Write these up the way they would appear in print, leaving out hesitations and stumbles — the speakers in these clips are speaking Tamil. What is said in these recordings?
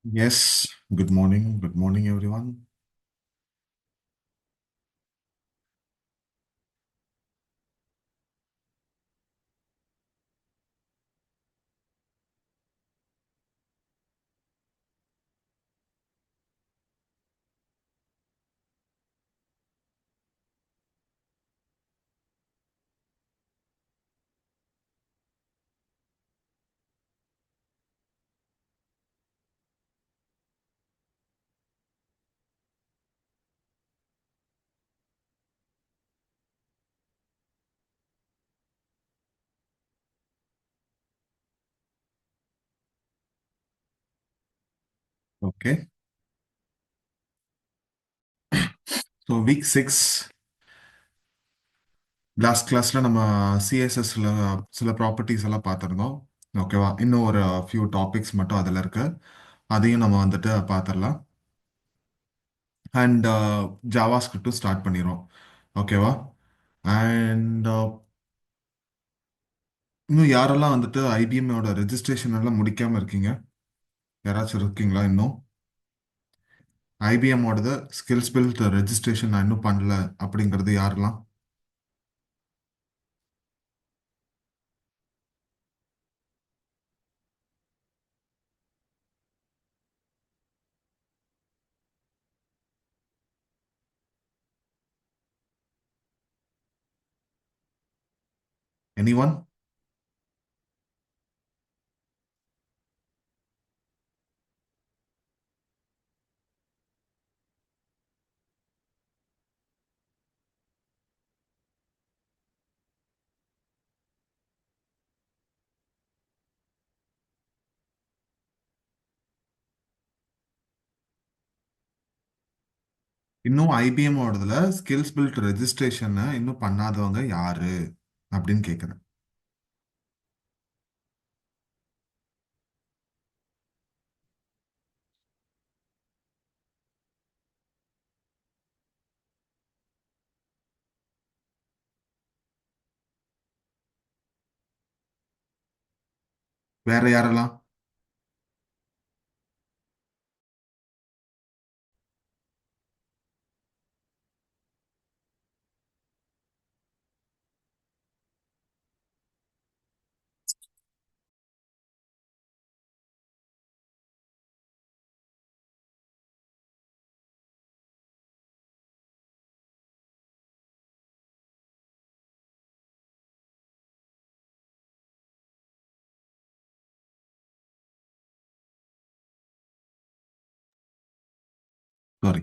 Yes, good morning. Good morning, everyone. Okay. So week six last கிளாஸ்ல நம்ம சிஎஸ்எஸ்ல சில ப்ராப்பர்ட்டிஸ் எல்லாம் பார்த்துருந்தோம். ஓகேவா? இன்னும் ஒரு ஃபியூ டாபிக்ஸ் மட்டும் அதில் இருக்கு. அதையும் நம்ம வந்துட்டு பார்த்துடலாம். அண்ட் ஜாவா ஸ்கிரிப்டும் ஸ்டார்ட் பண்ணிடுவோம். ஓகேவா? அண்ட் இன்னும் யாரெல்லாம் வந்துட்டு ஐபிஎம்மோட ரெஜிஸ்ட்ரேஷன் எல்லாம் முடிக்காம இருக்கீங்க? யாராச்சும் இருக்கீங்களா இன்னும்? ஐபிஎம்மோடது ஸ்கில்ஸ் பில்ட் ரெஜிஸ்ட்ரேஷன் நான் இன்னும் பண்ணல அப்படிங்கிறது யாரெல்லாம்? Any one? இன்னும் ஐபிஎம் ஓடதுல ஸ்கில்ஸ் பில்ட் ரெஜிஸ்ட்ரேஷன் இன்னும் பண்ணாதவங்க யாரு அப்படின்னு கேக்குறேன். வேற யாரெல்லாம்? சாரி.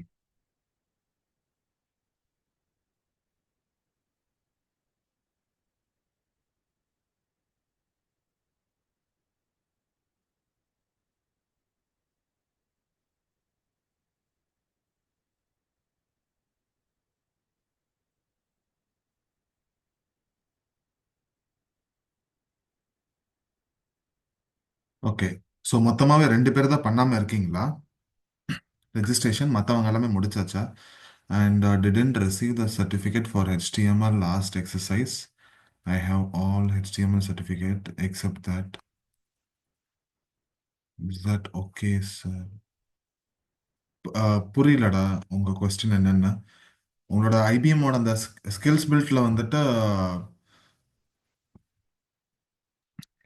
ஓகே. ஸோ மொத்தமாவே ரெண்டு பேர் தான் பண்ணாம இருக்கீங்களா ரெஜிஸ்ட்ரேஷன்? மற்றவங்க எல்லாமே முடிச்சாச்சா? And didn't receive the certificate for HTML last exercise. I have all HTML certificate except that. Is that okay, sir? புரியலடா உங்க கொஸ்டின் என்னன்னு. உங்களோட ஐபிஎம்மோட அந்த ஸ்கில்ஸ் பில்ட்ல வந்துட்டு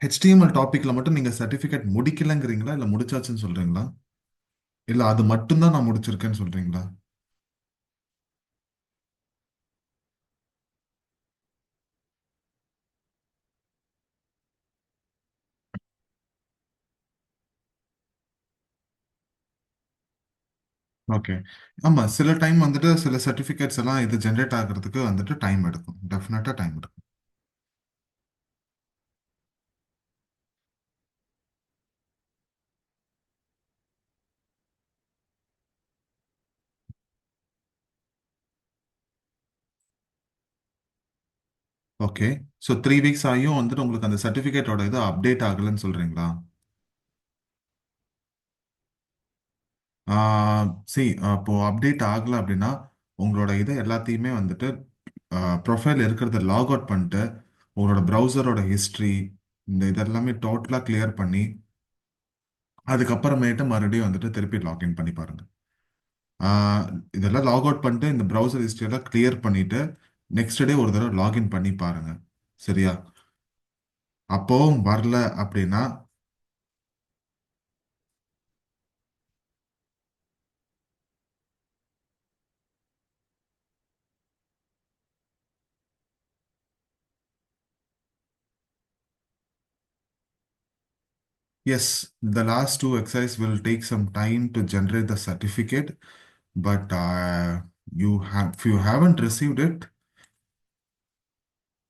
ஹெச்டிஎம்எல் டாபிக்ல மட்டும் நீங்க சர்டிபிகேட் முடிக்கலங்கிறீங்களா இல்ல முடிச்சாச்சுன்னு சொல்றீங்களா? இல்ல அது மட்டும் தான் நான் முடிச்சிருக்கேன்னு சொல்றீங்களா? ஓகே. ஆமா, சில டைம் வந்துட்டு சில சர்டிபிகேட்ஸ் எல்லாம் இது ஜென்ரேட் ஆகுறதுக்கு வந்துட்டு டைம் எடுக்கும். டெஃபினட்டா டைம் எடுக்கும். ஓகே. ஸோ 3 வீக்ஸ் ஆகியும் வந்துட்டு உங்களுக்கு அந்த சர்டிபிகேட்டோட இது அப்டேட் ஆகலைன்னு சொல்றீங்களா? சி அப்போ அப்டேட் ஆகல அப்படின்னா உங்களோட இதை எல்லாத்தையுமே வந்துட்டு ப்ரொஃபைல் இருக்கிறத லாக் அவுட் பண்ணிட்டு உங்களோட ப்ரௌசரோட ஹிஸ்ட்ரி இந்த இதெல்லாமே டோட்டலாக கிளியர் பண்ணி அதுக்கப்புறமேட்டு மறுபடியும் வந்துட்டு திருப்பி லாகின் பண்ணி பாருங்க. ஆஹ் இதெல்லாம் லாக் அவுட் பண்ணிட்டு இந்த ப்ரௌசர் ஹிஸ்ட்ரி எல்லாம் கிளியர் பண்ணிட்டு நெக்ஸ்ட் டே ஒரு தடவை லாகின் பண்ணி பாருங்க. சரியா? அப்போவும் வரல அப்படின்னா, yes, the last two exercise will take some time to generate the certificate, but if you haven't received it,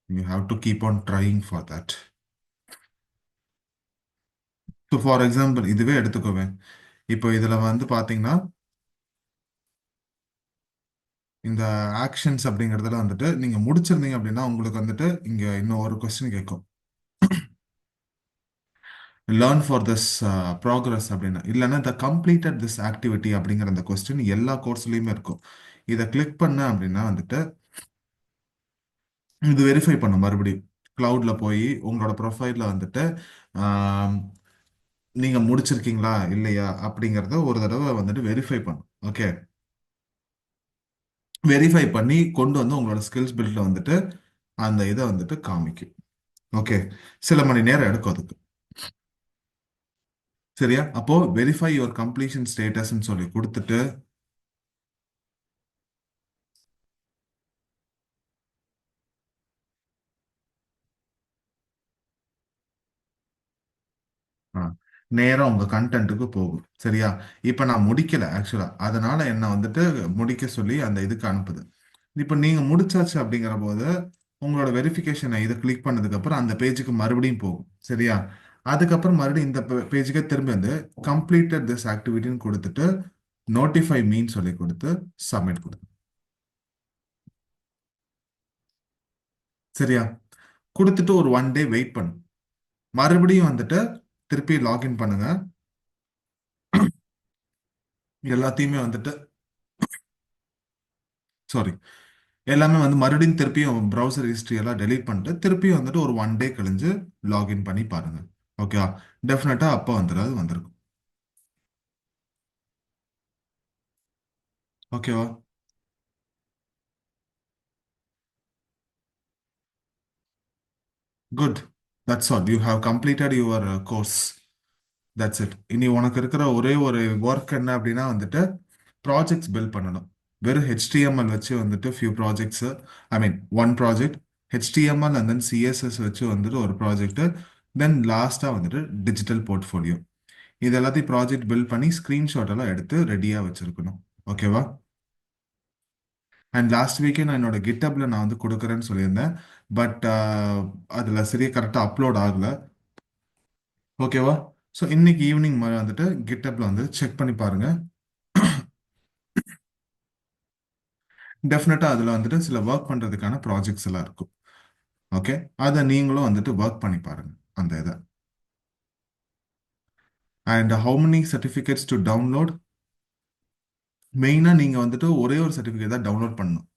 you have to keep on trying for that. So for example, இதுவே எடுத்துக்கோவேன். இப்போ இதுல வந்து பாத்தீங்கன்னா இந்த ஆக்ஷன்ஸ் அப்படிங்கறதுல வந்துட்டு நீங்க முடிச்சிருந்தீங்க அப்படின்னா உங்களுக்கு வந்துட்டு இங்க இன்னும் ஒரு கொஸ்டின் கேட்கும். லேர்ன் ஃபார் திஸ் ப்ராக்ரஸ் அப்படின்னா, இல்லைன்னா த கம்ப்ளீட்டட் திஸ் ஆக்டிவிட்டி அப்படிங்கிற அந்த கொஸ்டின் எல்லா கோர்ஸ்லயுமே இருக்கும். இதை கிளிக் பண்ண அப்படின்னா வந்துட்டு இது வெரிஃபை பண்ணும் மறுபடியும். கிளவுட்ல போய் உங்களோட ப்ரொஃபைல்ல வந்துட்டு ஆம், நீங்க முடிச்சிருக்கீங்களா இல்லையா அப்படிங்கறத ஒரு தடவை வந்துட்டு வெரிஃபை பண்ணும். ஓகே, வெரிஃபை பண்ணி கொண்டு வந்து உங்களோட ஸ்கில்ஸ் பில்ட்ல வந்துட்டு அந்த இதை வந்துட்டு காமிக்கும். ஓகே, சில மணி நேரம் எடுக்கும் அதுக்கு. சரியா? அப்போ வெரிஃபை யுவர் கம்ப்ளீஷன் ஸ்டேட்டஸ்ன்னு சொல்லி கொடுத்துட்டு ஆ, நேரா உங்க கண்டென்ட்டுக்கு போகும். சரியா? இப்ப நான் முடிக்கல ஆக்சுவலா, அதனால என்ன வந்துட்டு முடிக்க சொல்லி அந்த இதுக்கு அனுப்புது. இப்ப நீங்க முடிச்சாச்சு அப்படிங்கிற போது உங்களோட வெரிஃபிகேஷனை இதை கிளிக் பண்ணதுக்கு அப்புறம் அந்த பேஜுக்கு மறுபடியும் போகும். சரியா? அதுக்கப்புறம் மறுபடியும் இந்த பேஜுக்கே திரும்பி வந்து கம்ப்ளீட்டட் திஸ் ஆக்டிவிட்டின்னு கொடுத்துட்டு நோட்டிஃபை மீன் சொல்லி கொடுத்து சப்மிட் கொடுத்து. சரியா? கொடுத்துட்டு ஒரு ஒன் டே வெயிட் பண்ணும். மறுபடியும் வந்துட்டு திருப்பி லாகின் பண்ணுங்க. எல்லாத்தையுமே வந்துட்டு சாரி, எல்லாமே வந்து மறுபடியும் திருப்பியும் ப்ரௌசர் ஹிஸ்ட்ரி எல்லாம் டெலீட் பண்ணிட்டு திருப்பியும் வந்துட்டு ஒரு ஒன் டே கழிஞ்சு லாகின் பண்ணி பாருங்க. ஓகேவா? டெஃபினட்டா அப்போ வந்துடாது, வந்திருக்கும். ஓகேவா? Good. That's all. You have completed your course. That's it. இனி உனக்கு இருக்கிற ஒரே ஒரு ஒர்க் என்ன அப்படின்னா வந்துட்டு ப்ராஜெக்ட்ஸ் பில்ட் பண்ணணும். வெறும் HTML வச்சு வந்துட்டு few projects, I mean one project HTML and then CSS வச்சு வந்துட்டு ஒரு ப்ராஜெக்ட், தென் லாஸ்டா வந்துட்டு டிஜிட்டல் போர்ட்ஃபோலியோ. இது எல்லாத்தையும் ப்ராஜெக்ட் பில்ட் பண்ணி ஸ்கிரீன்ஷாட் எல்லாம் எடுத்து ரெடியா வச்சிருக்கணும். ஓகேவா? அண்ட் லாஸ்ட் வீக்கே நான் என்னோட கிட்டப்ல நான் வந்து கொடுக்குறேன்னு சொல்லியிருந்தேன். பட் அதுல சரியா கரெக்டா அப்லோட் ஆகல. ஓகேவா? ஸோ இன்னைக்கு ஈவினிங் வந்துட்டு கிட்டப்ல வந்து செக் பண்ணி பாருங்க. டெஃபினட்டா அதுல வந்துட்டு சில ஒர்க் பண்றதுக்கான ப்ராஜெக்ட்ஸ் எல்லாம் இருக்கும். ஓகே, அதை நீங்களும் வந்துட்டு ஒர்க் பண்ணி பாருங்க அந்த இதை. And how many certificates to download? மெயினா நீங்க வந்துட்டு ஒரே ஒரு சர்டிஃபிகேட் தான் டவுன்லோட் பண்ணணும்.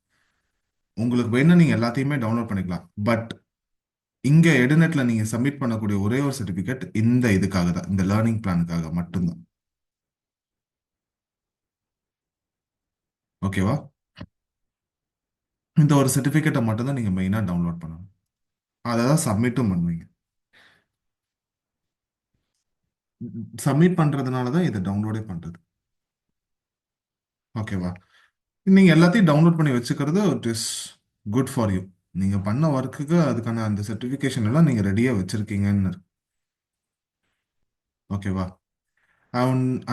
உங்களுக்கு வேணா நீங்க எல்லாத்தையுமே டவுன்லோட் பண்ணிக்கலாம். பட் இங்க எடுநெட்ல நீங்க சப்மிட் பண்ணக்கூடிய ஒரே ஒரு சர்டிபிகேட் இந்த இதுக்காக தான், இந்த லேர்னிங் பிளானுக்காக மட்டும்தான். ஓகேவா? இந்த ஒரு சர்டிபிகேட்டை மட்டும் தான் நீங்க மெயினா டவுன்லோட் பண்ணணும். அதை தான் சப்மிட்டும் பண்ணுவீங்க. சப்மிட் பண்றதுனால தான் இதை டவுன்லோடே பண்றது. ஓகேவா? நீங்க எல்லாத்தையும் டவுன்லோட் பண்ணி வச்சுக்கிறது it is good for you. நீங்க பண்ண ஒர்க்குக்கு அதுக்கான அந்த சர்டிபிகேஷன் எல்லாம் நீங்க ரெடியா வச்சிருக்கீங்கன்னு. ஓகேவா?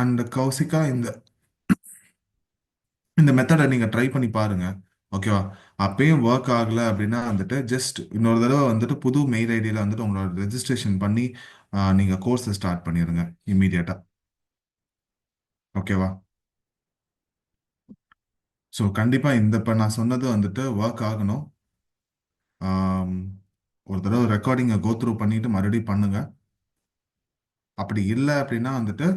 அண்ட் கௌசிகா, இந்த இந்த மெத்தடை நீங்க ட்ரை பண்ணி பாருங்க. ஓகேவா? அப்பயும் ஒர்க் ஆகல அப்படின்னா வந்துட்டு ஜஸ்ட் இன்னொரு தடவை வந்துட்டு புது மெயில் ஐடியில வந்துட்டு உங்களோட ரெஜிஸ்ட்ரேஷன் பண்ணி நீங்க கோர்ஸை ஸ்டார்ட் பண்ணிடுங்க இம்மீடியட்டா. ஓகேவா? ஸோ கண்டிப்பா இந்த இப்போ நான் சொன்னது வந்துட்டு ஒர்க் ஆகணும். ஆம், ஒரு தடவை ரெக்கார்டிங்கை கோ த்ரூ பண்ணிட்டு மறுபடியும் பண்ணுங்க. அப்படி இல்லை அப்படின்னா வந்துட்டு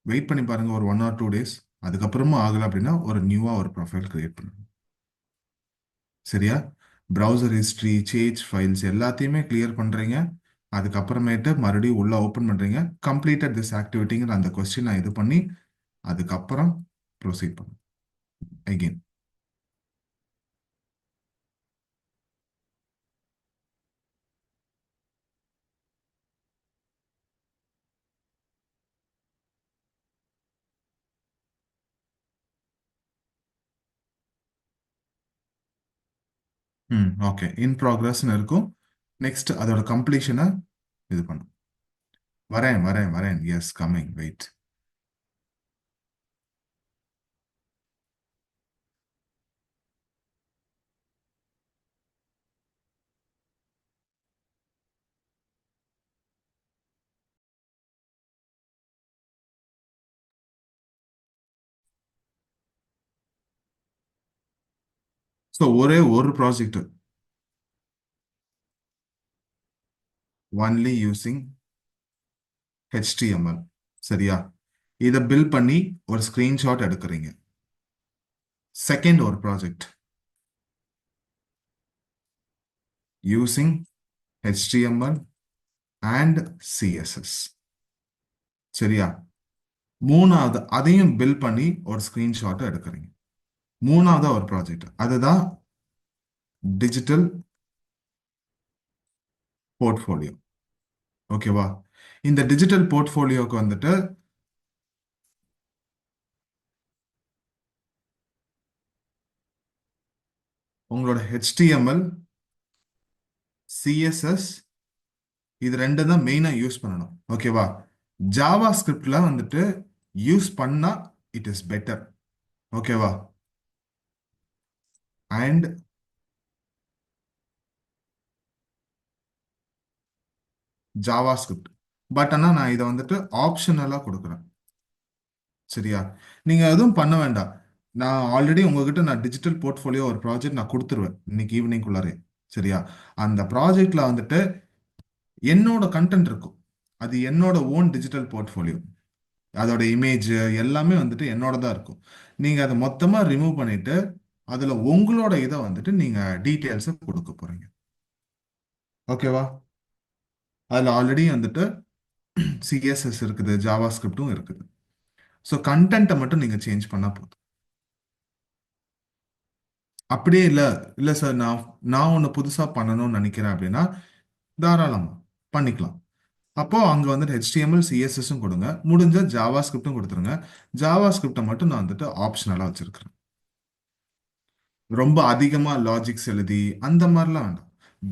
வெயிட் பண்ணி பாருங்க ஒரு 1 or 2 days. அதுக்கப்புறமும் ஆகல அப்படின்னா ஒரு நியூவா ஒரு ப்ரொஃபைல் கிரியேட் பண்ணுங்க. சரியா? ப்ரௌசர் ஹிஸ்ட்ரி, சேஞ்ச் ஃபைல்ஸ் எல்லாத்தையுமே கிளியர் பண்றீங்க. அதுக்கப்புறமேட்டு மறுபடியும் உள்ள ஓப்பன் பண்றீங்க. கம்ப்ளீட்டட் திஸ் ஆக்டிவிட்டிங்கிற அந்த கொஸ்டின் நான் இது பண்ணி அதுக்கப்புறம் ப்ரொசீட் பண்ணும் அகெயின். ம், ஓகே. இன் ப்ராக்ரஸ்னு இருக்கும். நெக்ஸ்ட் அதோட கம்ப்ளீஷனை இது பண்ணும். வரேன் வரேன் வரேன். S, coming, wait. ஸோ ஒரே ஒரு ப்ராஜெக்ட் ஒன்லி யூசிங் HTML. சரியா? இதை பில் பண்ணி ஒரு ஸ்கிரீன்ஷாட் எடுக்கிறீங்க. செகண்ட் ஒரு project using HTML and CSS. சரியா? மூணாவது அதையும் பில் பண்ணி ஒரு ஸ்கிரீன்ஷாட் எடுக்கிறீங்க. மூணாவது ஒரு ப்ராஜெக்ட், அதுதான் டிஜிட்டல் போர்ட்ஃபோலியோ. ஓகேவா? இந்த டிஜிட்டல் போர்ட்ஃபோலியோக்கு வந்துட்டு உங்களோட HTML, CSS இது ரெண்டு தான் மெயினா யூஸ் பண்ணணும். ஓகேவா? ஜாவா ஸ்கிரிப்ட்ல வந்துட்டு யூஸ் பண்ணா இட் இஸ் பெட்டர். ஓகேவா? And Java script. பட் ஆனால் நான் இதை வந்துட்டு ஆப்ஷனலாக கொடுக்குறேன். சரியா? நீங்க எதுவும் பண்ண வேண்டாம். நான் ஆல்ரெடி உங்ககிட்ட நான் டிஜிட்டல் போர்ட்ஃபோலியோ ஒரு ப்ராஜெக்ட் நான் கொடுத்துருவேன் இன்னைக்கு ஈவினிங்குள்ளாரே. சரியா? அந்த ப்ராஜெக்ட்ல வந்துட்டு என்னோட கண்டென்ட் இருக்கும். அது என்னோட ஓன் டிஜிட்டல் போர்ட்ஃபோலியோ. அதோட இமேஜ் எல்லாமே வந்துட்டு என்னோட தான் இருக்கும். நீங்க அதை மொத்தமா ரிமூவ் பண்ணிட்டு அதுல உங்களோட இதை வந்துட்டு நீங்க டீட்டெயில்ஸை கொடுக்க போறீங்க. ஓகேவா? அதுல ஆல்ரெடி வந்துட்டு CSS இருக்குது, ஜாவா ஸ்கிரிப்டும் இருக்குது. ஸோ கண்டென்ட்டை மட்டும் நீங்க சேஞ்ச் பண்ணா போதும். அப்படியே இல்லை, இல்லை சார், நான் ஒன்று புதுசா பண்ணணும்னு நினைக்கிறேன் அப்படின்னா தாராளமா பண்ணிக்கலாம். அப்போ அங்க வந்துட்டு HTML CSSம் கொடுங்க, முடிஞ்ச ஜாவா ஸ்கிரிப்டும் கொடுத்துருங்க. ஜாவா ஸ்கிரிப்டை மட்டும் நான் வந்துட்டு ஆப்ஷனலா வச்சிருக்கிறேன். ரொம்ப அதிகமா லாஜிக்ஸ் எழுதி அந்த மாதிரிலாம் வேண்டாம்.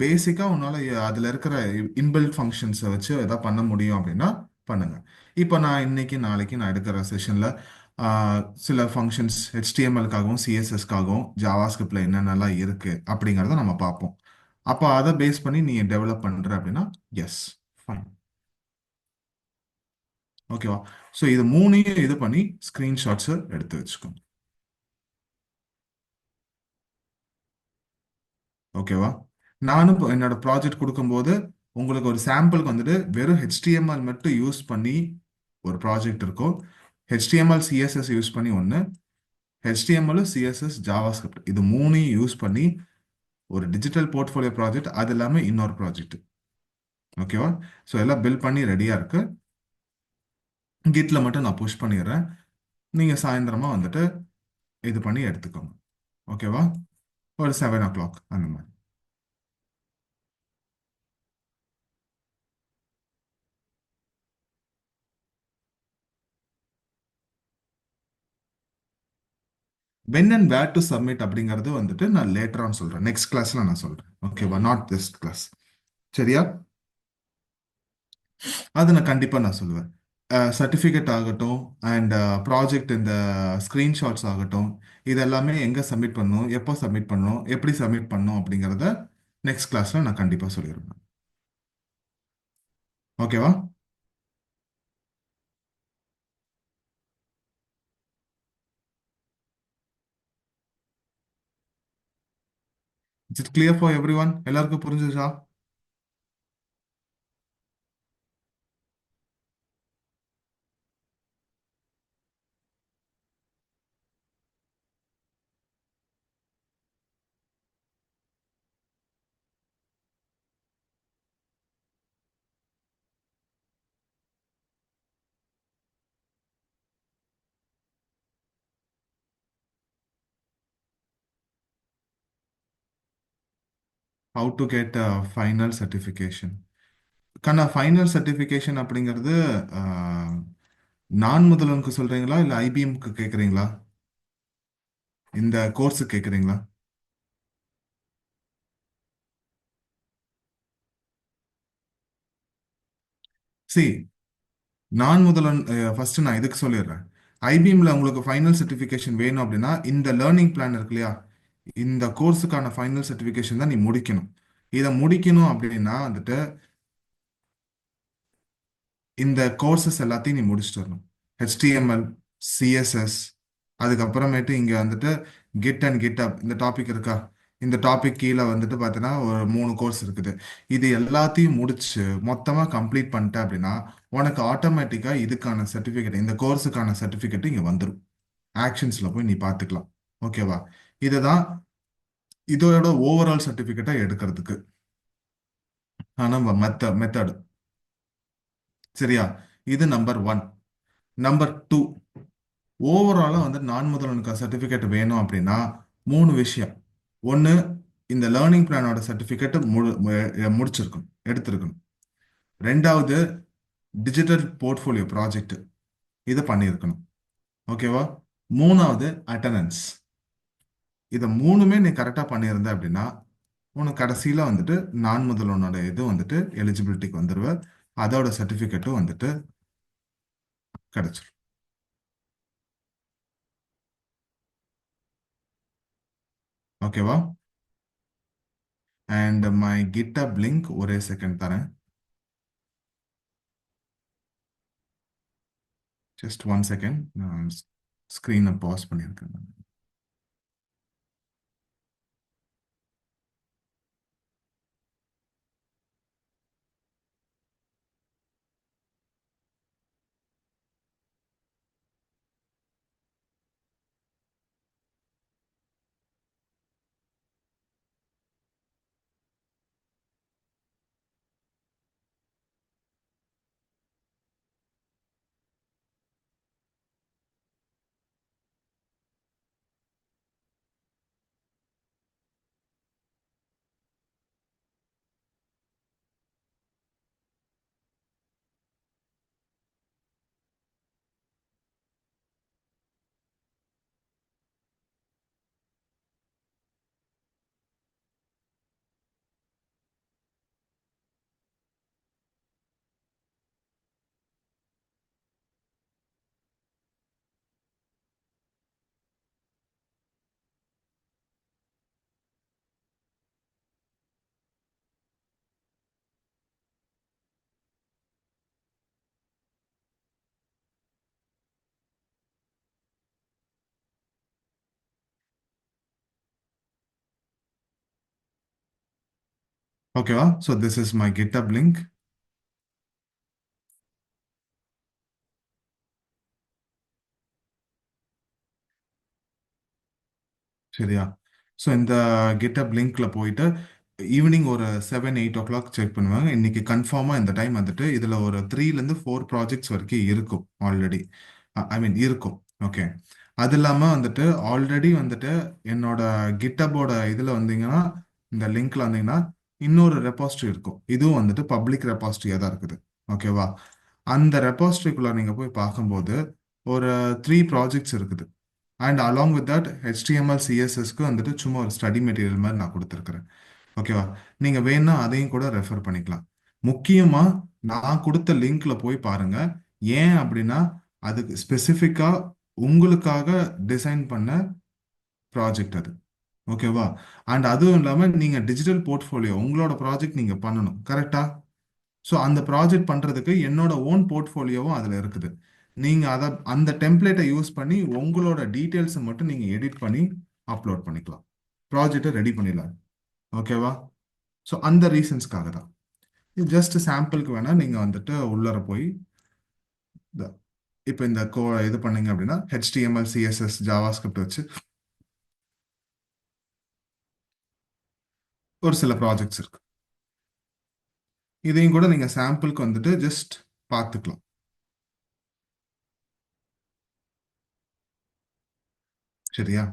பேசிக்கா உன்னால அதுல இருக்கிற இன்பில்ட் ஃபங்க்ஷன்ஸை வச்சு எதாவது பண்ண முடியும் அப்படின்னா பண்ணுங்க. இப்போ நான் இன்னைக்கு நாளைக்கு நான் எடுக்கிற செஷன்ல சில ஃபங்க்ஷன்ஸ் HTML-க்காகவும் CSS-க்காகவும் ஜாவா ஸ்கிரிப்ட்ல என்னென்னலாம் இருக்கு அப்படிங்கிறத நம்ம பார்ப்போம். அப்போ அதை பேஸ் பண்ணி நீ டெவலப் பண்ற அப்படின்னா எஸ், ஃபைன். ஓகேவா? ஸோ இது மூணையும் இது பண்ணி ஸ்கிரீன்ஷாட்ஸ் எடுத்து வச்சுக்கோங்க. ஓகேவா? நானும் இப்போ என்னோட ப்ராஜெக்ட் கொடுக்கும்போது உங்களுக்கு ஒரு சாம்பிளுக்கு வந்துட்டு வெறும் HTML மட்டும் யூஸ் பண்ணி ஒரு ப்ராஜெக்ட் இருக்கும். HTML CSS யூஸ் பண்ணி ஒன்று, HTML CSS ஜாவா ஸ்கிரிப்ட் இது மூணையும் யூஸ் பண்ணி ஒரு டிஜிட்டல் போர்ட்ஃபோலியோ ப்ராஜெக்ட், அது இல்லாமல் இன்னொரு ப்ராஜெக்ட். ஓகேவா? ஸோ எல்லாம் பில் பண்ணி ரெடியாக இருக்கு. கிட்ல மட்டும் நான் புஷ் பண்ணிடுறேன். நீங்கள் சாயந்தரமா வந்துட்டு இது பண்ணி எடுத்துக்கோங்க. ஓகேவா? ஒரு 7 o'clock அந்த மாதிரி. When and where to submit அப்படிங்கிறது வந்துட்டு நான் லேட்டரான் சொல்றேன். நெக்ஸ்ட் கிளாஸ்ல நான் சொல்றேன். ஓகேவா? Not this class. சரியா? அது நான் கண்டிப்பா நான் சொல்லுவேன். சர்டிஃபிகேட் ஆகட்டும் அண்ட் ப்ராஜெக்ட் இந்த ஸ்கிரீன்ஷாட்ஸ் ஆகட்டும், இது எல்லாமே எங்க சப்மிட் பண்ணணும், எப்போ சப்மிட் பண்ணணும், எப்படி சப்மிட் பண்ணணும் அப்படிங்கிறத நெக்ஸ்ட் கிளாஸ்ல நான் கண்டிப்பா சொல்லிடுவேன். ஓகேவா? It's clear for everyone? எல்லாருக்கும் புரிஞ்சுச்சா? How to get final certification. கண்ணா, ஃபைனல் சர்டிஃபிகேஷன் அப்படிங்கிறது நான் முதல்வனுக்கு சொல்றீங்களா இல்லை ஐபிஎம்க்கு கேட்குறீங்களா? இந்த கோர்ஸுக்கு கேட்குறீங்களா? சி, நான் முதல்வன் ஃபர்ஸ்ட் நான் இதுக்கு சொல்லிடுறேன். ஐபிஎம்ல உங்களுக்கு ஃபைனல் சர்டிஃபிகேஷன் வேணும் அப்படின்னா இந்த லேர்னிங் பிளான் இருக்கு இல்லையா, இந்த கோர்ஸுக்கான ஃபைனல் சர்டிஃபிகேஷன் தான் நீ முடிக்கணும். இதை முடிக்கணும் அப்படின்னா வந்துட்டு இந்த கோர்சஸ் எல்லாத்தையும் நீ முடிச்சுட்டு வரணும். ஹெச்டிஎம்எல், சிஎஸ்எஸ், அதுக்கப்புறமேட்டு இங்கே வந்துட்டு கிட் அண்ட் கிட்டப் இந்த டாபிக் இருக்கா, இந்த டாபிக் கீழே வந்துட்டு பார்த்தீங்கன்னா ஒரு 3 கோர்ஸ் இருக்குது. இது எல்லாத்தையும் முடிச்சு மொத்தமாக கம்ப்ளீட் பண்ணிட்ட அப்படின்னா உனக்கு ஆட்டோமேட்டிக்காக இதுக்கான சர்டிஃபிகேட், இந்த கோர்ஸுக்கான சர்டிஃபிகேட் இங்கே வந்துடும். ஆக்ஷன்ஸில் போய் நீ பார்த்துக்கலாம். ஓகேவா? இதுதான் இதோட ஓவரால் சர்டிஃபிகேட்டை எடுக்கிறதுக்கு நம்ம மெத்தட். சரியா? இது நம்பர் ஒன். நம்பர் டூ, ஓவராலாக வந்து நான் முதல்வனுக்கு சர்டிஃபிகேட் வேணும் அப்படின்னா 3 விஷயம். ஒன்று, இந்த லேர்னிங் பிளானோட சர்டிஃபிகேட் முடிச்சிருக்கணும், எடுத்திருக்கணும். ரெண்டாவது, டிஜிட்டல் போர்ட்ஃபோலியோ ப்ராஜெக்ட் இதை பண்ணியிருக்கணும். ஓகேவா? மூணாவது, அட்டண்டன்ஸ். இதை மூணுமே நீ கரெக்டாக பண்ணியிருந்த அப்படின்னா உனக்கு கடைசியில் வந்துட்டு நான் முதல்வனோட இது வந்துட்டு எலிஜிபிலிட்டிக்கு வந்துடுவ. அதோட சர்டிஃபிகேட்டும் வந்துட்டு கிடைச்சிரும். ஓகேவா? அண்ட் மை கிட்டப் லிங்க் ஒரே செகண்ட் தரேன். Just 1 second. நான் ஸ்க்ரீனை பாஸ் பண்ணியிருக்கேன். ஓகேவா? So this is my GitHub link. சரியா? ஸோ இந்த கிட்டப் லிங்க்ல போயிட்டு ஈவினிங் ஒரு 7-8 o'clock செக் பண்ணுவாங்க. இன்னைக்கு கன்ஃபார்மாக இந்த டைம் வந்துட்டு இதில் ஒரு 3 to 4 ப்ராஜெக்ட்ஸ் வரைக்கும் இருக்கும் ஆல்ரெடி. ஐ மீன் இருக்கும். ஓகே. அது இல்லாமல் வந்துட்டு ஆல்ரெடி வந்துட்டு என்னோட கிட்டபோட இதில் வந்தீங்கன்னா, இந்த லிங்க்ல வந்தீங்கன்னா இன்னொரு ரெபாஸ்ட்ரி இருக்கும். இதுவும் வந்துட்டு பப்ளிக் ரெபாஸ்ட்ரியாக தான் இருக்குது. ஓகேவா? அந்த ரெபாஸ்ட்ரிக்குள்ள நீங்கள் போய் பார்க்கும்போது ஒரு 3 ப்ராஜெக்ட்ஸ் இருக்குது. And along with that HTML CSSக்கு வந்துட்டு சும்மா ஒரு ஸ்டடி மெட்டீரியல் மாதிரி நான் கொடுத்துருக்குறேன். ஓகேவா? நீங்கள் வேணா அதையும் கூட ரெஃபர் பண்ணிக்கலாம். முக்கியமாக நான் கொடுத்த லிங்க்ல போய் பாருங்க. ஏன் அப்படின்னா அதுக்கு ஸ்பெசிஃபிக்காக உங்களுக்காக டிசைன் பண்ண ப்ராஜெக்ட் அது. ஓகேவா? அண்ட் அதுவும் இல்லாமல் நீங்கள் டிஜிட்டல் போர்ட்ஃபோலியோ உங்களோட ப்ராஜெக்ட் நீங்கள் பண்ணணும். கரெக்டா? ஸோ அந்த ப்ராஜெக்ட் பண்ணுறதுக்கு என்னோட ஓன் போர்ட்ஃபோலியோவும் அதில் இருக்குது. நீங்கள் அதை அந்த டெம்ப்ளேட்டை யூஸ் பண்ணி உங்களோட டீட்டெயில்ஸை மட்டும் நீங்கள் எடிட் பண்ணி அப்லோட் பண்ணிக்கலாம். ப்ராஜெக்டை ரெடி பண்ணிடலாம். ஓகேவா? ஸோ அந்த ரீசன்ஸ்க்காக தான். இது ஜஸ்ட் சாம்பிளுக்கு வேணால் நீங்கள் வந்துட்டு உள்ளர போய் இப்போ இந்த இது பண்ணீங்க அப்படின்னா HTML CSS JavaScript வச்சு ஒரு சில ப்ராஜெக்ட்ஸ் இருக்கு. இதையும் கூட நீங்கள் சாம்பிளுக்கு வந்துட்டு ஜஸ்ட் பார்த்துக்கலாம். சரியா?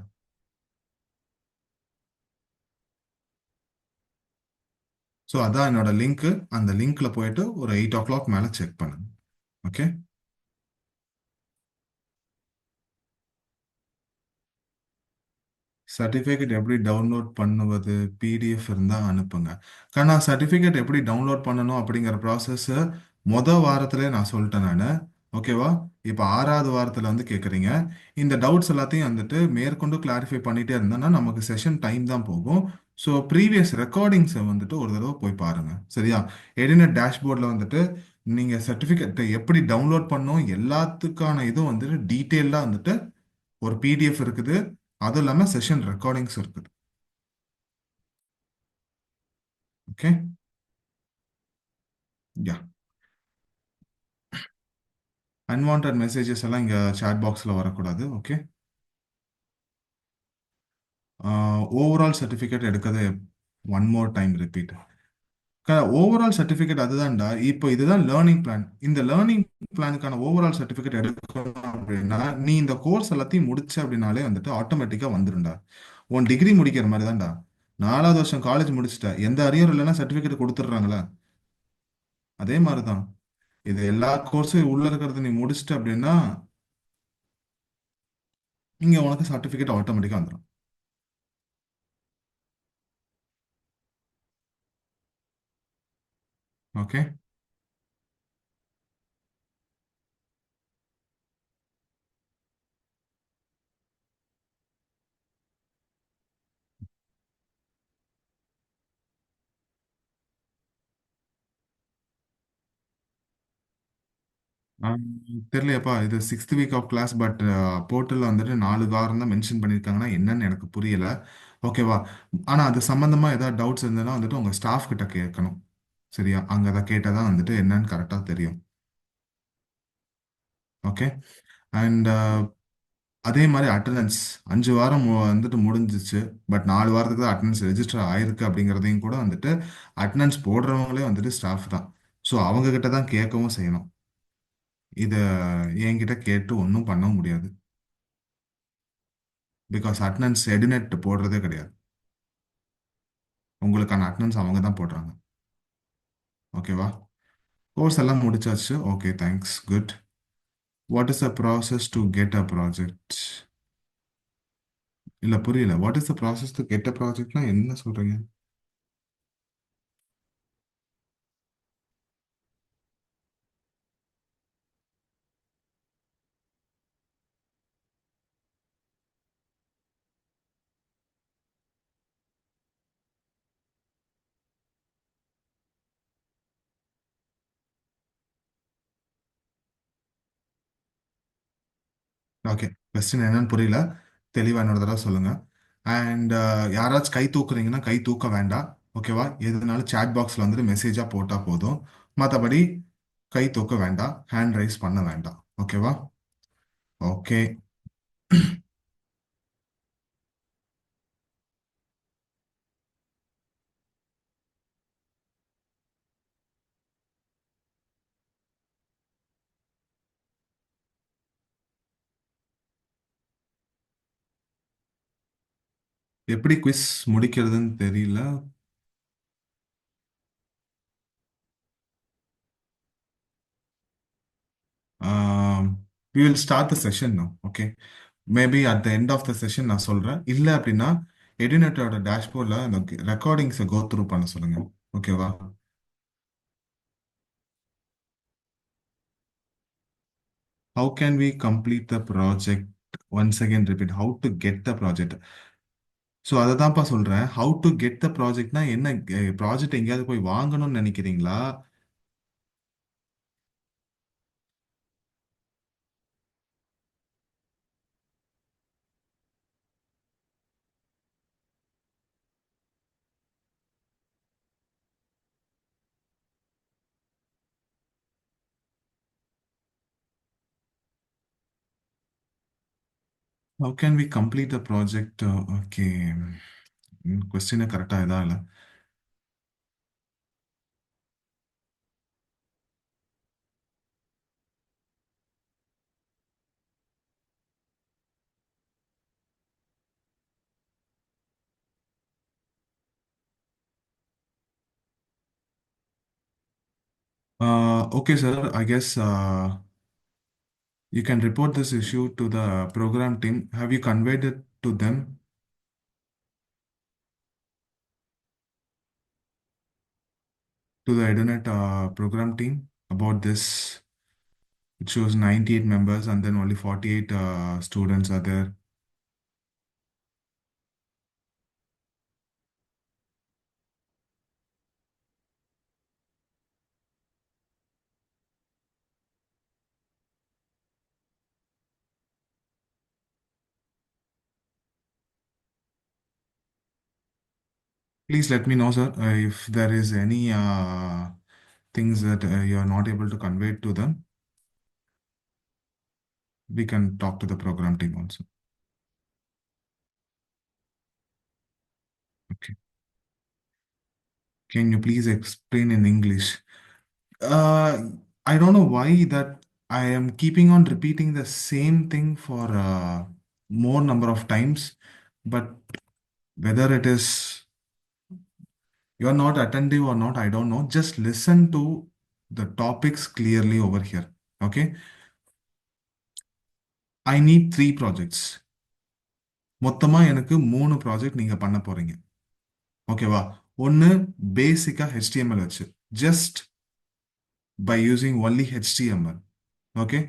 ஸோ அதான் என்னோட லிங்க்கு. அந்த லிங்க்ல போயிட்டு ஒரு 8 o'clock மேலே செக் பண்ணுங்க. ஓகே. சர்டிஃபிகேட் எப்படி டவுன்லோட் பண்ணுவது? பிடிஎஃப் இருந்தால் அனுப்புங்க. நான் சர்டிஃபிகேட் எப்படி டவுன்லோட் பண்ணணும் அப்படிங்கிற ப்ராசஸ் வாரத்திலே நான் சொல்லிட்டேன் நான். ஓகேவா? இப்போ 6வது வாரத்தில் வந்து கேட்குறீங்க. இந்த டவுட்ஸ் எல்லாத்தையும் வந்துட்டு மேற்கொண்டு கிளாரிஃபை பண்ணிட்டே இருந்தோம்னா நமக்கு செஷன் டைம் தான் போகும். ஸோ ப்ரீவியஸ் ரெக்கார்டிங்ஸை வந்துட்டு ஒரு தடவை போய் பாருங்க. சரியா? எடினட் டேஷ்போர்டில் வந்துட்டு நீங்கள் சர்டிஃபிகேட்டை எப்படி டவுன்லோட் பண்ணணும் எல்லாத்துக்கான இதுவும் வந்துட்டு டீட்டெயிலாக வந்துட்டு ஒரு பிடிஎஃப் இருக்குது. அதுவும் இல்லாமல் செஷன் ரெக்கார்டிங்ஸ் இருக்குது. ஓகே. யா. அன்வான்ட் மெசேஜஸ் எல்லாம் இங்கே சாட் பாக்ஸில் வரக்கூடாது. ஓகே. ஓவரால் சர்டிஃபிகேட் எடுக்கிறது one more time repeat. Overall certificate அதுதான்டா. இப்போ இதுதான் லேர்னிங் பிளான். இந்த லேர்னிங் பிளானுக்கான ஓவரால் சர்டிஃபிகேட் எடுக்கணும் அப்படின்னா நீ இந்த கோர்ஸ் எல்லாத்தையும் முடிச்ச அப்படின்னாலே வந்துட்டு ஆட்டோமேட்டிக்காக வந்துரும்டா. உன் டிகிரி முடிக்கிற மாதிரி தான்டா. 4வது வருஷம் காலேஜ் முடிச்சுட்ட, எந்த அரியரும் இல்லைன்னா சர்டிஃபிகேட் கொடுத்துட்றாங்களா? அதே மாதிரி தான் இது. எல்லா கோர்ஸும் உள்ள இருக்கிறத நீ முடிச்சிட்ட அப்படின்னா இங்க உனக்கு சர்டிஃபிகேட் ஆட்டோமேட்டிக்கா வந்துடும். ஓகே. தெரியலையாப்பா, இது 6th week of class. But போர்ட்டலில் வந்துட்டு 4 வாரம் தான் மென்ஷன் பண்ணியிருக்காங்கன்னா என்னன்னு எனக்கு புரியல. ஓகேவா? ஆனால் அது சம்மந்தமாக ஏதாவது டவுட்ஸ் இருந்ததுன்னா வந்துட்டு உங்கள் ஸ்டாஃப் கிட்ட கேட்கணும். சரியா? அங்கே அதை கேட்டால் தான் வந்துட்டு என்னன்னு கரெக்டாக தெரியும். ஓகே. அண்ட் அதே மாதிரி அட்டண்டன்ஸ் 5 வாரம் வந்துட்டு முடிஞ்சிச்சு. பட் 4 வாரத்துக்கு தான் அட்டண்டன்ஸ் ரெஜிஸ்டர் ஆயிருக்கு அப்படிங்கிறதையும் கூட வந்துட்டு அட்டண்டன்ஸ் போடுறவங்களே வந்துட்டு ஸ்டாஃப் தான். ஸோ அவங்க கிட்ட தான் கேட்கவும் செய்யணும். இதை என்கிட்ட கேட்டு ஒன்றும் பண்ண முடியாது. பிகாஸ் அட்டண்டன்ஸ் எடினெட் போடுறதே கிடையாது. உங்களுக்கான அட்டண்டன்ஸ் அவங்க தான் போடுறாங்க. ஓகேவா? கோர்ஸ் எல்லாம் முடிச்சாச்சு. Okay, thanks, good. What is the process to get a project? இல்லை, புரியல. What is the process to get a ப்ராஜெக்ட்னா என்ன சொல்றீங்க? ஓகே. கொஸ்டின் என்னன்னு புரியல. தெளிவா இன்னொரு தடவை சொல்லுங்க. அண்ட் யாராச்சும் கை தூக்குறீங்கன்னா கை தூக்க வேண்டாம். ஓகேவா? எதுனாலும் சாட் பாக்ஸில் வந்துட்டு மெசேஜாக போட்டால் போதும். மற்றபடி கை தூக்க வேண்டாம், ஹேண்ட் ரைஸ் பண்ண வேண்டாம். ஓகேவா? ஓகே. எப்படி குவிஸ் முடிக்கிறதுன்னு தெரியல. We will start the session no. Okay. Maybe at the end of the session நான் சொல்கிறேன். இல்லை அப்படின்னா எடினட்டோட டேஷ்போர்டில் அந்த ரெக்கார்டிங்ஸை கோ த்ரூ பண்ண சொல்லுங்க. ஓகேவா? How can we complete the project? Once again repeat, how to get the project. So அதை தான்ப்பா சொல்கிறேன். ஹவு டு கெட் த ப்ராஜெக்ட்னா என்ன? ப்ராஜெக்ட் எங்கேயாவது போய் வாங்கணும்னு நினைக்கிறீங்களா? How can we complete the project? Okay. கொஸ்டினே கரெக்டாக இதாக இல்லை. Okay, sir. I guess you can report this issue to the program team. Have you conveyed it to them, to the Edonet program team about this? It shows 98 members and then only 48 students are there. Please let me know, sir, if there is any things that you are not able to convey to them. We can talk to the program team also. Okay. Can you please explain in English? Uh, I don't know why that I am keeping on repeating the same thing for more number of times, but whether it is you're not attentive or not, I don't know. Just listen to the topics clearly over here. Okay. I need three projects. மொத்தமா எனக்கு மூணு ப்ராஜெக்ட் நீங்க பண்ண போறீங்க. ஓகேவா? ஒன்னு பேசிக்கா HTML வச்சு. Just by using only HTML. Okay.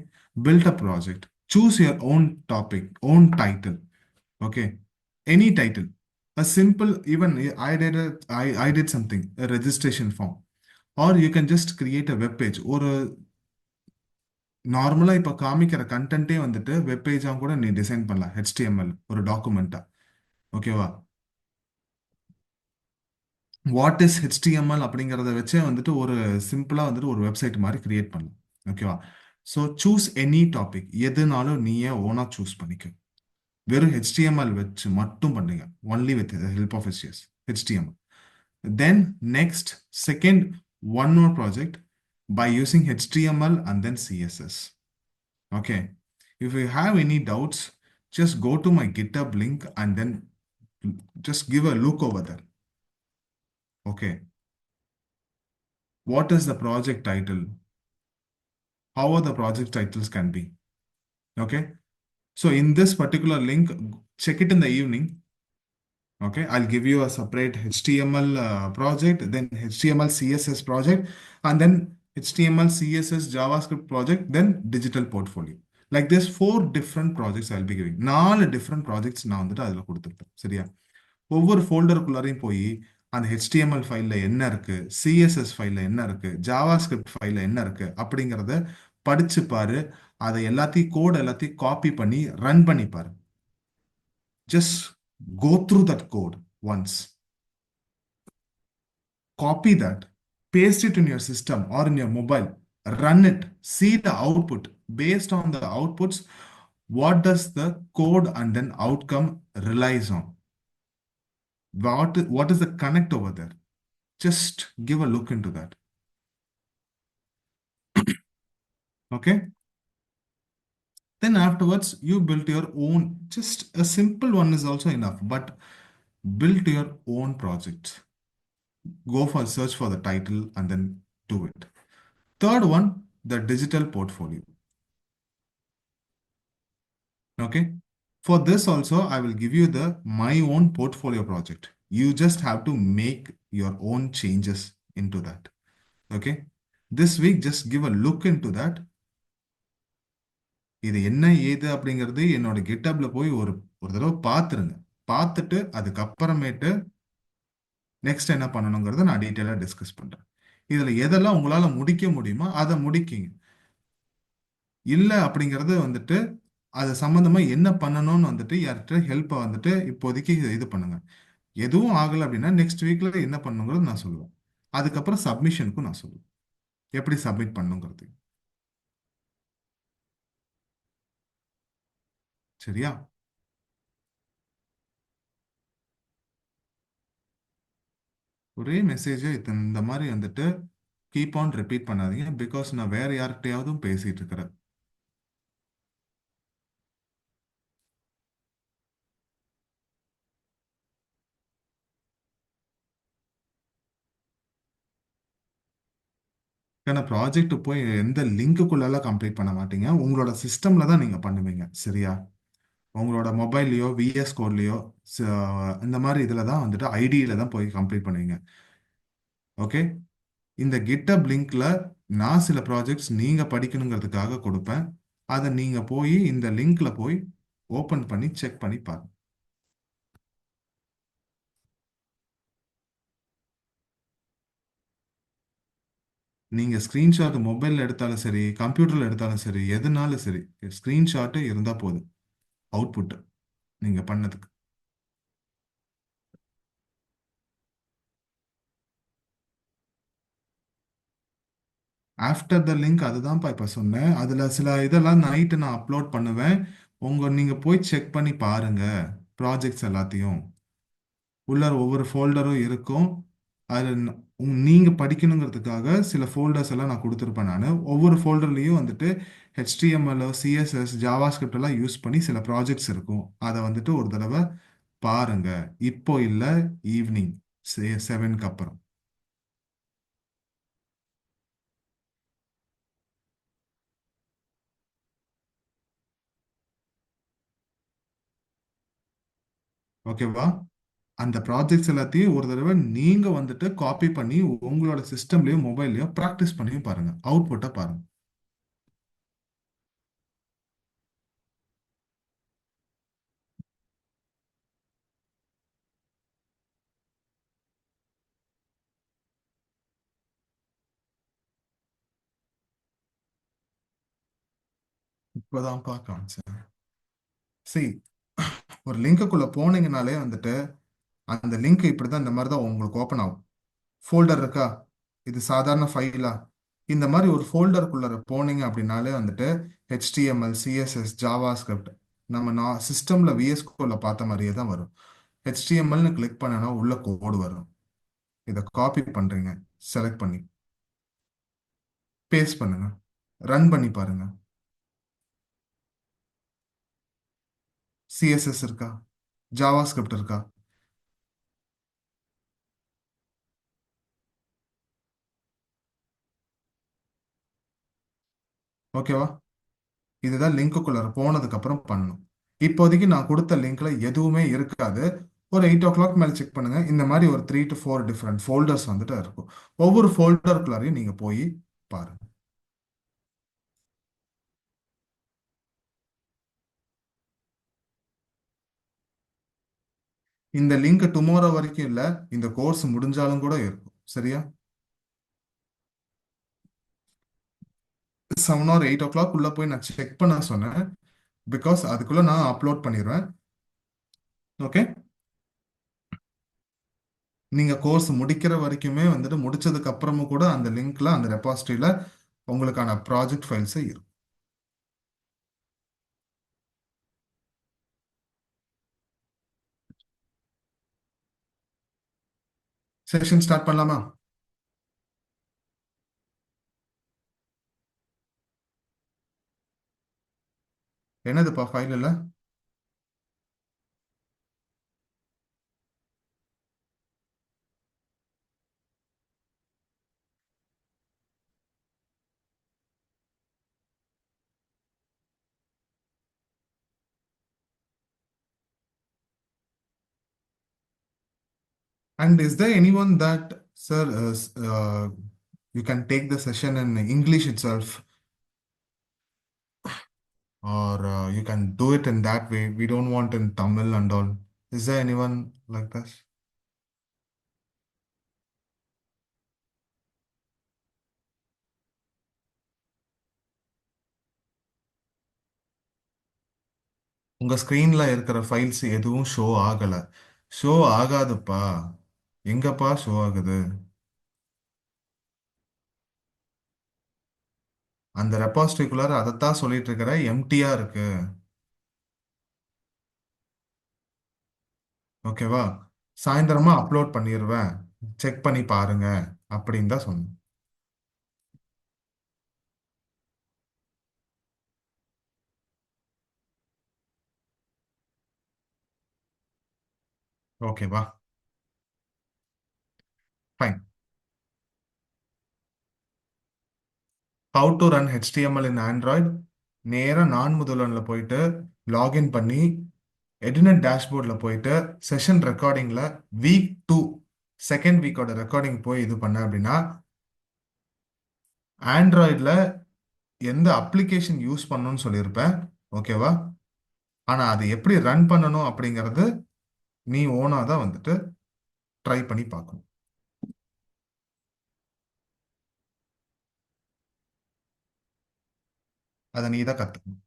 Build a project. Choose your own topic, own title. Okay. Any title. A simple, even I did something, a registration form. Or you can just create a web page. ஒரு நார்மலா இப்ப காமிக்கிற கண்டென்ட்டே வந்துட்டு வெப் பேஜா கூட நீ டிசைன் பண்ணலாம். HTML ஒரு டாக்குமெண்டா. ஓகேவா? வாட் இஸ் ஹெச்டிஎம்எல் அப்படிங்கிறத வச்சே வந்துட்டு ஒரு சிம்பிளா வந்துட்டு ஒரு வெப்சைட் மாதிரி கிரியேட் பண்ணலாம். ஓகேவா? ஸோ சூஸ் எனி டாபிக், எதுனாலும் நீயே ஓனா சூஸ் பண்ணிக்க. வெறும் ஹெச்டிஎம்எல் வச்சு மட்டும் பண்ணுங்க. Only with help of HTML. Then next second one more project by using HTML and then CSS. Okay. If you have any doubts, just go to my GitHub link and then just give a look over there. Okay. What is the project title? How are the project titles can be? Okay. So in this particular link, check it in the evening. Okay. I'll give you a separate HTML project, then HTML CSS project, and then HTML CSS JavaScript project, then digital portfolio. Like this, four different projects I'll be giving. நாலு different projects நான் வந்துட்டு அதில் கொடுத்துருப்பேன். சரியா? ஒவ்வொரு ஃபோல்டருக்குள்ளாரையும் போய் அந்த HTML ஃபைல்ல என்ன இருக்கு, சிஎஸ்எஸ் ஃபைல்ல என்ன இருக்கு, ஜாவா ஸ்கிரிப்ட் ஃபைல்ல என்ன இருக்கு அப்படிங்கிறத படிச்சு பாரு. அதை எல்லாத்தையும் கோட் எல்லாத்தையும் காப்பி பண்ணி ரன் பண்ணி பாரு. Just go through that code once. Copy that, paste it in your system or in your mobile, run it, see the output. Based on the outputs, what does the code and then outcome relies on? What is the connect over there? Just give a look into that. Okay. Then afterwards, you build your own, just a simple one is also enough, but build your own project. Go for search for the title and then do it. Third one, the digital portfolio. Okay. For this also, I will give you the my own portfolio project. You just have to make your own changes into that. Okay. This week, just give a look into that. இது என்ன ஏது அப்படிங்கிறது என்னோட கிட்டப்ல போய் ஒரு ஒரு தடவை பார்த்துருங்க. பார்த்துட்டு அதுக்கப்புறமேட்டு நெக்ஸ்ட் என்ன பண்ணணுங்கிறத நான் டீட்டெயிலாக டிஸ்கஸ் பண்றேன். இதுல எதெல்லாம் உங்களால முடிக்க முடியுமோ அதை முடிக்கிங்க. இல்லை அப்படிங்கிறது வந்துட்டு அது சம்பந்தமா என்ன பண்ணணும்னு வந்துட்டு யார்கிட்ட ஹெல்ப்பை வந்துட்டு இப்போதைக்கு இது பண்ணுங்க. எதுவும் ஆகலை அப்படின்னா நெக்ஸ்ட் வீக்ல என்ன பண்ணுங்கிறது நான் சொல்லுவேன். அதுக்கப்புறம் சப்மிஷனுக்கும் நான் சொல்லுவேன் எப்படி சப்மிட் பண்ணுங்கிறது. சரியா? ஒரே மெசேஜ் இந்த மாதிரி வந்துட்டு கீப் ஆன் ரிப்பீட் பண்ணாதீங்க. பிகாஸ் நான் வேற யார்கிட்டயாவதும் பேசிட்டு இருக்கிறேன். ஏன்னா ப்ராஜெக்ட் போய் எந்த லிங்க்குள்ளெல்லாம் கம்ப்ளீட் பண்ண மாட்டீங்க, உங்களோட சிஸ்டம்ல தான் நீங்க பண்ணுவீங்க. சரியா? உங்களோட மொபைல்லையோ விஎஸ் கோட்லையோ இந்த மாதிரி இதில் தான் வந்துட்டு ஐடியில தான் போய் கம்ப்ளீட் பண்ணுவீங்க. ஓகே. இந்த கிட்டப் லிங்க்ல நான் சில ப்ராஜெக்ட்ஸ் நீங்க படிக்கணுங்கிறதுக்காக கொடுப்பேன். அதை நீங்க போய் இந்த லிங்க்ல போய் ஓபன் பண்ணி செக் பண்ணி பாருங்க. நீங்க ஸ்கிரீன்ஷாட் மொபைல்ல எடுத்தாலும் சரி, கம்ப்யூட்டர்ல எடுத்தாலும் சரி, எதுனாலும் சரி, ஸ்கிரீன்ஷாட் இருந்தா போதும் அவுட்புட் நீங்க பண்ணதுக்கு. ஆஃப்டர் த லிங்க் அதுதான்ப்பா இப்ப சொன்னேன். அதுல சில இதெல்லாம் நைட்டு நான் அப்லோட் பண்ணுவேன். நீங்க போய் செக் பண்ணி பாருங்க. ப்ராஜெக்ட்ஸ் எல்லாத்தையும் உள்ள ஒவ்வொரு ஃபோல்டரும் இருக்கும். அது நீங்க படிக்கணுங்கிறதுக்காக சில ஃபோல்டர்ஸ் எல்லாம் நான் கொடுத்துருப்பேன் நான். ஒவ்வொரு ஃபோல்டர்லயும் வந்துட்டு HTML, CSS, ஜாவாஸ்கிரிப்ட் எல்லாம் யூஸ் பண்ணி சில ப்ராஜெக்ட்ஸ் இருக்கும். அதை வந்துட்டு ஒரு தடவை பாருங்க. இப்போ இல்ல, ஈவினிங் 7க்கு அப்புறம். ஓகேவா? அந்த ப்ராஜெக்ட்ஸ் எல்லாத்தையும் ஒரு தடவை நீங்க வந்துட்டு காப்பி பண்ணி உங்களோட சிஸ்டம்லயும் மொபைல்லயும் ப்ராக்டிஸ் பண்ணியும் பாருங்க. அவுட்புட்டை பாருங்க. இப்போதான் பார்க்க சரி, ஒரு லிங்க்குள்ள போனீங்கனாலே வந்துட்டு அந்த லிங்க் இப்படிதான், இந்த மாதிரி தான் உங்களுக்கு ஓப்பன் ஆகும். ஃபோல்டர் இருக்கா, இது சாதாரண ஃபைலா, இந்த மாதிரி ஒரு ஃபோல்டருக்குள்ள போனீங்க அப்படின்னாலே வந்துட்டு HTML, CSS, ஜாவா ஸ்கிரிப்ட் நம்ம நான் சிஸ்டம்ல VS கோட்ல பார்த்த மாதிரியே தான் வரும். HTMLனு கிளிக் பண்ணனா உள்ள கோடு வரும். இதை காப்பி பண்றீங்க, செலக்ட் பண்ணி பேஸ்ட் பண்ணுங்க, ரன் பண்ணி பாருங்க. CSS இருக்கா, ஜாவா ஸ்கிரிப்ட் இருக்கா? ஓகேவா? இதுதான் லிங்க்குள்ள போனதுக்கு அப்புறம் பண்ணணும். இப்போதைக்கு நான் கொடுத்த லிங்க்ல எதுவுமே இருக்காது. ஒரு 8 o'clock மேல செக் பண்ணுங்க. இந்த மாதிரி ஒரு 3 to 4 டிஃப்ரெண்ட் ஃபோல்டர்ஸ் வந்துட்டு இருக்கும். ஒவ்வொரு ஃபோல்டருக்குள்ளாரையும் நீங்க போய் பாருங்க. இந்த லிங்க் டுமாரோ வரைக்கும் இல்ல, இந்த கோர்ஸ் முடிஞ்சாலும் கூட இருக்கும். சரியா? 7 or 8 o'clock உள்ள போய் நான் செக் பண்ண சொன்னேன். பிகாஸ் அதுக்குள்ள நான் அப்லோட் பண்ணிடுவேன். ஓகே. நீங்க கோர்ஸ் முடிக்கிற வரைக்குமே வந்துட்டு முடிச்சதுக்கு அப்புறமும் கூட அந்த லிங்க்ல, அந்த ரெபாசிட்டரியில உங்களுக்கான ப்ராஜெக்ட் ஃபைல்ஸ் இருக்கும். செஷன் ஸ்டார்ட் பண்ணலாமா? என்னதுப்பா ஃபைல் இல்ல? And is there anyone that, sir, you can take the session in English itself, or you can do it in that way? We don't want in Tamil and all. Is there anyone like this? உங்க ஸ்கிரீன்ல இருக்கிற ஃபைல்ஸ் எதுவும் ஷோ ஆகல. ஷோ ஆகாதுப்பா. எங்கப்பா ஷோ ஆகுது? அந்த ரெபாசிட்டரிக்குள்ளார அதைத்தான் சொல்லிட்டு இருக்கிற, எம்டியா இருக்கு. ஓகேவா? சாயந்தரமா அப்லோட் பண்ணிடுவேன், செக் பண்ணி பாருங்க அப்படின்னு தான் சொன்னேன். ஓகேவா? Fine. How to run HTML in Android. நேராக நான் முதல்வனில் போயிட்டு லாகின் பண்ணி எடினட் டேஷ்போர்டில் போயிட்டு செஷன் ரெக்கார்டிங்கில் வீக் 2 செகண்ட் வீக்கோட ரெக்கார்டிங் போய் இது பண்ண அப்படின்னா ஆண்ட்ராய்டில் எந்த அப்ளிகேஷன் யூஸ் பண்ணணும்னு சொல்லியிருப்பேன். ஓகேவா? ஆனால் அது எப்படி ரன் பண்ணணும் அப்படிங்கிறது நீ ஓனாக தான் வந்துட்டு ட்ரை பண்ணி பார்க்கணும். அதை நீ தான் கற்றுக்கணும்.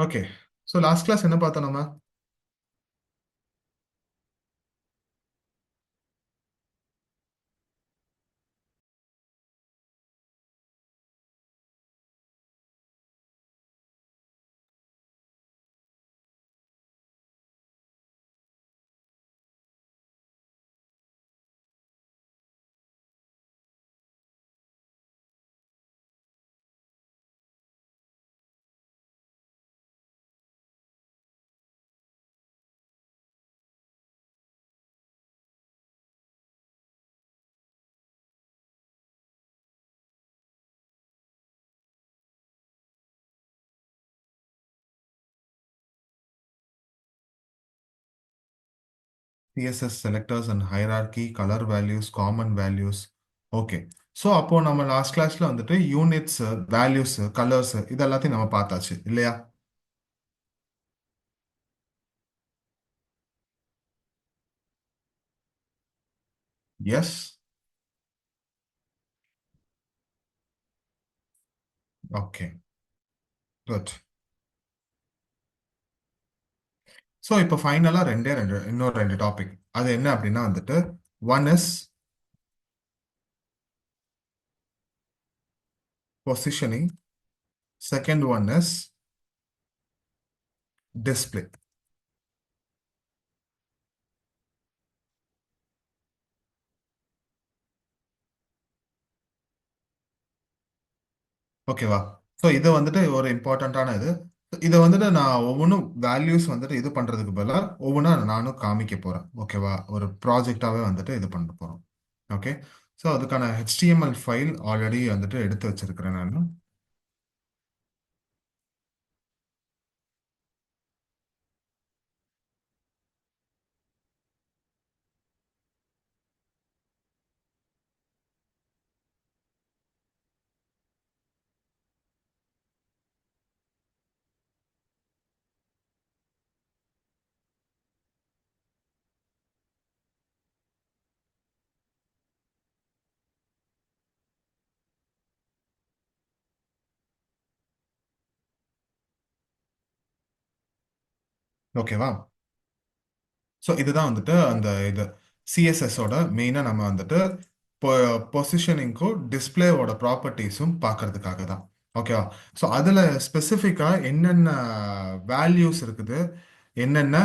ஓகே. ஸோ லாஸ்ட் கிளாஸ் என்ன பார்த்தோம் நம்ம? CSS selectors and hierarchy, color values, common values. Okay. So அப்போ நம்ம லாஸ்ட் கிளாஸ்ல வந்துட்டு யூனிட்ஸ், வேல்யூஸ், கலர்ஸ் இது எல்லாத்தையும் நம்ம பார்த்தாச்சு இல்லையா? எஸ். ஓகே. குட். ஸோ இப்போ ஃபைனலாக இன்னொரு ரெண்டு டாபிக். அது என்ன அப்படின்னா வந்துட்டு one is positioning, second one is display. ஓகேவா? ஸோ இது வந்துட்டு ஒரு இம்பார்ட்டண்ட்டான இது. இதை வந்துட்டு நான் ஒவ்வொன்றும் வேல்யூஸ் வந்துட்டு இது பண்ணுறதுக்கு பதிலாக ஒவ்வொன்றா நானும் காமிக்க போகிறேன். ஓகேவா? ஒரு ப்ராஜெக்டாகவே வந்துட்டு இது பண்ண போகிறோம். ஓகே. ஸோ அதுக்கான ஹெச்டிஎம்எல் ஃபைல் ஆல்ரெடி வந்துட்டு எடுத்து வச்சிருக்கிறேன் நான். ஓகேவா? ஸோ இதுதான் வந்துட்டு அந்த இது சிஎஸ்எஸோட மெயினாக நம்ம வந்துட்டு பொசிஷனிங்க்கும் டிஸ்பிளேவோட ப்ராப்பர்ட்டிஸும் பார்க்கறதுக்காக தான். ஓகேவா? ஸோ அதில் ஸ்பெசிஃபிக்காக என்னென்ன வேல்யூஸ் இருக்குது, என்னென்ன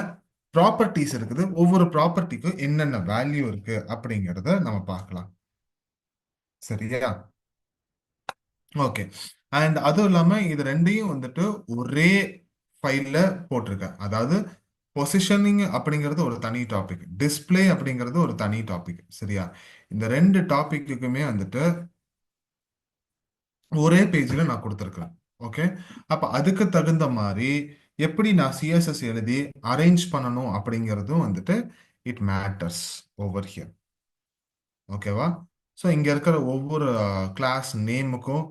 ப்ராப்பர்ட்டிஸ் இருக்குது, ஒவ்வொரு ப்ராப்பர்ட்டிக்கும் என்னென்ன வேல்யூ இருக்கு அப்படிங்கிறத நம்ம பார்க்கலாம். சரியா? ஓகே. அண்ட் அதுவும் இல்லாமல் இது ரெண்டையும் வந்துட்டு ஒரே ஃபைலில் போட்டிருக்கேன். அதாவது பொசிஷனிங் அப்படிங்கிறது ஒரு தனி டாபிக், டிஸ்பிளே அப்படிங்கிறது ஒரு தனி டாபிக். சரியா? இந்த ரெண்டு டாபிக்குமே வந்துட்டு ஒரே பேஜில் நான் கொடுத்துருக்கேன். ஓகே. அப்போ அதுக்கு தகுந்த மாதிரி எப்படி நான் சிஎஸ்எஸ் எழுதி அரேஞ்ச் பண்ணணும் அப்படிங்கிறதும் வந்துட்டு இட் மேட்டர்ஸ் ஓவர் ஹியர். ஓகேவா? ஸோ இங்கே இருக்கிற ஒவ்வொரு கிளாஸ் நேமுக்கும்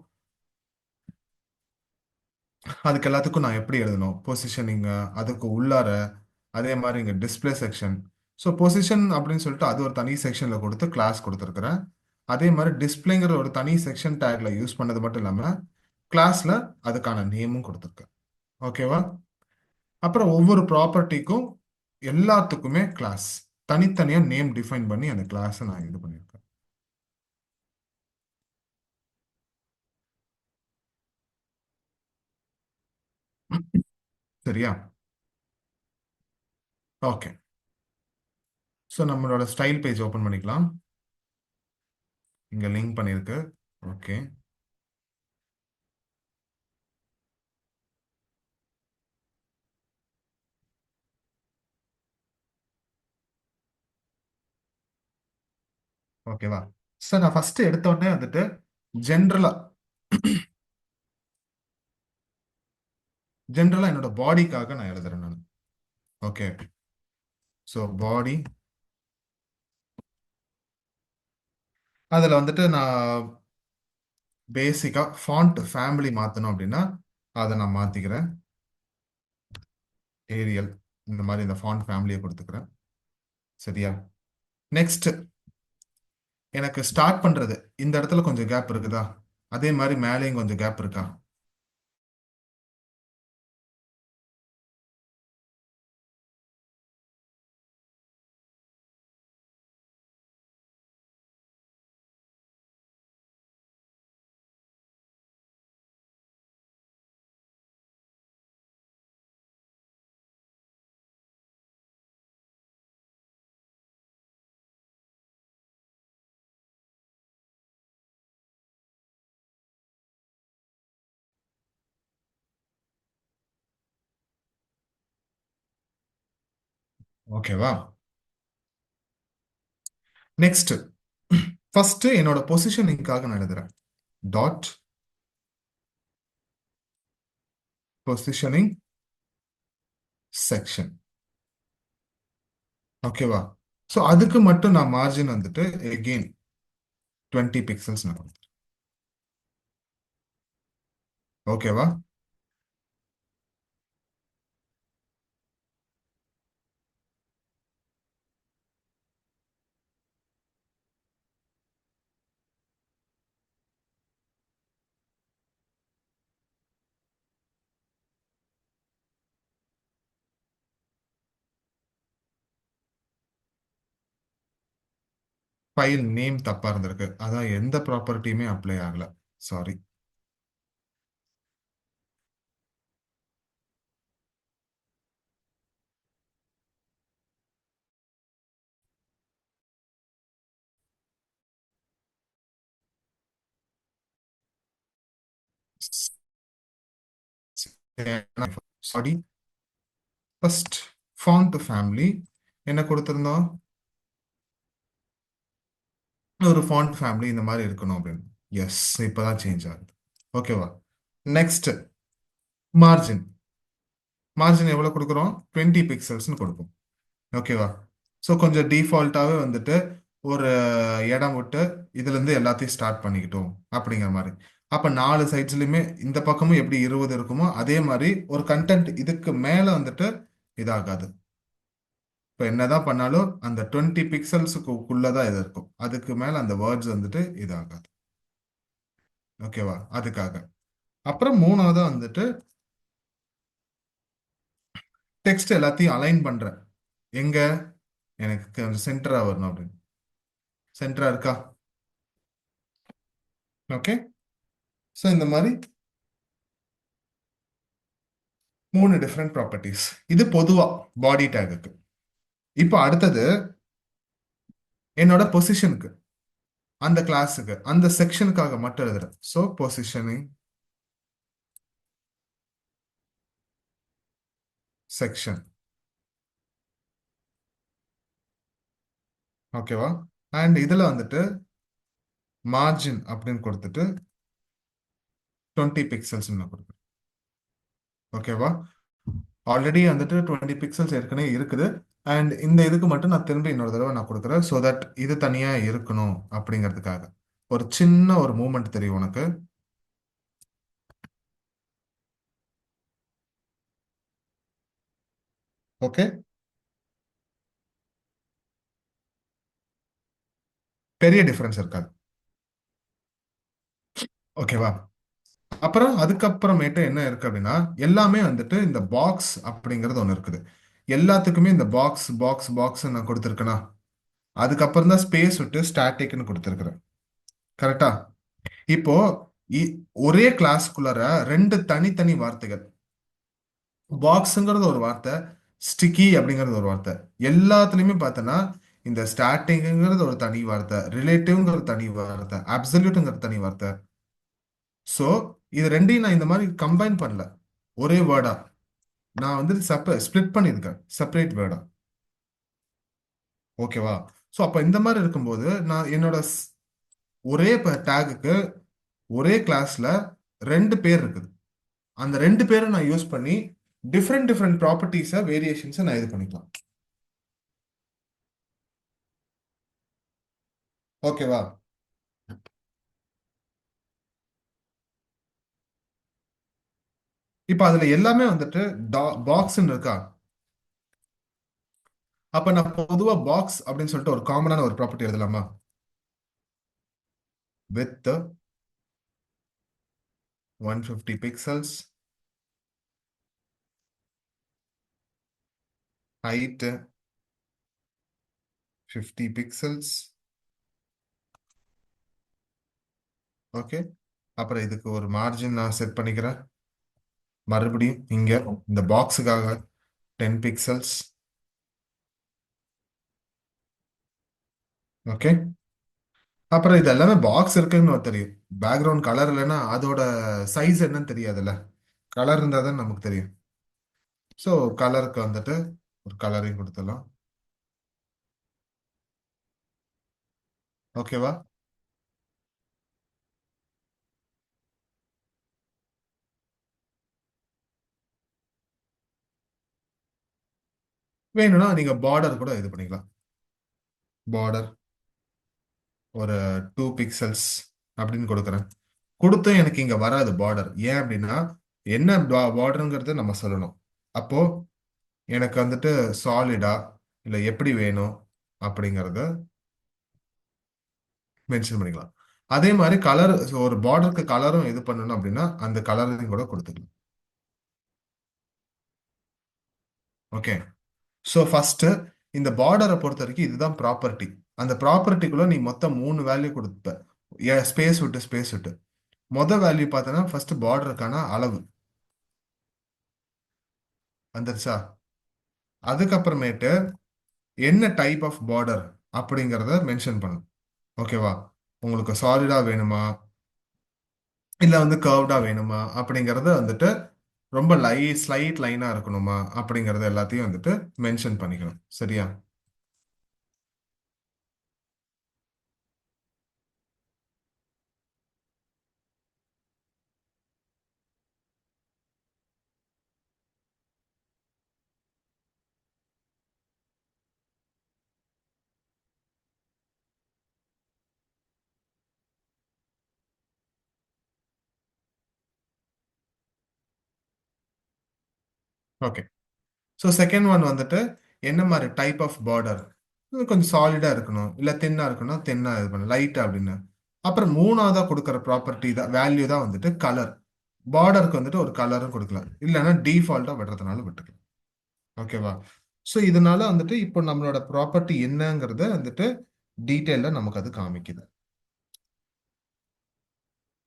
அதுக்கு எல்லாத்துக்கும் நான் எப்படி எழுதணும், பொசிஷனிங் அதுக்கு உள்ளார, அதே மாதிரி இங்கே டிஸ்பிளே செக்ஷன். ஸோ பொசிஷன் அப்படின்னு சொல்லிட்டு அது ஒரு தனி செக்ஷனில் கொடுத்து கிளாஸ் கொடுத்துருக்குறேன். அதே மாதிரி டிஸ்பிளேங்கிற ஒரு தனி செக்ஷன் டேக்ல யூஸ் பண்ணது மட்டும் இல்லாமல் கிளாஸில் அதுக்கான நேமும் கொடுத்துருக்கேன். ஓகேவா? அப்புறம் ஒவ்வொரு ப்ராப்பர்ட்டிக்கும் எல்லாத்துக்குமே கிளாஸ் தனித்தனியாக நேம் டிஃபைன் பண்ணி அந்த கிளாஸை நான் இது பண்ணியிருக்கேன். சரியா? ஓகே. ஸோ நம்மளோட ஸ்டைல் பேஜ் ஓப்பன் பண்ணிக்கலாம். இங்கே லிங்க் பண்ணியிருக்கு. ஓகே. ஓகேவா? சார் நான் ஃபர்ஸ்ட் எடுத்த உடனே வந்துட்டு ஜென்ரலா ஜென்ரலா என்னோட பாடிக்காக நான் எழுதுறேன் நான். ஓகே. ஸோ பாடி, அதில் வந்துட்டு நான் பேசிக்காக ஃபாண்ட் ஃபேமிலி மாற்றணும் அப்படின்னா அதை நான் மாற்றிக்கிறேன். ஏரியல் இந்த மாதிரி இந்த ஃபாண்ட் ஃபேமிலியை கொடுத்துக்கிறேன். சரியா? நெக்ஸ்ட் எனக்கு ஸ்டார்ட் பண்ணுறது இந்த இடத்துல கொஞ்சம் கேப் இருக்குதா? அதே மாதிரி மேலேயும் கொஞ்சம் கேப் இருக்கா? ஓகேவா? நெக்ஸ்ட் ஃபர்ஸ்ட் என்னோட பொசிஷனிங்காக நான் எழுதுறேன். Dot positioning section. ஓகேவா? ஸோ அதுக்கு மட்டும் நான் மார்ஜின் வந்துட்டு எகெயின் 20 பிக்சல்ஸ் நான் கொடுத்துறேன். ஓகேவா? ஃபைல் நேம் தப்பா இருந்திருக்கு, அதான் எந்த ப்ராப்பர்ட்டியுமே அப்ளை ஆகல. Sorry. Sorry. First font family என்ன கொடுத்திருந்தோம்? ஒரு ஃபாண்ட் ஃபேமிலி இந்த மாதிரி இருக்கணும் அப்படின்னு. எஸ், இப்பதான் சேஞ்ச் ஆகுது. ஓகேவா? Next margin. மார்ஜின் எவ்வளவு கொடுக்குறோம்? 20 பிக்சல்ஸ்னு கொடுப்போம். ஓகேவா? ஸோ கொஞ்சம் டிஃபால்ட்டாகவே வந்துட்டு ஒரு இடம் விட்டு இதுல இருந்து எல்லாத்தையும் ஸ்டார்ட் பண்ணிக்கிட்டோம் அப்படிங்கிற மாதிரி. அப்ப 4 சைட்ஸ்லயுமே இந்த பக்கமும் எப்படி 20 இருக்குமோ அதே மாதிரி ஒரு கண்டென்ட் இதுக்கு மேல வந்துட்டு இதாகாது. இப்போ என்னதான் பண்ணாலும் அந்த 20 பிக்சல்ஸுக்குள்ளதான் இது இருக்கும், அதுக்கு மேல அந்த வேர்ட்ஸ் வந்துட்டு இதாகாது. ஓகேவா? அதுக்காக. அப்புறம் மூணாவதா வந்துட்டு டெக்ஸ்ட் எல்லாத்தையும் அலைன் பண்றேன். எங்க எனக்கு கொஞ்சம் சென்டரா வரணும் அப்படின்னு. சென்டரா இருக்கா? ஓகே. ஸோ இந்த மாதிரி 3 டிஃப்ரெண்ட் ப்ராப்பர்ட்டிஸ். இது பொதுவா பாடி டேகுக்கு. இப்போ அடுத்தது என்னோட பொசிஷனுக்கு, அந்த கிளாஸுக்கு, அந்த செக்ஷனுக்காக மட்டும் எழுதுறேன். So positioning section. ஓகேவா? அண்ட் இதுல வந்துட்டு மார்ஜின் அப்படின்னு கொடுத்துட்டு 20 பிக்சல்ஸ் கொடுக்குறேன். ஓகேவா? ஆல்ரெடி வந்துட்டு 20 பிக்சல்ஸ் ஏற்கனவே இருக்குது. அண்ட் இந்த இதுக்கு மட்டும் நான் திரும்பி இன்னொரு தடவை நான் கொடுக்குறேன், ஸோ தட் இது தனியா இருக்கணும் அப்படிங்கிறதுக்காக. ஒரு சின்ன ஒரு மூமெண்ட் தெரியும் உனக்கு. ஓகே. பெரிய டிஃபரன்ஸ் இருக்காது. ஓகேவா? அப்புறம் அதுக்கப்புறமேட்டு என்ன இருக்கு அப்படின்னா எல்லாமே வந்துட்டு இந்த பாக்ஸ் அப்படிங்கிறது ஒன்று இருக்குது. எல்லாத்துக்குமே இந்த பாக்ஸ் பாக்ஸ் பாக்ஸ் நான் கொடுத்துருக்கேனா? அதுக்கப்புறம் தான் ஸ்பேஸ் விட்டு ஸ்டாட்டிக்னு கொடுத்துருக்குறேன். கரெக்டா? இப்போ இ- ஒரே கிளாஸ்க்குள்ளார ரெண்டு தனித்தனி வார்த்தைகள். பாக்ஸுங்கிறது ஒரு வார்த்தை, ஸ்டிக்கி அப்படிங்கிறது ஒரு வார்த்தை. எல்லாத்துலயுமே பார்த்தோன்னா இந்த ஸ்டார்டிங்கிறது ஒரு தனி வார்த்தை, ரிலேட்டிவ்ங்கிற தனி வார்த்தை, அப்சல்யூட்ங்கிற தனி வார்த்தை. ஸோ இது ரெண்டையும் நான் இந்த மாதிரி கம்பைன் பண்ணல, ஒரே வேர்டா நான் வந்து ஸ்பிளிட் பண்ணியிருக்கேன், செப்பரேட் வேர்டா. ஓகேவா? ஸோ அப்போ இந்த மாதிரி இருக்கும்போது நான் என்னோட ஒரே டேகுக்கு ஒரே கிளாஸ்ல ரெண்டு பேர் இருக்குது. அந்த ரெண்டு பேரும் நான் யூஸ் பண்ணி டிஃப்ரெண்ட் டிஃப்ரெண்ட் ப்ராப்பர்ட்டிஸை வேரியேஷன்ஸை நான் இது பண்ணிக்கலாம். ஓகேவா? இப்போ அதுல எல்லாமே வந்துட்டு பாக்ஸ்ன்னு இருக்கா? அப்ப நான் பொதுவா பாக்ஸ் அப்படின்னு சொல்லிட்டு ஒரு காமனான ஒரு ப்ராப்பர்ட்டி எழுதலாமா? Width 150 pixels, height 50 pixels. Okay. அப்புறம் இதுக்கு ஒரு மார்ஜின் நான் செட் பண்ணிக்கிறேன். மறுபடியும் இங்க இந்த பாக்ஸுக்காக 10 பிக்சல்ஸ். ஓகே. அப்புறம் இது எல்லாமே பாக்ஸ் இருக்குன்னு தெரியும். பேக்ரவுண்ட் கலர் இல்லைன்னா அதோட சைஸ் என்னன்னு தெரியாதுல்ல. கலர் இருந்தால் தான் நமக்கு தெரியும். ஸோ கலருக்கு வந்துட்டு ஒரு கலரையும் கொடுத்துடலாம். ஓகேவா? வேணும்னா நீங்க பார்டர் கூட இது பண்ணிக்கலாம். பார்டர் ஒரு 2 பிக்சல்ஸ் அப்படின்னு கொடுக்குறேன். கொடுத்தும் எனக்கு இங்க வராது பார்டர். ஏன் அப்படின்னா என்ன பார்டருங்கிறத நம்ம சொல்லணும். அப்போ எனக்கு வந்துட்டு சாலிடா இல்லை எப்படி வேணும் அப்படிங்கிறத மென்ஷன் பண்ணிக்கலாம். அதே மாதிரி கலர், ஒரு பார்டருக்கு கலரும் இது பண்ணணும் அப்படின்னா அந்த கலரையும் கூட கொடுத்துக்கலாம். ஓகே. ஸோ ஃபர்ஸ்ட் இந்த பார்டரை பொறுத்த வரைக்கும் இதுதான் ப்ராப்பர்ட்டி. அந்த ப்ராப்பர்ட்டிக்குள்ள நீ மொத்தம் 3 வேல்யூ கொடுப்ப. ஸ்பேஸ் விட்டு ஸ்பேஸ் விட்டு. வேல்யூ பார்த்தோன்னா ஃபர்ஸ்ட் பார்டருக்கான அளவு வந்துருச்சா? அதுக்கப்புறமேட்டு என்ன டைப் ஆஃப் பார்டர் அப்படிங்கிறத மென்ஷன் பண்ணும். ஓகேவா? உங்களுக்கு சாலிடா வேணுமா இல்லை வந்து கர்வ்டா வேணுமா அப்படிங்கிறத வந்துட்டு ரொம்ப ஸ்லைட் லைனா இருக்கணுமா அப்படிங்கறது எல்லாத்தையும் வந்துட்டு மென்ஷன் பண்ணிக்கணும். சரியா? ஓகே. ஸோ செகண்ட் ஒன் வந்துட்டு என்ன மாதிரி டைப் ஆஃப் பார்டர்? கொஞ்சம் சாலிடா இருக்கணும், இல்லை தின்னா இருக்கணும், தின்னா இது பண்ணணும், லைட்டா அப்படின்னு. அப்புறம் மூணாவதா கொடுக்குற ப்ராப்பர்ட்டி தான் வேல்யூ தான் வந்துட்டு கலர். பார்டருக்கு வந்துட்டு ஒரு கலரும் கொடுக்கலாம், இல்லைன்னா டிஃபால்ட்டா விடுறதுனால விட்டுக்கலாம். ஓகேவா? ஸோ இதனால வந்துட்டு இப்போ நம்மளோட ப்ராப்பர்ட்டி என்னங்கிறத வந்துட்டு டீட்டெயில நமக்கு அது காமிக்குது.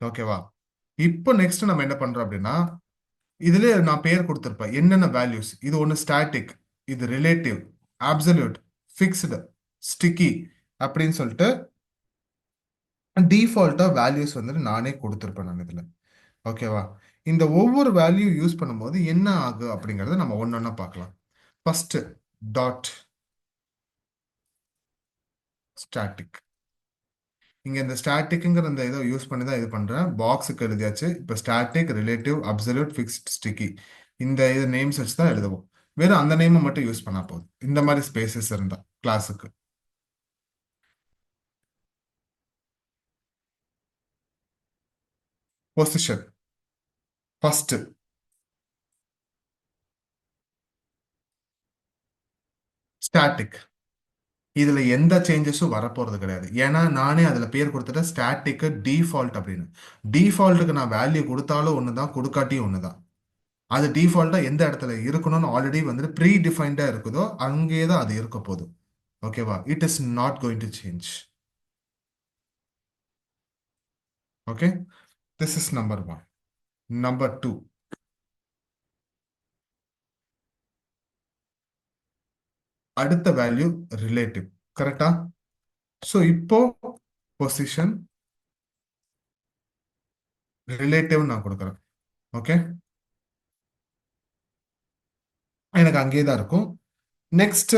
ஓகேவா? இப்போ நெக்ஸ்ட் நம்ம என்ன பண்றோம் அப்படின்னா இதுல நான் பேர் கொடுத்திருப்பேன் என்னென்ன வேல்யூஸ். இது ஒன்று ஸ்டாட்டிக், இது ரிலேட்டிவ், அப்சல்யூட், ஃபிக்ஸ்டு, ஸ்டிக்கி அப்படின்னு சொல்லிட்டு டிஃபால்ட்டா வேல்யூஸ் வந்துட்டு நானே கொடுத்துருப்பேன் நான் இதுல. ஓகேவா? இந்த ஒவ்வொரு வேல்யூ யூஸ் பண்ணும்போது என்ன ஆகும் அப்படிங்கறத நம்ம ஒன்னொன்னா பார்க்கலாம். First dot static. இங்க இந்த ஸ்டாட்டிக்ங்கிற இந்த இதை யூஸ் பண்ணி தான் இது பண்றேன். பாக்ஸுக்கு எழுதியாச்சு. இப்போ static, relative, absolute, fixed, sticky இந்த இது நேம்ஸ் வச்சு தான் எழுதுவோம். வெறும் அந்த நேமை மட்டும் யூஸ் பண்ணா போதும் இந்த மாதிரி ஸ்பேசஸ் இருந்தா கிளாஸுக்கு. Position first static. இதுல எந்த சேஞ்சஸும் வரப்போறது கிடையாது. ஏன்னா நானே அதுல பேர் கொடுத்துட்டேன் ஸ்டாட்டிக் டிஃபால்ட் அப்படின்னு. டிஃபால்ட்டுக்கு நான் வேல்யூ கொடுத்தாலும் ஒண்ணுதான், கொடுக்காட்டியும் ஒண்ணுதான். அது டிஃபால்ட்டா எந்த இடத்துல இருக்கணும்னு ஆல்ரெடி வந்துட்டு ப்ரீ டிஃபைன்டா இருக்குதோ அங்கேயே தான் அது இருக்க போகுது. ஓகேவா? It is not going to change. Okay. This is number one. Number two, அடுத்த வேல்யூ ரிலேட்டிவ். கரெக்டா? ஸோ இப்போ பொசிஷன் ரிலேட்டிவ் நான் கொடுக்குறேன். ஓகே. எனக்கு அங்கேயே தான் இருக்கும். நெக்ஸ்ட்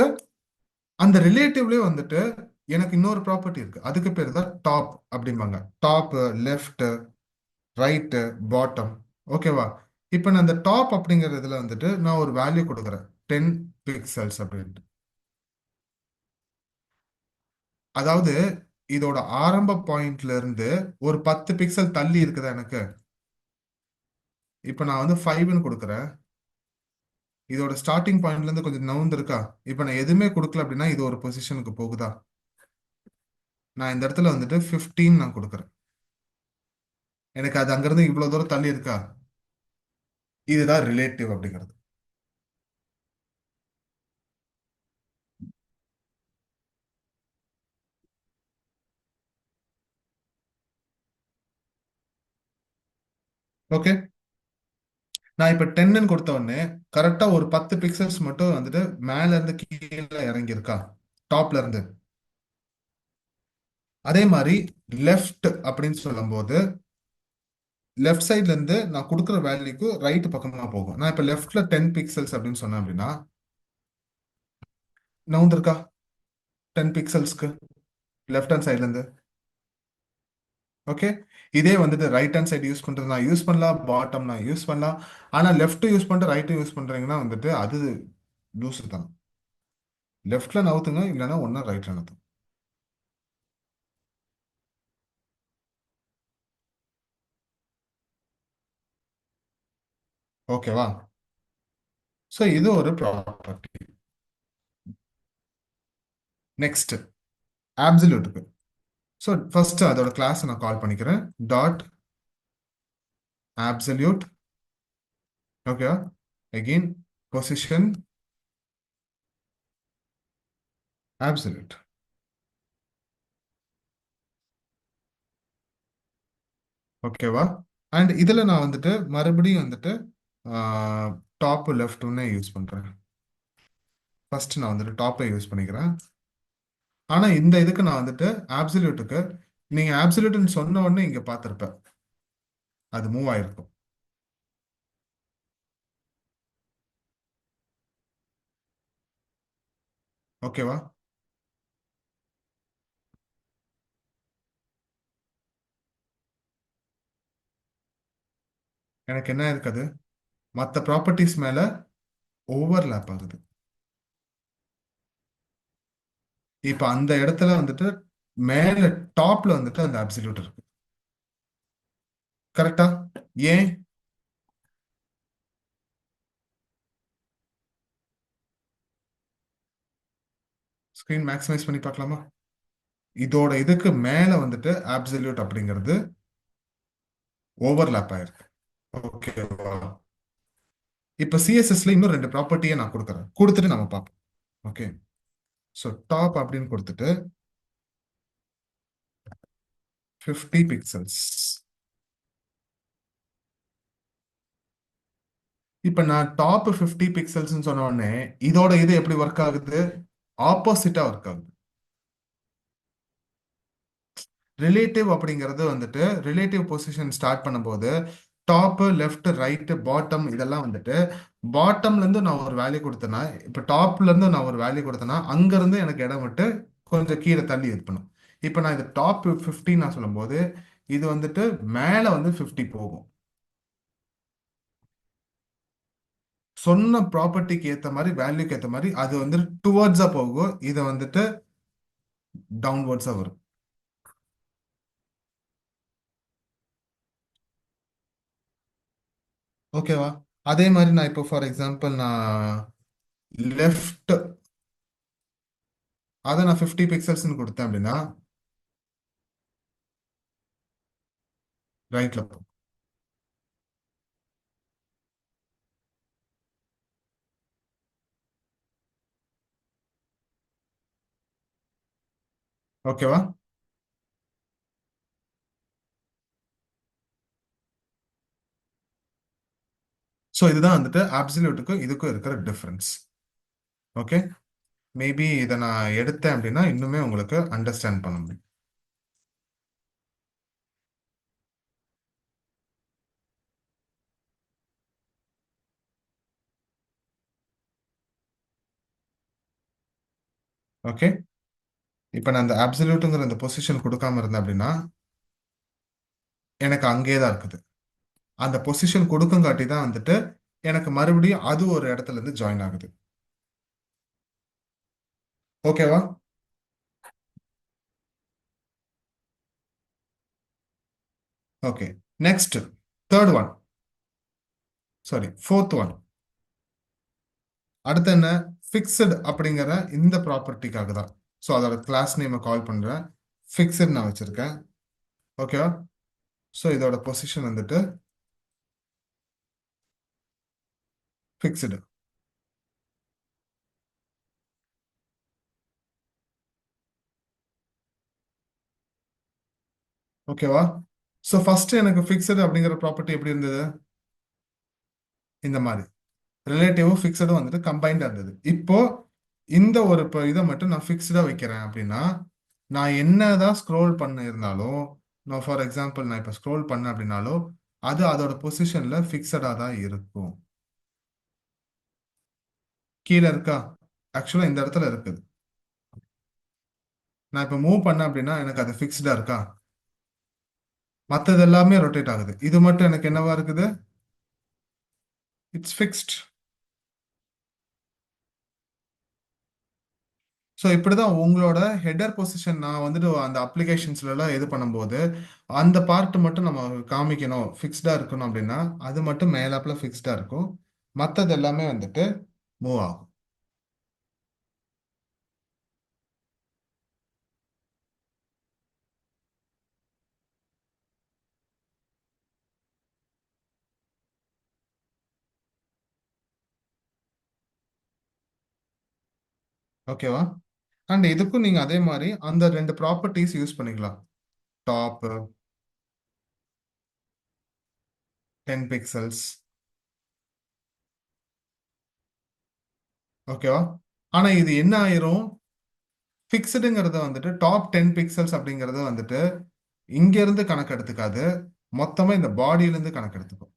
அந்த ரிலேட்டிவ்லயே வந்துட்டு எனக்கு இன்னொரு ப்ராப்பர்ட்டி இருக்கு, அதுக்கு பேர் தான் டாப் அப்படிம்பாங்க. Top, left, right, bottom. ஓகேவா? இப்போ நான் அந்த டாப் அப்படிங்கிறதுல வந்துட்டு நான் ஒரு வேல்யூ கொடுக்குறேன், 10 பிக்சல்ஸ் அப்படின்ட்டு. அதாவது இதோட ஆரம்ப பாயிண்ட்ல இருந்து ஒரு 10 பிக்சல் தள்ளி இருக்குதா எனக்கு. இப்போ நான் வந்து 5ன்னு கொடுக்குறேன். இதோட ஸ்டார்டிங் பாயிண்ட்ல இருந்து கொஞ்சம் நவுந்து இருக்கா. இப்போ நான் எதுவுமே கொடுக்கல அப்படின்னா இது ஒரு பொசிஷனுக்கு போகுதா. நான் இந்த இடத்துல வந்துட்டு 15 நான் கொடுக்குறேன். எனக்கு அது அங்கிருந்து இவ்வளவு தூரம் தள்ளி இருக்கா. இதுதான் ரிலேட்டிவ் அப்படிங்கிறது. ஓகே. நான் இப்ப 10ன்னு கொடுத்த உடனே கரெக்டா ஒரு 10 பிக்சல்ஸ் மட்டும் வந்துட்டு மேல இருந்து கீழே இறங்கி இருக்கா, டாப்ல இருந்து. அதே மாதிரி லெஃப்ட் அப்படின்னு சொல்லும்போது லெஃப்ட் சைட்ல இருந்து நான் கொடுக்குற வேல்யூக்கு ரைட் பக்கமா போகும். நான் இப்ப லெஃப்ட்ல 10 பிக்சல்ஸ் அப்படின்னு சொன்னேன் அப்படின்னா நவுந்திருக்கா 10 பிக்சல்ஸ்க்கு லெஃப்ட் ஹேண்ட் சைட்ல இருந்து. ஓகே. இதே வந்துட்டு ரைட் ஹேண்ட் சைடு யூஸ் பண்றது நான் யூஸ் பண்ணலாம், பாட்டம் நான் யூஸ் பண்ணலாம். ஆனா லெஃப்ட் யூஸ் பண்ணிட்டு ரைட்டும் யூஸ் பண்றீங்கன்னா வந்துட்டு அது லூசு தான். லெஃப்ட்ல நவுத்துங்க, இல்லைன்னா ஒன்னா ரைட்ல நவுத்துங்க. ஓகேவா? ஸோ இது ஒரு ப்ராப்பர்ட்டி. நெக்ஸ்ட் ஆப்சல்யூட்டுக்கு. ஸோ ஃபர்ஸ்ட் அதோட கிளாஸ் நான் கால் பண்ணிக்கிறேன். Dot absolute. ஓகேவா? Again position absolute. ஓகேவா? அண்ட் இதுல நான் வந்துட்டு மறுபடியும் வந்துட்டு டாப் லெஃப்ட்னே யூஸ் பண்றேன். ஃபர்ஸ்ட் நான் வந்துட்டு டாப்பை யூஸ் பண்ணிக்கிறேன். ஆனா இந்த இதுக்கு நான் வந்துட்டு ஆப்சல்யூட்டுக்கு, நீங்க ஆப்சல்யூட்னு சொன்ன உடனே இங்க பார்த்திருப்பேன் அது மூவ் ஆயிருக்கும். ஓகேவா? எனக்கு என்ன இருக்குது, மற்ற ப்ராப்பர்ட்டிஸ் மேல ஓவர்லேப் ஆகுது. இப்ப அந்த இடத்துல வந்துட்டு மேல டாப்ல வந்துட்டு அந்த அப்சல்யூட் இருக்கு. கரெக்டா? ஏன்? ஸ்கிரீன் மேக்ஸிமைஸ் பண்ணி பார்க்கலாமா? இதோட இதுக்கு மேல வந்துட்டு அப்சல்யூட் அப்படிங்கிறது ஓவர்லேப் ஆயிருக்கு. ஓகேவா? இப்ப சிஎஸ்எஸ்ல இன்னும் ரெண்டு ப்ராப்பர்ட்டியை நான் கொடுக்குறேன், கொடுத்துட்டு நம்ம பார்ப்போம். ஓகே. ஸோ டாப் அப்படின்னு கொடுத்துட்டு 50 பிக்சல்ஸ். இப்ப நான் டாப் 50 பிக்சல்ஸ் சொன்ன உடனே இதோட இது எப்படி ஒர்க் ஆகுது, ஆப்போசிட்டா ஒர்க் ஆகுது. ரிலேட்டிவ் அப்படிங்கிறது வந்துட்டு ரிலேட்டிவ் பொசிஷன் ஸ்டார்ட் பண்ணும்போது டாப், லெஃப்ட், ரைட், பாட்டம் இதெல்லாம் வந்துட்டு பாட்டம்ல இருந்து நான் ஒரு வேல்யூ கொடுத்தேன்னா, இப்ப டாப்ல இருந்து நான் ஒரு வேல்யூ கொடுத்தேன்னா அங்க இருந்து எனக்கு இடம் விட்டு கொஞ்சம் கீழே தள்ளி இருக்கணும். இப்ப நான் இது டாப் 50 நான் சொல்லும்போது இது வந்துட்டு மேல வந்து 50 போகும். சொன்ன ப்ராப்பர்ட்டிக்கு ஏத்த மாதிரி வேல்யூக்கு ஏத்த மாதிரி அது வந்து டுவர்ட்ஸா போகும், இது வந்துட்டு டவுன்வர்ட்ஸா வரும். ஓகேவா? அதே மாதிரி நான் இப்போ ஃபார் எக்ஸாம்பிள் நான் லெஃப்ட் அதை நான் 50 பிக்சல்ஸ்னு கொடுத்தேன் அப்படின்னா ரைட்ல போகும். ஓகேவா? ஸோ இதுதான் வந்துட்டு அப்சல்யூட்டுக்கும் இதுக்கும் இருக்கிற டிஃபரன்ஸ். ஓகே. மேபி இதை நான் எடுத்தேன் அப்படின்னா இன்னுமே உங்களுக்கு அண்டர்ஸ்டாண்ட் பண்ண முடியும். ஓகே. இப்போ நான் அந்த அப்சல்யூட்டுங்கிற அந்த பொசிஷன் கொடுக்காம இருந்தேன் அப்படின்னா எனக்கு அங்கேயே தான் இருக்குது. அந்த பொசிஷன் கொடுக்குங்காட்டி தான் வந்துட்டு எனக்கு மறுபடியும் அது ஒரு இடத்துல இருந்து ஜாயின் ஆகுது. ஓகேவா? Okay. Next third one, sorry fourth one. அடுத்து என்ன? ஃபிக்ஸட் அப்படிங்கிற இந்த ப்ராப்பர்ட்டிக்காக தான். ஸோ அதோட கிளாஸ் நேமை கால் பண்றேன். ஃபிக்ஸட் நான் வச்சிருக்கேன். ஓகேவா? ஸோ இதோட பொசிஷன் வந்துட்டு ஃபிக்ஸடு. ஓகேவா? ஸோ ஃபர்ஸ்ட் எனக்கு ஃபிக்ஸடு அப்படிங்கிற ப்ராப்பர்ட்டி எப்படி இருந்தது? இந்த மாதிரி ரிலேட்டிவும் ஃபிக்ஸடும் வந்துட்டு கம்பைண்டா இருந்தது. இப்போ இந்த ஒரு இதை மட்டும் நான் ஃபிக்ஸ்டா வைக்கிறேன் அப்படின்னா நான் என்னதான் ஸ்க்ரோல் பண்ண இருந்தாலும், நான் ஃபார் எக்ஸாம்பிள் நான் இப்போ ஸ்க்ரோல் பண்ணேன் அப்படின்னாலும் அது அதோட பொசிஷன்ல ஃபிக்ஸடா தான் இருக்கும். கீழே இருக்கா? ஆக்சுவலா இந்த இடத்துல இருக்குது. நான் இப்போ மூவ் பண்ணேன் அப்படின்னா எனக்கு அது ஃபிக்ஸ்டா இருக்கா? மற்றது எல்லாமே ரொட்டேட் ஆகுது. இது மட்டும் எனக்கு என்னவா இருக்குது? It's fixed. ஸோ இப்படிதான் உங்களோட ஹெடர் பொசிஷன் நான் வந்துட்டு அந்த அப்ளிகேஷன்ஸ்ல எல்லாம் இது பண்ணும்போது அந்த பார்ட் மட்டும் நம்ம காமிக்கணும் ஃபிக்ஸ்டா இருக்கணும் அப்படின்னா அது மட்டும் மேலாப்ல ஃபிக்ஸ்டா இருக்கும். மற்றது எல்லாமே வந்துட்டு மூவ் ஆகும். ஓகேவா? அண்ட் இதுக்கும் நீங்க அதே மாதிரி அந்த ரெண்டு ப்ராப்பர்ட்டிஸ் யூஸ் பண்ணிக்கலாம். Top 10 pixels. ஓகேவா? ஆனா இது என்ன ஆயிரும்? ஃபிக்ஸ்டுங்கிறத வந்துட்டு டாப் 10 பிக்சல்ஸ் அப்படிங்கறத வந்துட்டு இங்க இருந்து கணக்கு எடுத்துக்காது, மொத்தமா இந்த பாடியில இருந்து கணக்கு எடுத்துக்கும்.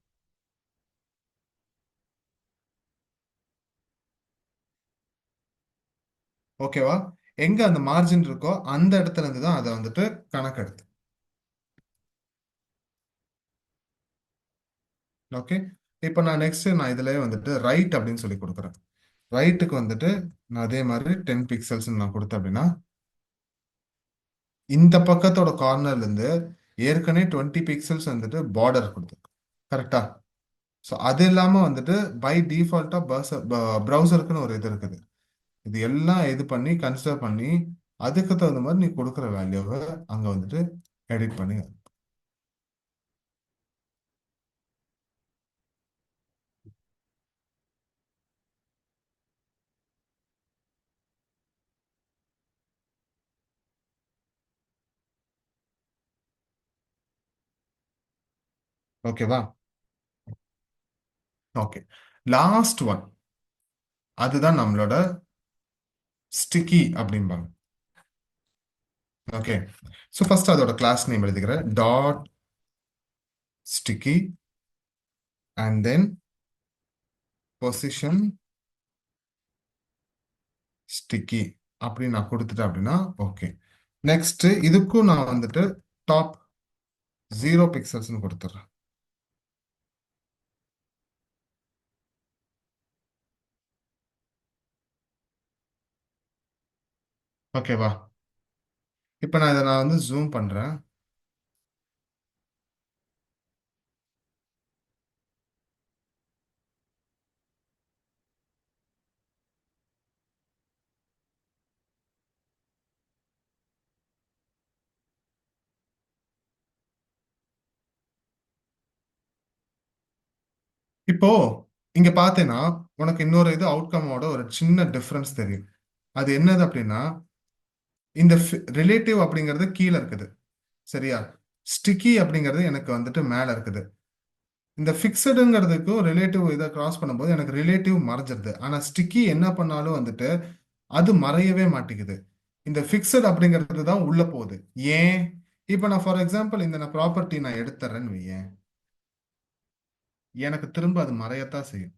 ஓகேவா? எங்க அந்த மார்ஜின் இருக்கோ அந்த இடத்துல இருந்து தான் அதை வந்துட்டு கணக்கு எடுத்து. ஓகே. இப்போ நான் நெக்ஸ்ட் நான் இதுலயே வந்துட்டு ரைட் அப்படின்னு சொல்லி கொடுக்குறேன். ரைட்டுக்கு வந்துட்டு நான் அதே மாதிரி 10 பிக்சல்ஸ் நான் கொடுத்தேன் அப்படின்னா இந்த பக்கத்தோட கார்னர்ல இருந்து ஏற்கனவே 20 பிக்சல்ஸ் வந்துட்டு பார்டர் கொடுத்துருக்கு. கரெக்டா? ஸோ அது இல்லாம வந்துட்டு பை டிஃபால்ட்டா ப்ரௌசருக்குன்னு ஒரு இது இருக்குது. இது எல்லாம் இது பண்ணி கன்சிடர் பண்ணி அதுக்கு தகுந்த மாதிரி நீ கொடுக்குற வேல்யூவை அங்க வந்துட்டு எடிட் பண்ணி. ஓகேவா? ஓகே. லாஸ்ட் ஒன், அதுதான் நம்மளோட ஸ்டிக்கி அப்படிம்பாங்க. ஓகே. ஸோ ஃபர்ஸ்ட் அதோட கிளாஸ் நேம் எழுதிக்கிறேன். Dot sticky and then position sticky அப்படின்னு நான் கொடுத்துட்டேன் அப்படின்னா ஓகே. நெக்ஸ்ட் இதுக்கும் நான் வந்துட்டு டாப் 0 பிக்சல்ஸ்னு கொடுத்துட்றேன். ஓகேவா? இப்போ நான் இதை நான் வந்து ஜூம் பண்றேன். இப்போ இங்க பார்த்தேன்னா உனக்கு இன்னொரு இது அவுட்கமோட ஒரு சின்ன டிஃபரன்ஸ் தெரியும். அது என்னது அப்படின்னா இந்த ரிலேட்டிவ் அப்படிங்கிறது கீழே இருக்குது. சரியா? ஸ்டிக்கி அப்படிங்கிறது எனக்கு வந்துட்டு மேல இருக்குது. இந்த ஃபிக்ஸடுங்கிறதுக்கும் ரிலேட்டிவ் இதை கிராஸ் பண்ணும்போது எனக்கு ரிலேட்டிவ் மறைஞ்சிருது. ஆனா ஸ்டிக்கி என்ன பண்ணாலும் வந்துட்டு அது மறையவே மாட்டேங்குது. இந்த ஃபிக்ஸட் அப்படிங்கிறது தான் உள்ள போகுது. ஏன்? இப்போ நான் ஃபார் எக்ஸாம்பிள் இந்த நான் ப்ராப்பர்ட்டி நான் எடுத்துறேன்னு வையேன், எனக்கு திரும்ப அது மறையத்தான் செய்யும்.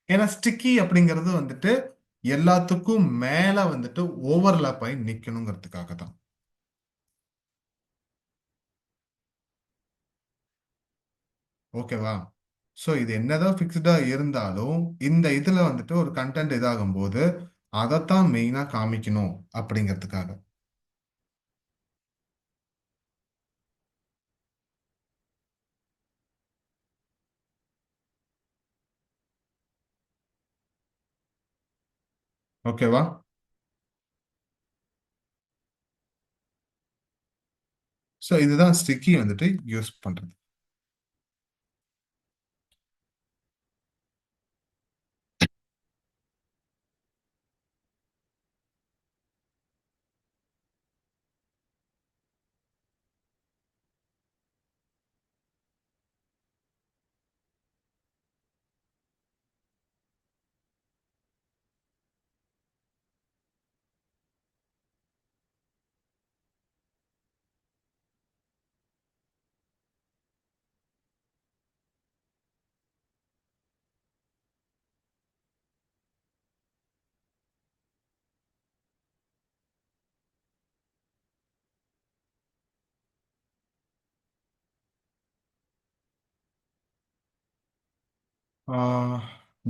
ஏன்னா ஸ்டிக்கி அப்படிங்கிறது வந்துட்டு எல்லாத்துக்கும் மேல வந்துட்டு ஓவர்லாப் ஆகி நிக்கணுங்கிறதுக்காக தான். ஓகேவா? ஸோ இது என்னதான் ஃபிக்ஸ்டா இருந்தாலும் இந்த இதுல வந்துட்டு ஒரு கண்டென்ட் இதாகும் போது அதைத்தான் மெயினா காமிக்கணும் அப்படிங்கிறதுக்காக. ஓகேவா? ஸோ இதுதான் ஸ்டிக்கி வந்துட்டு யூஸ் பண்றது.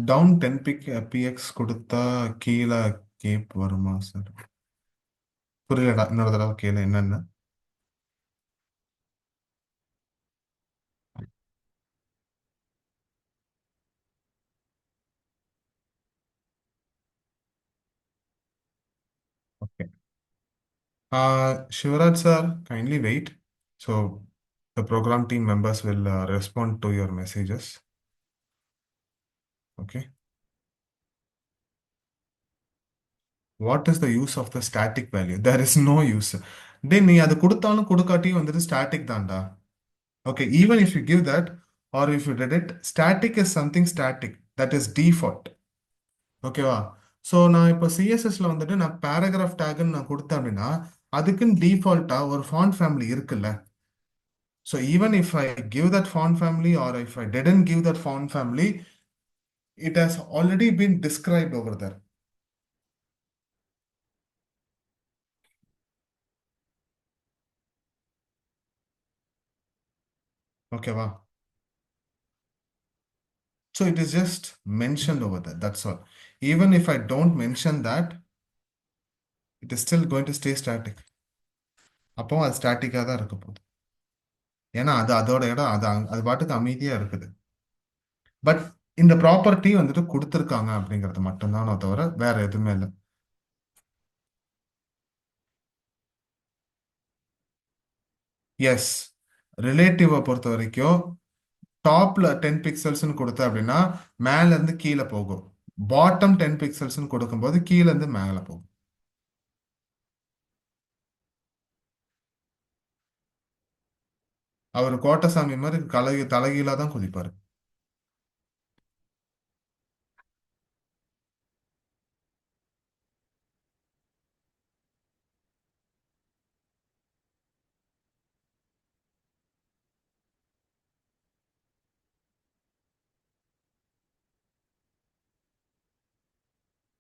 டவுன் 10 பிஎக்ஸ் கொடுத்தா கீழே கேப் வருமா சார்? புரியலடா, இன்னொரு தடவை கேளு என்னன்னு. Okay. Shivraj sir, kindly wait. So the program team members will respond to your messages. Okay. What is the use of the static value? There is no use. Then நீ அது கொடுத்தாலும் கொடுக்காட்டியும் வந்துட்டு static தான்டா. Okay, even if you give that or if you did it, static is something static. That is default. ஓகேவா? ஸோ நான் இப்போ சிஎஸ்எஸ்ல வந்துட்டு நான் பேராகிராஃப் டேக்னு நான் கொடுத்தேன் அப்படின்னா அதுக்குன்னு டிஃபால்ட்டா ஒரு ஃபாண்ட் ஃபேமிலி இருக்குல்ல. So even if I give that font family or if I didn't give that font family, it has already been described over there. Okay, wow. So it is just mentioned over there. That's all. Even if I don't mention that, it is still going to stay static. அப்போ அது ஸ்டாட்டிக்காக தான் இருக்க போகுது. ஏன்னா அது அதோட இடம், அது பாட்டுக்கு அமைதியா இருக்குது. பட் இந்த ப்ராப்பர்ட்டி வந்துட்டு கொடுத்துருக்காங்க அப்படிங்கிறது மட்டும்தானோ தவிர வேற எதுவுமே இல்லை. எஸ், ரிலேட்டிவை பொறுத்த வரைக்கும் டாப்ல 10 பிக்சல்ஸ்னு கொடுத்த அப்படின்னா மேல இருந்து கீழே போகும். பாட்டம் 10 பிக்சல்ஸ்னு கொடுக்கும்போது கீழே இருந்து மேல போகும். அவர் கோட்டசாமி மாதிரி தலைகீழா தான் குதிப்பாரு.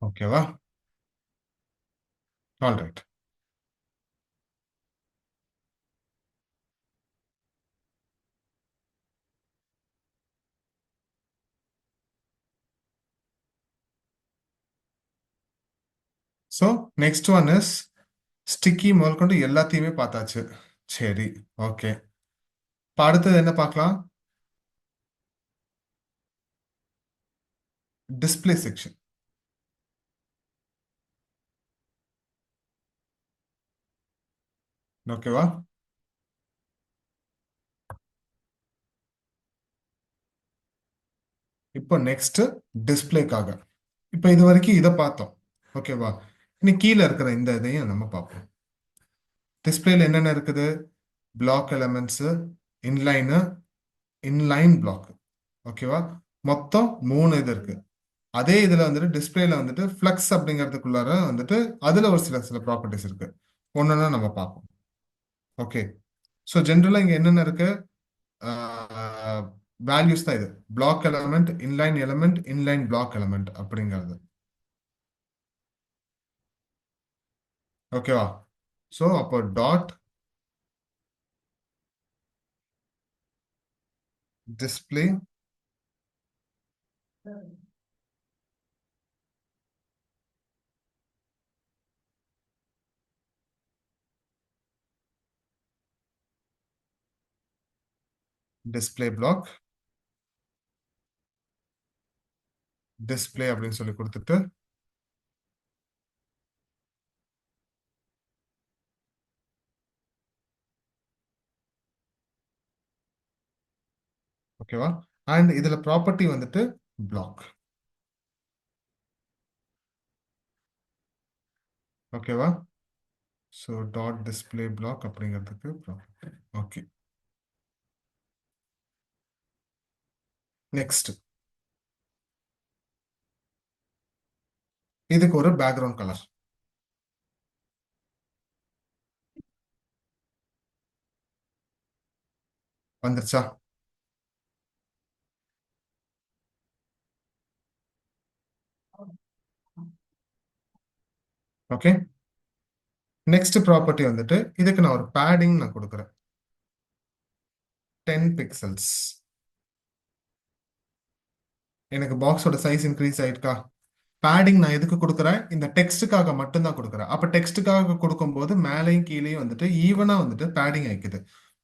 ஓகேவா? All right. So next one is sticky முதல் கொண்டு எல்லாத்தையுமே பார்த்தாச்சு. சரி, ஓகே. இப்போ அடுத்தது என்ன பார்க்கலாம்? Display section. ஓகேவா? இப்போ நெக்ஸ்ட் டிஸ்பிளேக்காக. இப்போ இது வரைக்கும் இதை பார்த்தோம். ஓகேவா? இனி கீழே இருக்கிற இந்த இதையும் நம்ம பார்ப்போம். டிஸ்பிளேல என்னென்ன இருக்குது? Block elements, inline, inline block. ஓகேவா? மொத்தம் 3 இது இருக்கு. அதே இதுல வந்துட்டு டிஸ்பிளேல வந்துட்டு ஃப்ளக்ஸ் அப்படிங்கிறதுக்குள்ளார வந்துட்டு அதுல ஒரு சில சில ப்ராப்பர்ட்டிஸ் இருக்கு. ஒன்னொன்னா நம்ம பார்ப்போம். ஓகே. ஸோ ஜென்ரலா இங்க என்னென்ன இருக்கு? வேல்யூஸ் தான் இது. Block element, inline element, inline block element அப்படிங்கிறது. ஓகேவா? ஸோ அப்போ dot display display block display அப்படின்னு சொல்லி கொடுத்துட்டு ஓகேவா? அண்ட் இதுல ப்ராப்பர்ட்டி வந்துட்டு பிளாக். ஓகேவா? ஸோ டாட் டிஸ்பிளே பிளாக் அப்படிங்கிறதுக்கு ப்ராப்பர்ட்டி. ஓகே, நெக்ஸ்ட் இதுக்கு ஒரு பேக்ரவுண்ட் கலர் வந்துருச்சா? ஓகே, நெக்ஸ்ட் ப்ராப்பர்ட்டி வந்துட்டு இதுக்கு நான் ஒரு பேடிங் நான் கொடுக்குறேன் 10 பிக்சல்ஸ். எனக்கு பாக்ஸோட சைஸ் இன்க்ரீஸ் ஆயிடுக்கா? பேடிங் நான் எதுக்கு கொடுக்குறேன்? இந்த டெக்ஸ்ட்டுக்காக மட்டும்தான் கொடுக்குறேன். அப்போ டெக்ஸ்ட்டுக்காக கொடுக்கும்போது மேலேயும் கீழேயும் வந்துட்டு ஈவனா வந்துட்டு பேடிங் ஆயிக்குது.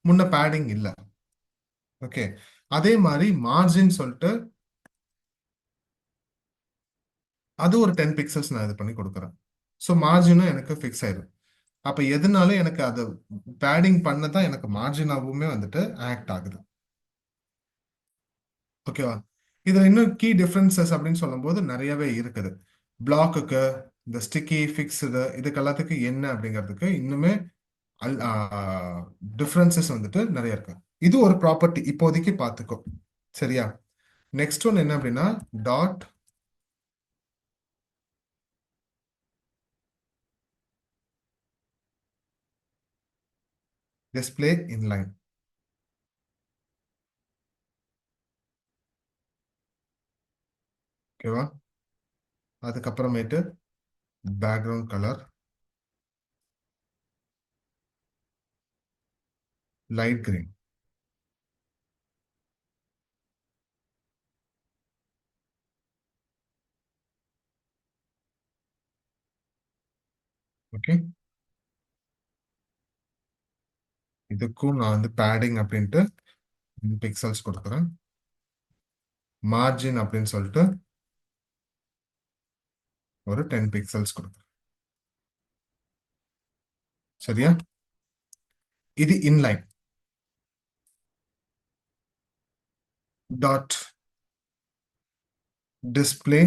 முன்ன பேடிங் இல்லை. ஓகே, அதே மாதிரி மார்ஜின் சொல்லிட்டு அது ஒரு 10 பிக்சல்ஸ் நான் இது பண்ணி கொடுக்குறேன். ஸோ மார்ஜினும் எனக்கு ஃபிக்ஸ் ஆயிடும். அப்போ எதுனாலும் எனக்கு அது பேடிங் பண்ண தான் எனக்கு மார்ஜினாவுமே வந்துட்டு ஆக்ட் ஆகுது. ஓகேவா? இதுல இன்னும் கீ டிஃபரன்சஸ் அப்படின்னு சொல்லும்போது நிறையவே இருக்குது. பிளாக்குக்கு இந்த ஸ்டிக்கி ஃபிக்ஸ்டு இதுக்கு எல்லாத்துக்கும் என்ன அப்படிங்கிறதுக்கு இன்னுமே டிஃபரன்சஸ் வந்துட்டு நிறைய இருக்கு. இது ஒரு ப்ராப்பர்ட்டி இப்போதைக்கு பார்த்துக்கோ. சரியா? நெக்ஸ்ட் ஒன் என்ன அப்படின்னா டாட் டிஸ்பிளே இன்லைன். ஓகேவா? அதுக்கப்புறமேட்டு background colour light green. Okay, இதுக்கும் நான் வந்து பேடிங் அப்படின்ட்டு பிக்சல்ஸ் கொடுக்குறேன். மார்ஜின் அப்படின்னு சொல்லிட்டு ஒரு 10 பிக்சல்ஸ் கொடுக்குறேன். சரியா? இது inline. Dot display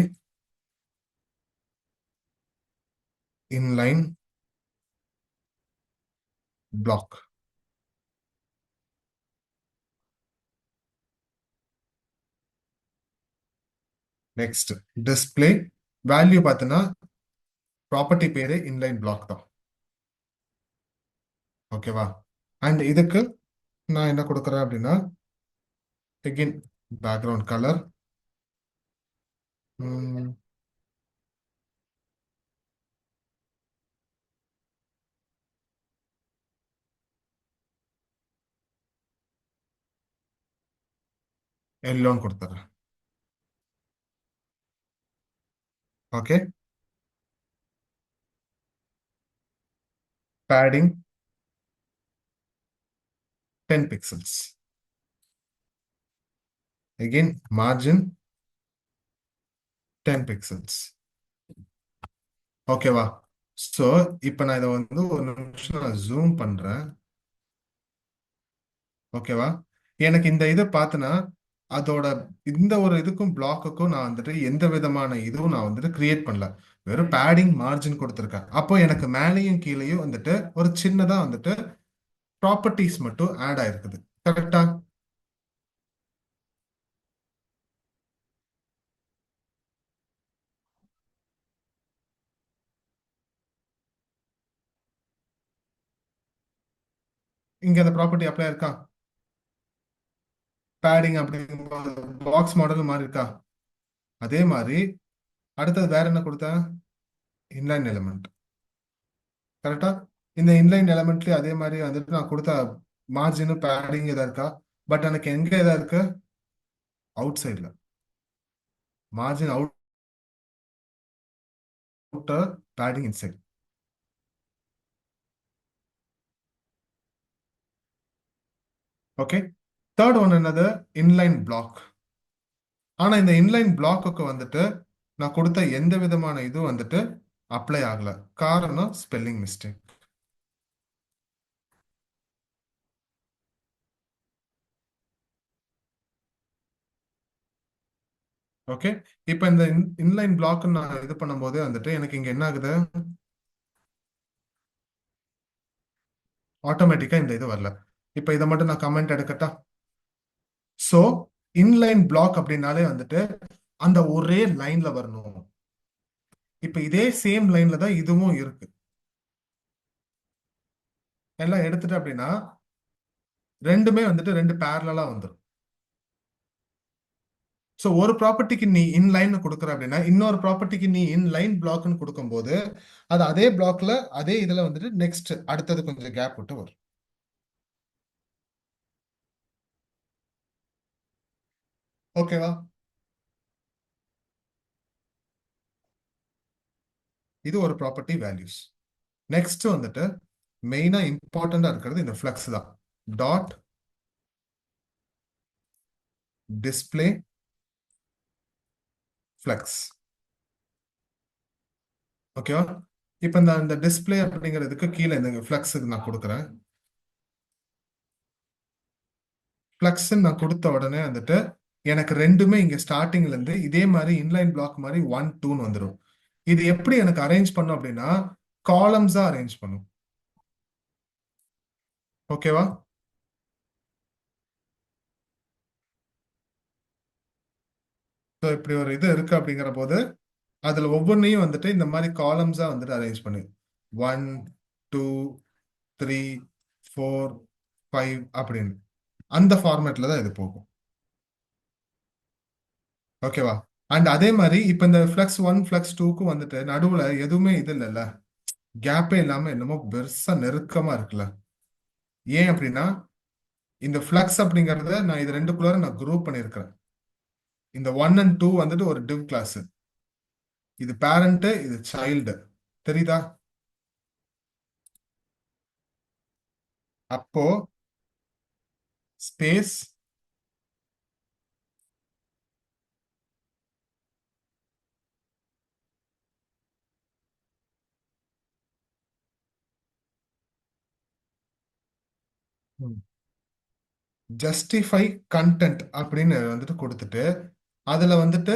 inline black. Next display value பார்த்தீங்கன்னா ப்ராப்பர்ட்டி பேரு இன்லைன் பிளாக் தான். ஓகேவா? அண்ட் இதுக்கு நான் என்ன கொடுக்குறேன் அப்படின்னா again பேக்ரவுண்ட் கலர் எல்லோன்னு கொடுத்துறேன். Okay, padding 10 pixels. again margin 10 pixels. ஓகேவா? ஸோ இப்போ நான் இதை வந்து ஒரு நிமிஷம் நான் ஜூம் பண்றேன். ஓகேவா? எனக்கு இந்த இதை பார்த்தனா அதோட இந்த ஒரு இதுக்கும் பிளாக்குக்கும் நான் வந்துட்டு எந்த விதமான இதுவும் நான் வந்துட்டு கிரியேட் பண்ணல. வெறும் பேடிங் மார்ஜின் கொடுத்துருக்கேன். அப்போ எனக்கு மேலேயும் கீழேயும் வந்துட்டு ஒரு சின்னதா வந்துட்டு ப்ராப்பர்ட்டிஸ் மட்டும் ஆட் ஆயிருக்குது. கரெக்டா? இங்க அந்த ப்ராப்பர்ட்டி அப்ளை இருக்கா? பேடிங் அப்படிங்கும்போது பாக்ஸ் மாடல் மாதிரி இருக்கா? அதே மாதிரி அடுத்தது வேற என்ன கொடுத்தேன்? Inline element. கரெக்டா? இந்த இன்லைன் எலமெண்ட்லயும் அதே மாதிரி வந்துட்டு நான் கொடுத்த மார்ஜின் பேடிங் எதா இருக்கா? பட் எனக்கு எங்க எதா இருக்கு? அவுட் சைட்ல margin outer, padding inside. Okay. Third one என்னது? Inline block. ஆனா இந்த இன்லைன் பிளாக்குக்கு வந்துட்டு நான் கொடுத்த எந்த விதமான இது வந்துட்டு அப்ளை ஆகல. காரணம் ஸ்பெல்லிங் மிஸ்டேக். ஓகே. இப்போ இந்த இன்லைன் பிளாக் நான் இது பண்ணும்போது வந்துட்டு எனக்கு இங்க என்ன ஆகுது? ஆட்டோமேட்டிக்கா இந்த இது வரல. இப்போ இதை மட்டும் நான் கமெண்ட் எடுக்கட்டா? ஸோ இன்லைன் பிளாக் அப்படின்னாலே வந்துட்டு அந்த ஒரே லைன்ல வரணும். இப்போ இதே சேம் லைன்ல தான் இதுவும் இருக்கு. எல்லாம் எடுத்துட்டு அப்படின்னா ரெண்டுமே வந்துட்டு ரெண்டு பேரலா வந்துடும். ஸோ ஒரு ப்ராப்பர்ட்டிக்கு நீ இன்லைன் கொடுக்குற அப்படின்னா இன்னொரு ப்ராப்பர்ட்டிக்கு நீ இன்லைன் பிளாக்னு கொடுக்கும்போது அது அதே பிளாக்ல அதே இதுல வந்துட்டு நெக்ஸ்ட் அடுத்தது கொஞ்சம் கேப் விட்டு வரும். ஓகேவா? இது ஒரு ப்ராப்பர்ட்டி வேல்யூஸ். நெக்ஸ்ட் வந்துட்டு மெயினா இம்பார்ட்டண்டா இருக்கிறது இந்த ஃப்ளக்ஸ் தான். Dot display flux. ஓகேவா? இப்போ இந்த டிஸ்பிளே அப்படிங்கிறதுக்கு கீழே இந்த ஃப்ளக்ஸுக்கு நான் கொடுக்குறேன். ஃப்ளக்ஸ் நான் கொடுத்த உடனே வந்துட்டு எனக்கு ரெண்டுமே இங்க ஸ்டார்டிங்ல இருந்து இதே மாதிரி இன்லைன் பிளாக் மாதிரி 1 2ன்னு வந்துடும். இது எப்படி எனக்கு அரேஞ்ச் பண்ணும் அப்படின்னா காலம்ஸா அரேஞ்ச் பண்ணும். ஓகேவா? ஸோ இப்படி ஒரு இது இருக்கு அப்படிங்கிற போது அதுல ஒவ்வொன்றையும் வந்துட்டு இந்த மாதிரி காலம்ஸா வந்துட்டு அரேஞ்ச் பண்ணு. 1 2 3 4 5 அப்படின்னு அந்த ஃபார்மேட்ல தான் இது போகும். ஓகேவா? அண்ட் அதே மாதிரி இப்ப இந்த ஃபிளக்ஸ் 1 ஃபிளக்ஸ் 2க்கு வந்துட்டு நடுவுல எதுவுமே இது இல்லைல்ல, கேப்பே இல்லாம என்னமோ பெருசா நெருக்கமா இருக்குல்ல. ஏன் அப்படின்னா இந்த ஃபிளக்ஸ் அப்படிங்கறத நான் இது ரெண்டுக்குள்ளார நான் குரூப் பண்ணியிருக்கிறேன். இந்த 1 அண்ட் 2 வந்துட்டு ஒரு டிவ் கிளாஸ். இது பேரண்ட், இது சைல்டு. தெரியுதா? அப்போ ஸ்பேஸ் ஜஸ்டிஃபை கண்டென்ட் அப்படின்னு வந்துட்டு கொடுத்துட்டு அதுல வந்துட்டு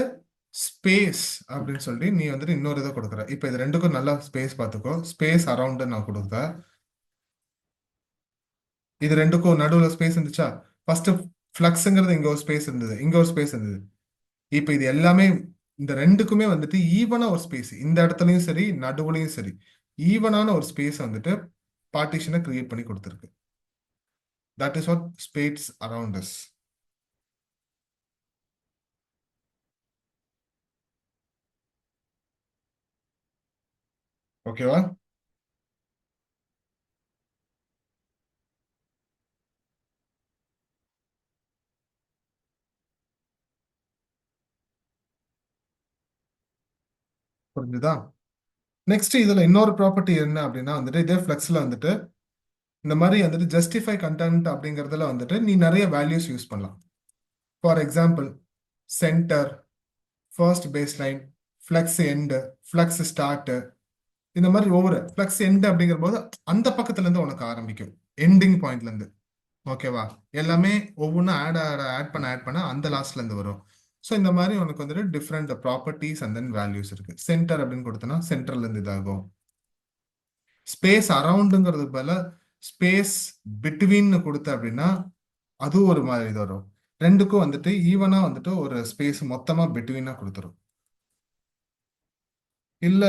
ஸ்பேஸ் அப்படின்னு சொல்லி நீ வந்துட்டு இன்னொரு இதை கொடுக்குற. இப்போ இது ரெண்டுக்கும் நல்லா ஸ்பேஸ் பார்த்துக்கோ. ஸ்பேஸ் அரௌண்ட் நான் கொடுத்தேன். இது ரெண்டுக்கும் நடுவில் ஸ்பேஸ் இருந்துச்சா? ஃபர்ஸ்ட் ஃப்ளக்ஸுங்கிறது இங்க ஒரு ஸ்பேஸ் இருந்தது, இங்க ஒரு ஸ்பேஸ் இருந்தது. இப்போ இது எல்லாமே இந்த ரெண்டுக்குமே வந்துட்டு ஈவனா ஒரு ஸ்பேஸ் இந்த இடத்துலயும் சரி நடுவுலையும் சரி ஈவனான ஒரு ஸ்பேஸ் வந்துட்டு பார்ட்டிஷனை கிரியேட் பண்ணி கொடுத்துருக்கு. That is what space around us. ஓகேவா? புரிஞ்சுதா? நெக்ஸ்ட் இதுல இன்னொரு ப்ராப்பர்ட்டி என்ன அப்படின்னா வந்துட்டு இதே ஃபிளக்ஸ்ல வந்துட்டு இந்த மாதிரி வந்துட்டு ஜஸ்டிஃபை கண்டென்ட் அப்படிங்கிறதுல வந்துட்டு நீ நிறைய வேல்யூஸ் யூஸ் பண்ணலாம். For example center, first base line, flex end, flex start. இந்த மாதிரி ஒவ்வொரு ஃப்ளக்ஸ் எண்டு அப்படிங்கிற போது அந்த பக்கத்துல இருந்து உனக்கு ஆரம்பிக்கும், எண்டிங் பாயிண்ட்ல இருந்து. ஓகேவா? எல்லாமே ஒவ்வொன்றும் ஆட் பண்ண அந்த லாஸ்ட்ல இருந்து வரும். ஸோ இந்த மாதிரி உனக்கு வந்துட்டு different properties and then values இருக்கு. சென்டர் அப்படின்னு கொடுத்தனா சென்டர்ல இருந்து இதாகும். ஸ்பேஸ் அரவுண்டுங்கிறது போல ஸ்பேஸ் பிட்வீன் கொடுத்த அப்படின்னா அது ஒரு மாதிரி இது வரும். ரெண்டுக்கும் வந்துட்டு ஈவனா வந்துட்டு ஒரு ஸ்பேஸ் மொத்தமா பிட்வீனா கொடுத்துரும். இல்ல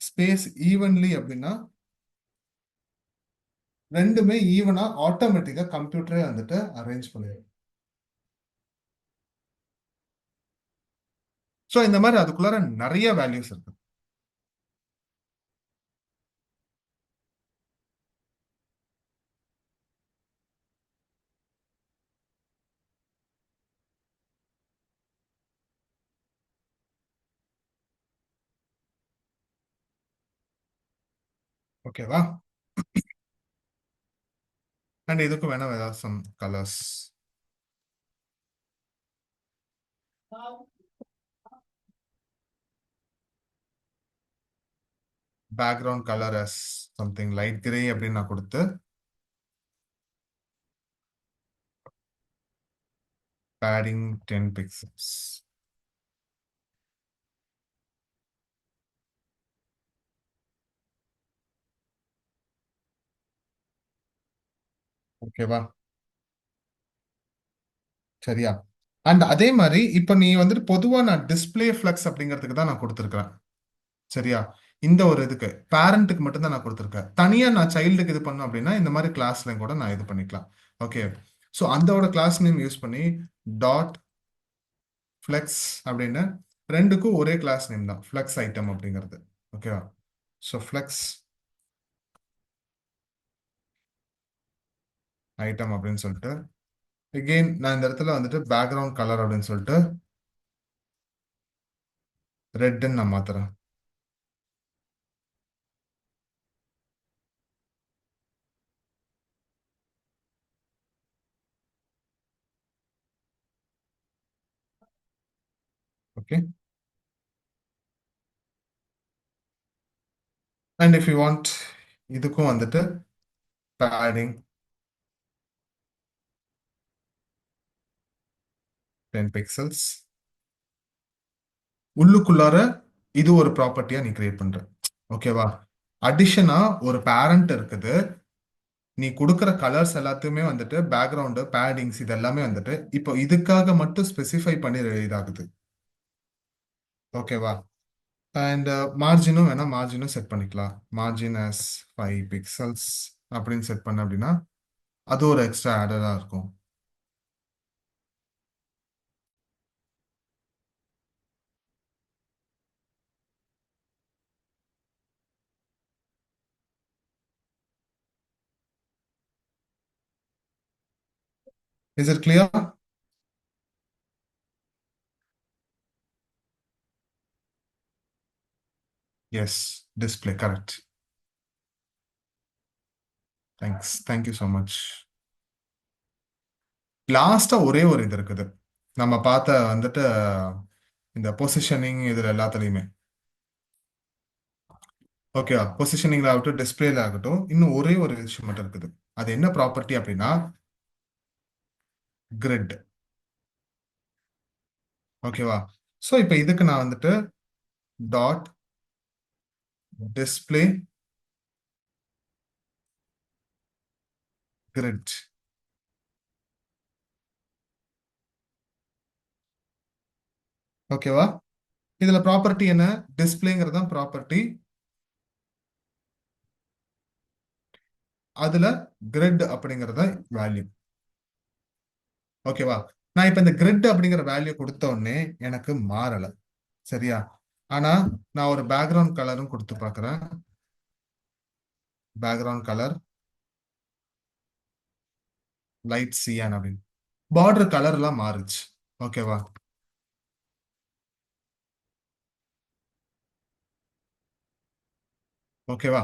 ஸ்பேஸ் ஈவன்லி அப்படின்னா ரெண்டுமே ஈவனா ஆட்டோமேட்டிக்கா கம்ப்யூட்டரே வந்துட்டு அரேஞ்ச் பண்ணிடும். ஸோ இந்த மாதிரி அதுக்குள்ளார நிறைய வேல்யூஸ் இருக்கு. ஓகேவா? அண்ட் இதுக்கு வேணா ஏதாவது some colours. Background colour as something light grey அப்படின்னு நான் கொடுத்து padding 10 pixels. ஓகேவா? சரியா? அண்ட் அதே மாதிரி இப்போ நீ வந்துட்டு பொதுவா நான் டிஸ்ப்ளே ஃப்ளக்ஸ் அப்படிங்கிறதுக்கு தான் நான் கொடுத்துருக்கேன். சரியா? இந்த ஒரு இதுக்கு பேரண்ட்டுக்கு மட்டும் தான் நான் கொடுத்துருக்கேன். தனியா நான் சைல்டுக்கு இது பண்ணோம் அப்படின்னா இந்த மாதிரி கிளாஸ்ல கூட நான் இது பண்ணிக்கலாம். ஓகே. ஸோ அந்தோட கிளாஸ் நேம் யூஸ் பண்ணி டாட் ஃப்ளெக்ஸ் அப்படின்னு ரெண்டுக்கும் ஒரே கிளாஸ் நேம் தான் ஃப்ளெக்ஸ் ஐட்டம் அப்படிங்கிறது. ஓகேவா? ஸோ ஃப்ளெக்ஸ் ஐட்டம் அப்படின்னு சொல்லிட்டு again நான் இந்த இடத்துல வந்துட்டு பேக்ரவுண்ட் கலர் அப்படின்னு சொல்லிட்டு ரெட்ன்னு நான் மாத்துறேன். Okay. And if you want இதுக்கும் வந்துட்டு பேடிங் 10 பிக்சல்ஸ். உள்ளுக்குள்ளார இது ஒரு ப்ராப்பர்ட்டியா நீ கிரியேட் பண்ற. ஓகேவா? அடிஷனா ஒரு பேரண்ட் இருக்குது. நீ கொடுக்குற கலர்ஸ் எல்லாத்தையுமே வந்துட்டு பேக்ரவுண்டு பேடிங்ஸ் இது எல்லாமே வந்துட்டு இப்போ இதுக்காக மட்டும் ஸ்பெசிஃபை பண்ணி இதாகுது. ஓகேவா? அண்ட் மார்ஜினும் வேணா மார்ஜினும் செட் பண்ணிக்கலாம். மார்ஜின் as 5 பிக்சல்ஸ் அப்படின்னு செட் பண்ண அப்படின்னா அது ஒரு எக்ஸ்ட்ரா ஆடரா இருக்கும். Is it clear? Yes, display correct. Thanks, thank you so much. லாஸ்டா ஒரே ஒரு இது இருக்குது நம்ம பார்த்த வந்துட்டு இந்த பொசிஷனிங் இதுல எல்லாத்துலயுமே. ஓகேவா? பொசிஷனிங்ல ஆகட்டும் டிஸ்பிளேல ஆகட்டும் இன்னும் ஒரே ஒரு விஷயம் மட்டும் இருக்குது. அது என்ன ப்ராப்பர்ட்டி அப்படின்னா கிரிட். ஓகேவா? ஸோ இப்போ இதுக்கு நான் வந்துட்டு டாட் டிஸ்பிளே கிரிட். ஓகேவா? இதுல ப்ராப்பர்ட்டி என்ன? டிஸ்பிளேங்கிறது தான் ப்ராப்பர்ட்டி. அதுல கிரிட் அப்படிங்கறத வேல்யூ. ஓகேவா? நான் இப்ப இந்த கிரிட் அப்படிங்கிற வேல்யூ கொடுத்த உடனே எனக்கு மாறல. சரியா? ஆனா நான் ஒரு பேக்ரவுண்ட் கலரும் கொடுத்து பார்க்கிறேன். பேக்ரவுண்ட் கலர் லைட் சியான் அப்படின்னு பார்டர் கலர் எல்லாம் மாறுச்சு. ஓகேவா? ஓகேவா?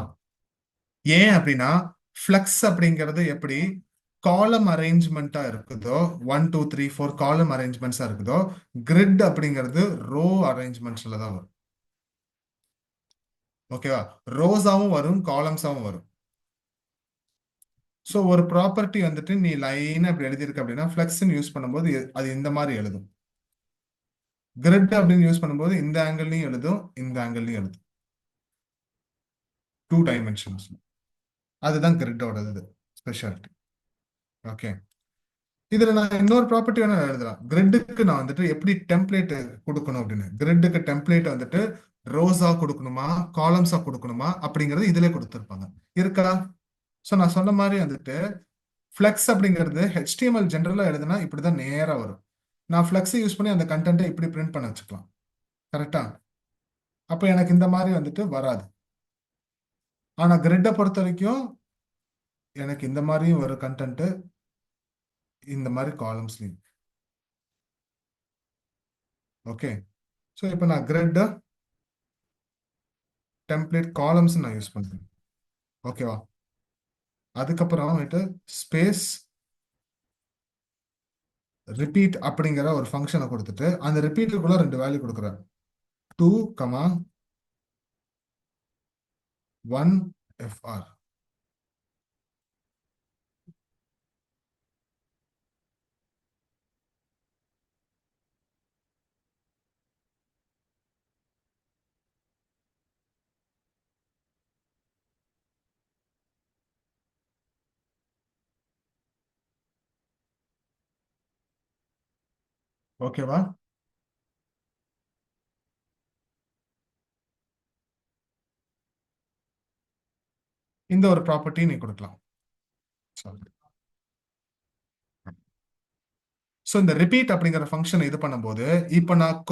ஏன் அப்படின்னா ஃப்ளக்ஸ் அப்படிங்கிறது எப்படி காலம் அரேஞ்ச்மெண்டா இருக்குதோ 1 2 3 4 காலம் அரேஞ்ச்மெண்ட்ஸா இருக்குதோ கிரிட் அப்படிங்கிறது ரோ அரேஞ்ச்மெண்ட்ஸ்ல தான் வரும். ஓகேவா? ரோஸாவும் வரும் காலம்ஸாவும் வரும். ஸோ ஒரு ப்ராப்பர்ட்டி வந்துட்டு நீ லைன் அப்படி எழுதியிருக்க அப்படின்னா ஃப்ளெக்ஸ்ன்னு யூஸ் பண்ணும்போது அது இந்த மாதிரி எழுதும். கிரிட் அப்படின்னு யூஸ் பண்ணும்போது இந்த ஆங்கிள்லையும் எழுதும் இந்த ஆங்கிள்லையும் எழுதும். 2 டைமென்ஷன்ஸ். அதுதான் கிரிட்டோட இது ஸ்பெஷாலிட்டி. ஓகே. இதுல நான் இன்னொரு ப்ராப்பர்ட்டி வேணா எழுதலாம். கிரிட்டுக்கு நான் வந்துட்டு எப்படி டெம்ப்ளேட் கொடுக்கணும் அப்படின்னு. கிரிட்டுக்கு டெம்ப்ளேட் வந்துட்டு ரோஸா கொடுக்கணுமா காலம்ஸா கொடுக்கணுமா அப்படிங்கறது இதுல கொடுத்துருப்பாங்க. இருக்கா? ஸோ நான் சொன்ன மாதிரி வந்துட்டு ஃப்ளெக்ஸ் அப்படிங்கிறது HTML ஜென்ரலா எழுதுனா இப்படிதான் நேரா வரும். நான் ஃப்ளெக்ஸை யூஸ் பண்ணி அந்த கண்டென்ட்டை இப்படி பிரிண்ட் பண்ண வச்சுக்கலாம். கரெக்டா? அப்போ எனக்கு இந்த மாதிரி வந்துட்டு வராது. ஆனா கிரிட்டை பொறுத்த வரைக்கும் எனக்கு இந்த மாதிரியும் ஒரு கண்டென்ட் இந்த மாதிரி காலம்ஸ்லையும். ஓகே. ஸோ இப்போ நான் கிரிட் டெம்ப்ளேட் காலம்ஸ் நான் யூஸ் பண்றேன். ஓகேவா? அதுக்கப்புறம் வந்துட்டு ஸ்பேஸ் ரிப்பீட் அப்படிங்கிற ஒரு ஃபங்க்ஷனை கொடுத்துட்டு அந்த ரிப்பீட்டுக்குள்ள ரெண்டு வேல்யூ கொடுக்குறேன். 2, 1 FR. ஓகேவா? இந்த ஒரு ப்ராப்பர்ட்டி நீ கொடுக்கலாம். ஸோ இந்த ரிப்பீட் அப்படிங்கிற ஃபங்க்ஷன் இது பண்ணும்போது இப்போ நான்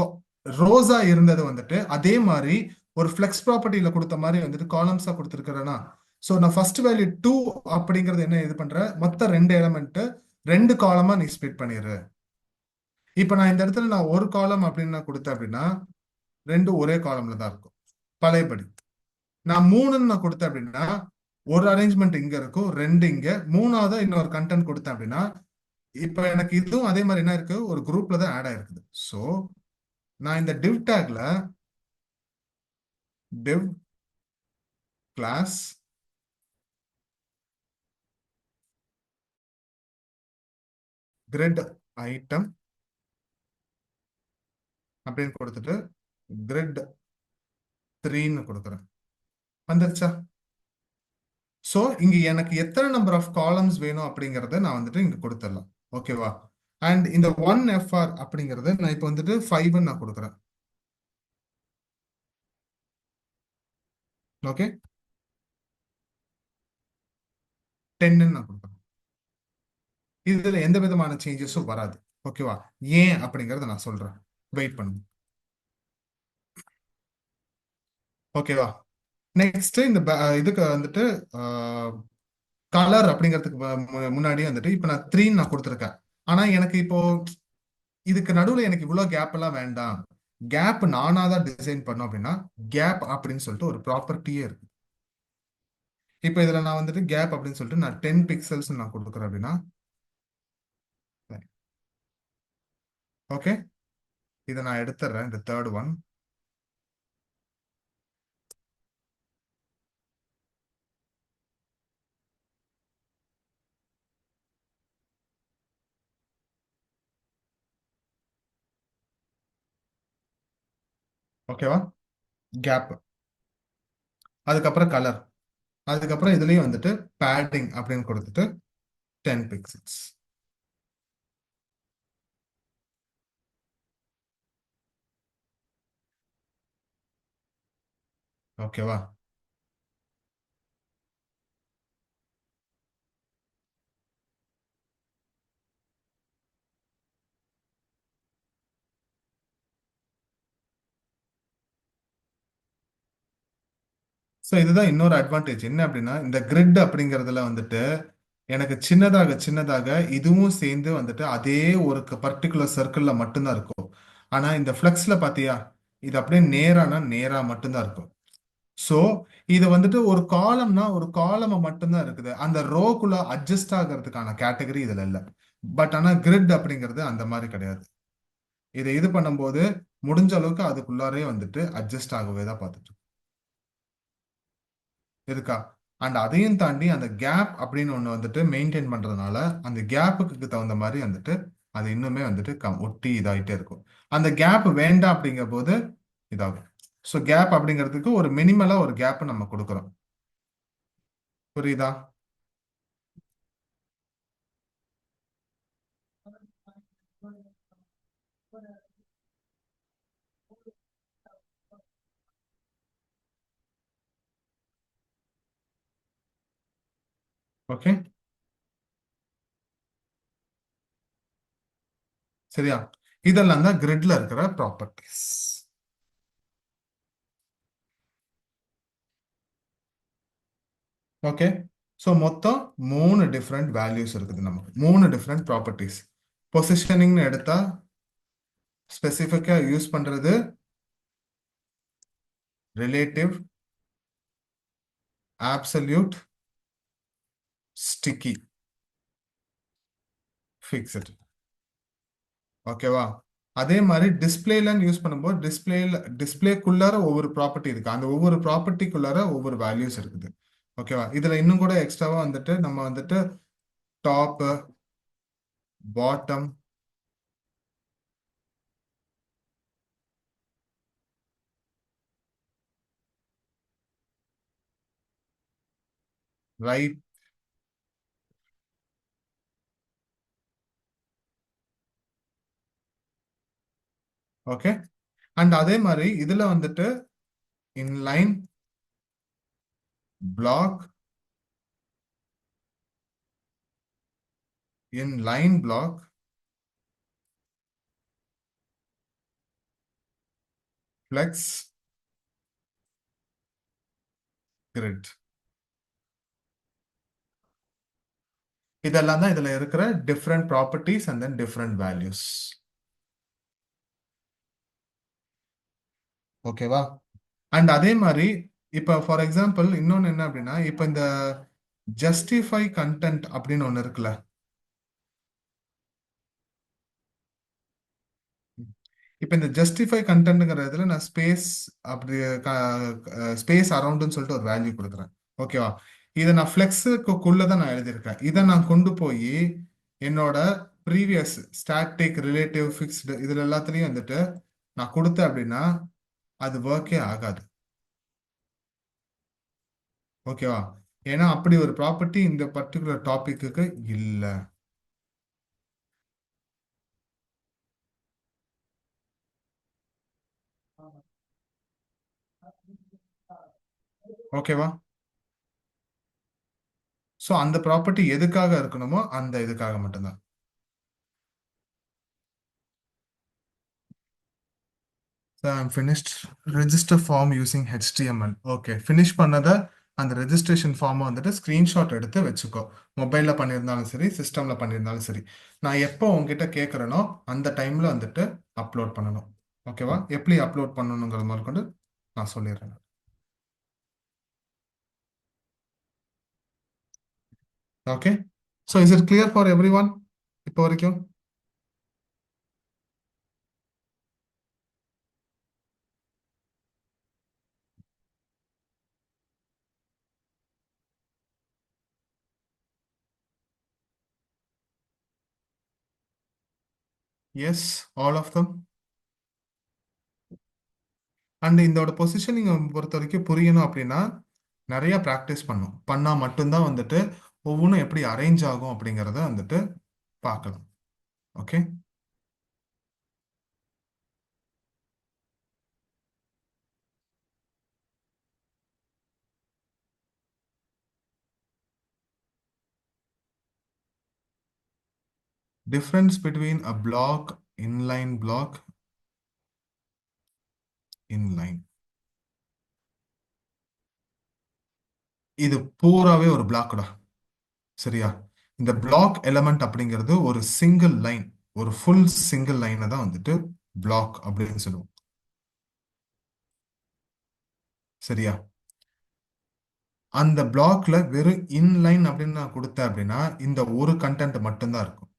ரோஸா இருந்தது வந்துட்டு அதே மாதிரி ஒரு ஃப்ளெக்ஸ் ப்ராப்பர்ட்டியில கொடுத்த மாதிரி வந்துட்டு காலம்ஸா கொடுத்துருக்கிறேன்னா, ஸோ நான் ஃபர்ஸ்ட் வேல்யூ 2 அப்படிங்கிறது என்ன இது பண்ற மொத்த ரெண்டு எலமெண்ட் ரெண்டு காலமா நீ ஸ்ப்ளிட் பண்ணிடு. இப்போ நான் இந்த இடத்துல நான் ஒரு காலம் அப்படின்னு நான் கொடுத்தேன் அப்படின்னா ரெண்டும் ஒரே காலம்ல தான் இருக்கும் பழையபடி. நான் மூணுன்னு நான் கொடுத்தேன் அப்படின்னா ஒரு அரேஞ்ச்மெண்ட் இங்க இருக்கும், ரெண்டு இங்க, மூணாவது இன்னொரு கண்டென்ட் கொடுத்தேன் அப்படின்னா இப்ப எனக்கு இதுவும் அதே மாதிரி என்ன இருக்கு, ஒரு குரூப்ல தான் ஆட் ஆயிருக்குது. ஸோ நான் இந்த div டேக்ல div கிளாஸ் grid ஐட்டம் அப்படின்னு கொடுத்துட்டு grid 3ன்னு கொடுக்குறேன். வந்துருச்சா? ஸோ இங்க எனக்கு எத்தனை நம்பர் ஆஃப் காலம்ஸ் வேணும் அப்படிங்கறத நான் வந்துட்டு இங்க கொடுத்துடலாம். ஓகேவா? அண்ட் இந்த 1FR அப்படிங்கறது நான் இப்போ வந்துட்டு 5ன்னு நான் கொடுக்குறேன். ஓகே, 10ன்னு நான் கொடுக்குறேன். இதுல எந்த விதமான சேஞ்சஸும் வராது. ஓகேவா? ஏன் அப்படிங்கறத நான் சொல்றேன், வெயிட் பண்ணுங்க. ஓகேவா? நெக்ஸ்ட் இந்த இதுக்கு வந்துட்டு கலர் அப்படிங்கிறதுக்கு முன்னாடி வந்துட்டு இப்போ நான் 3 நான் கொடுத்துருக்கேன். ஆனா எனக்கு இப்போ இதுக்கு நடுவில் எனக்கு இவ்வளோ கேப் எல்லாம் வேண்டாம், கேப் நானா தான் டிசைன் பண்ணோம் அப்படின்னா கேப் அப்படின்னு சொல்லிட்டு ஒரு ப்ராப்பர்ட்டியே இருக்கு. இப்போ இதுல நான் வந்துட்டு கேப் அப்படின்னு சொல்லிட்டு நான் 10 பிக்சல்ஸ் நான் கொடுக்குறேன் அப்படின்னா ஓகே, இதை நான் எடுத்துடுறேன், இந்த தேர்ட் ஒன். ஓகேவா? கேப், அதுக்கப்புறம் கலர், அதுக்கப்புறம் இதுலயும் வந்துட்டு பேடிங் அப்படின்னு கொடுத்துட்டு 10 பிக்சல்ஸ். ஓகேவா? ஸோ இதுதான் இன்னொரு அட்வான்டேஜ் என்ன அப்படின்னா, இந்த கிரிட் அப்படிங்கிறதுல வந்துட்டு எனக்கு சின்னதாக சின்னதாக இதுவும் சேர்ந்து வந்துட்டு அதே ஒரு பர்டிகுலர் சர்க்கிள்ல மட்டும்தான் இருக்கும். ஆனா இந்த ஃப்ளெக்ஸ்ல பாத்தியா, இது அப்படியே நேரானா நேரா மட்டும்தான் இருக்கும். ஸோ இது வந்துட்டு ஒரு காலம்னா ஒரு காலமை மட்டும்தான் இருக்குது, அந்த ரோக்குள்ள அட்ஜஸ்ட் ஆகிறதுக்கான கேட்டகரி இதுல இல்லை. பட் ஆனா கிரிட் அப்படிங்கிறது அந்த மாதிரி கிடையாது. இதை இது பண்ணும்போது முடிஞ்ச அளவுக்கு அதுக்குள்ளாரே வந்துட்டு அட்ஜஸ்ட் ஆகவே தான் பார்த்துட்டு இருக்கா. அண்ட் அதையும் தாண்டி அந்த கேப் அப்படின்னு ஒன்று வந்துட்டு மெயின்டைன் பண்றதுனால அந்த கேப்புக்கு தகுந்த மாதிரி வந்துட்டு அது இன்னுமே வந்துட்டு ஒட்டி இதாயிட்டே இருக்கும். அந்த கேப் வேண்டாம் அப்படிங்கிற போது இதாகும். ஸோ கேப் அப்படிங்கிறதுக்கு ஒரு மினிமலா ஒரு கேப் நம்ம கொடுக்குறோம். புரியுதா? ஓகே, சரியா? இதெல்லாம் தான் கிரிட்ல இருக்கிற ப்ராப்பர்ட்டிஸ். ஓகே, ஸோ மொத்தம் 3 டிஃப்ரெண்ட் வேல்யூஸ் இருக்குது, நமக்கு 3 டிஃப்ரெண்ட் ப்ராப்பர்ட்டிஸ். பொசிஷனிங்னு எடுத்தா ஸ்பெசிஃபிக்கா யூஸ் பண்றது ரிலேட்டிவ், absolute sticky fixed. ஓகேவா? அதே மாதிரி டிஸ்பிளேலன்னு யூஸ் பண்ணும்போது டிஸ்பிளேக்குள்ளார ஒவ்வொரு ப்ராப்பர்ட்டி இருக்கு. அந்த ஒவ்வொரு ப்ராப்பர்ட்டிக்குள்ளார ஒவ்வொரு வேல்யூஸ் இருக்குது. ஓகேவா? இதுல இன்னும் கூட எக்ஸ்ட்ராவா வந்துட்டு நம்ம வந்துட்டு top, bottom, right, okay. And அதே மாதிரி இதுல வந்துட்டு inline, block, inline block, flex, grid. இதெல்லாம் தான் இதுல இருக்கிற different properties and then different values. ஓகேவா? அண்ட் அதே மாதிரி இப்ப ஃபார் எக்ஸாம்பிள் இன்னொன்னு என்ன அப்படின்னா, இப்ப இந்த ஜஸ்டிஃபை கண்டென்ட் அப்படின்னு ஒண்ணு இருக்குல்ல. இப்ப இந்த ஜஸ்டிஃபை கண்டென்ட்ங்கிற இதுல நான் ஸ்பேஸ் அப்படி ஸ்பேஸ் அரௌண்ட்னு சொல்லிட்டு ஒரு வேல்யூ கொடுக்குறேன். ஓகேவா? இதை நான் ஃப்ளெக்ஸுக்குள்ள தான் நான் எழுதியிருக்கேன். இதை நான் கொண்டு போய் என்னோட ப்ரீவியஸ் ஸ்டாட்டிக், ரிலேட்டிவ், ஃபிக்ஸ்டு இதுல எல்லாத்துலயும் வந்துட்டு நான் கொடுத்தேன் அப்படின்னா அது ஒர்க்கே ஆகாது. ஓகேவா? ஏன்னா அப்படி ஒரு ப்ராப்பர்ட்டி இந்த பர்டிகுலர் டாபிக்கு இல்லை. ஓகேவா? ஸோ அந்த ப்ராப்பர்ட்டி எதுக்காக இருக்கணுமோ அந்த இதுக்காக மட்டும்தான். So I'm finished. Register form using HTML. Okay, finish பண்ணதை அந்த ரெஜிஸ்ட்ரேஷன் ஃபார்மை வந்துட்டு ஸ்க்ரீன்ஷாட் எடுத்து வச்சுக்கோ. மொபைலில் பண்ணியிருந்தாலும் சரி, சிஸ்டமில் பண்ணியிருந்தாலும் சரி. நான் எப்போ உங்ககிட்ட கேட்குறேனோ அந்த டைமில் வந்துட்டு அப்லோட் பண்ணணும். ஓகேவா? எப்படி அப்லோட் பண்ணணுங்கிறது முதல் கொண்டு நான் சொல்லிடுறேன். Okay, so is it clear for everyone இப்போ வரைக்கும்? Yes, all of them. And இதோட பொசிஷனிங் பொறுத்த வரைக்கும் புரியணும் அப்படின்னா நிறைய ப்ராக்டிஸ் பண்ணும். பண்ணால் மட்டும்தான் வந்துட்டு ஒவ்வொன்றும் எப்படி அரேஞ்ச் ஆகும் அப்படிங்கிறத வந்துட்டு பார்க்கலாம். Okay, difference between a block, inline block, inline. இது பூராவே ஒரு பிளாக்டா. சரியா? இந்த பிளாக் எலமெண்ட் அப்படிங்கிறது ஒரு சிங்கிள் லைன், ஒரு ஃபுல் சிங்கிள் லைனை தான் வந்துட்டு பிளாக் அப்படின்னு சொல்லுவோம். சரியா? அந்த பிளாக்ல வெறும் இன்லைன் அப்படின்னு நான் கொடுத்தேன் அப்படின்னா இந்த ஒரு கண்டென்ட் மட்டும்தான் இருக்கும்.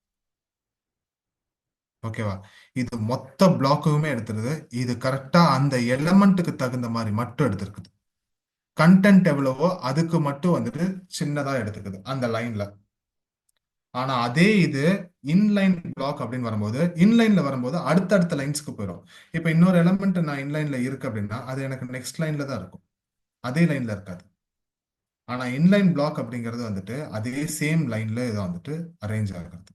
ஓகேவா? இது மொத்த பிளாக்குமே எடுத்துருது. இது கரெக்டா அந்த எலமெண்ட்டுக்கு தகுந்த மாதிரி மட்டும் எடுத்திருக்குது. கண்டென்ட் எவ்வளவோ அதுக்கு மட்டும் வந்துட்டு சின்னதா எடுத்துக்குது அந்த லைன்ல. ஆனா அதே இது இன்லைன் பிளாக் அப்படின்னு வரும்போது, இன்லைன்ல வரும்போது அடுத்தடுத்த லைன்ஸ்க்கு போயிடும். இப்ப இன்னொரு எலமெண்ட் நான் இன்லைன்ல இருக்கு அப்படின்னா அது எனக்கு நெக்ஸ்ட் லைன்ல தான் இருக்கும், அதே லைன்ல இருக்காது. ஆனா இன்லைன் பிளாக் அப்படிங்கிறது வந்துட்டு அதே சேம் லைன்ல இதை வந்துட்டு அரேஞ்ச் ஆகிறது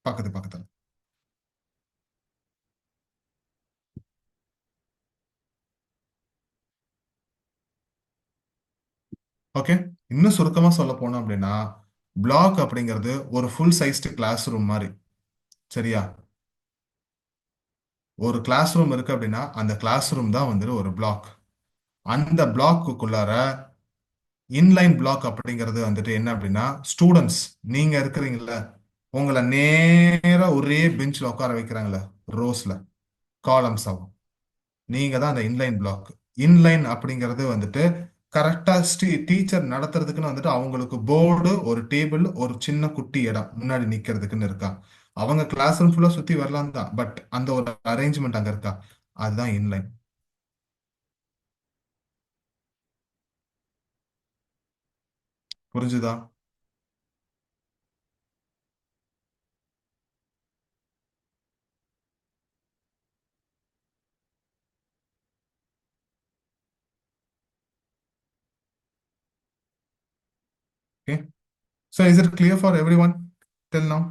பக்கத்து பக்கத்துல. ஓகே, இன்னும் சுருக்கமா சொல்ல போனோம் அப்படின்னா பிளாக் அப்படிங்கிறது ஒரு ஃபுல் சைஸ்டு கிளாஸ் ரூம் மாதிரி. சரியா? ஒரு கிளாஸ் ரூம் இருக்கு அப்படின்னா அந்த கிளாஸ் ரூம் தான் வந்துட்டு ஒரு பிளாக். அந்த பிளாக்குள்ளார இன்லைன் பிளாக் அப்படிங்கிறது வந்துட்டு என்ன அப்படின்னா ஸ்டூடெண்ட்ஸ் நீங்க இருக்கிறீங்கள, உங்களை நேரா ஒரே பெஞ்ச்ல உட்கார வைக்கிறாங்களே ரோஸ்ல, காலம்ஸ் ஆகும். நீங்க தான் அந்த இன்லைன் பிளாக். இன்லைன் அப்படிங்கிறது வந்துட்டு கரெக்டாக டீச்சர் நடத்துறதுக்குன்னு வந்துட்டு அவங்களுக்கு போர்டு, ஒரு டேபிள், ஒரு சின்ன குட்டி இடம் முன்னாடி நிக்கிறதுக்குன்னு இருக்கா. அவங்க கிளாஸ் ரூம் ஃபுல்லா சுத்தி வரலாம் தான், பட் அந்த ஒரு அரேஞ்ச்மெண்ட் அங்க இருக்கா. அதுதான் இன்லைன். புரிஞ்சுதா? Okay. So is it clear for everyone till now?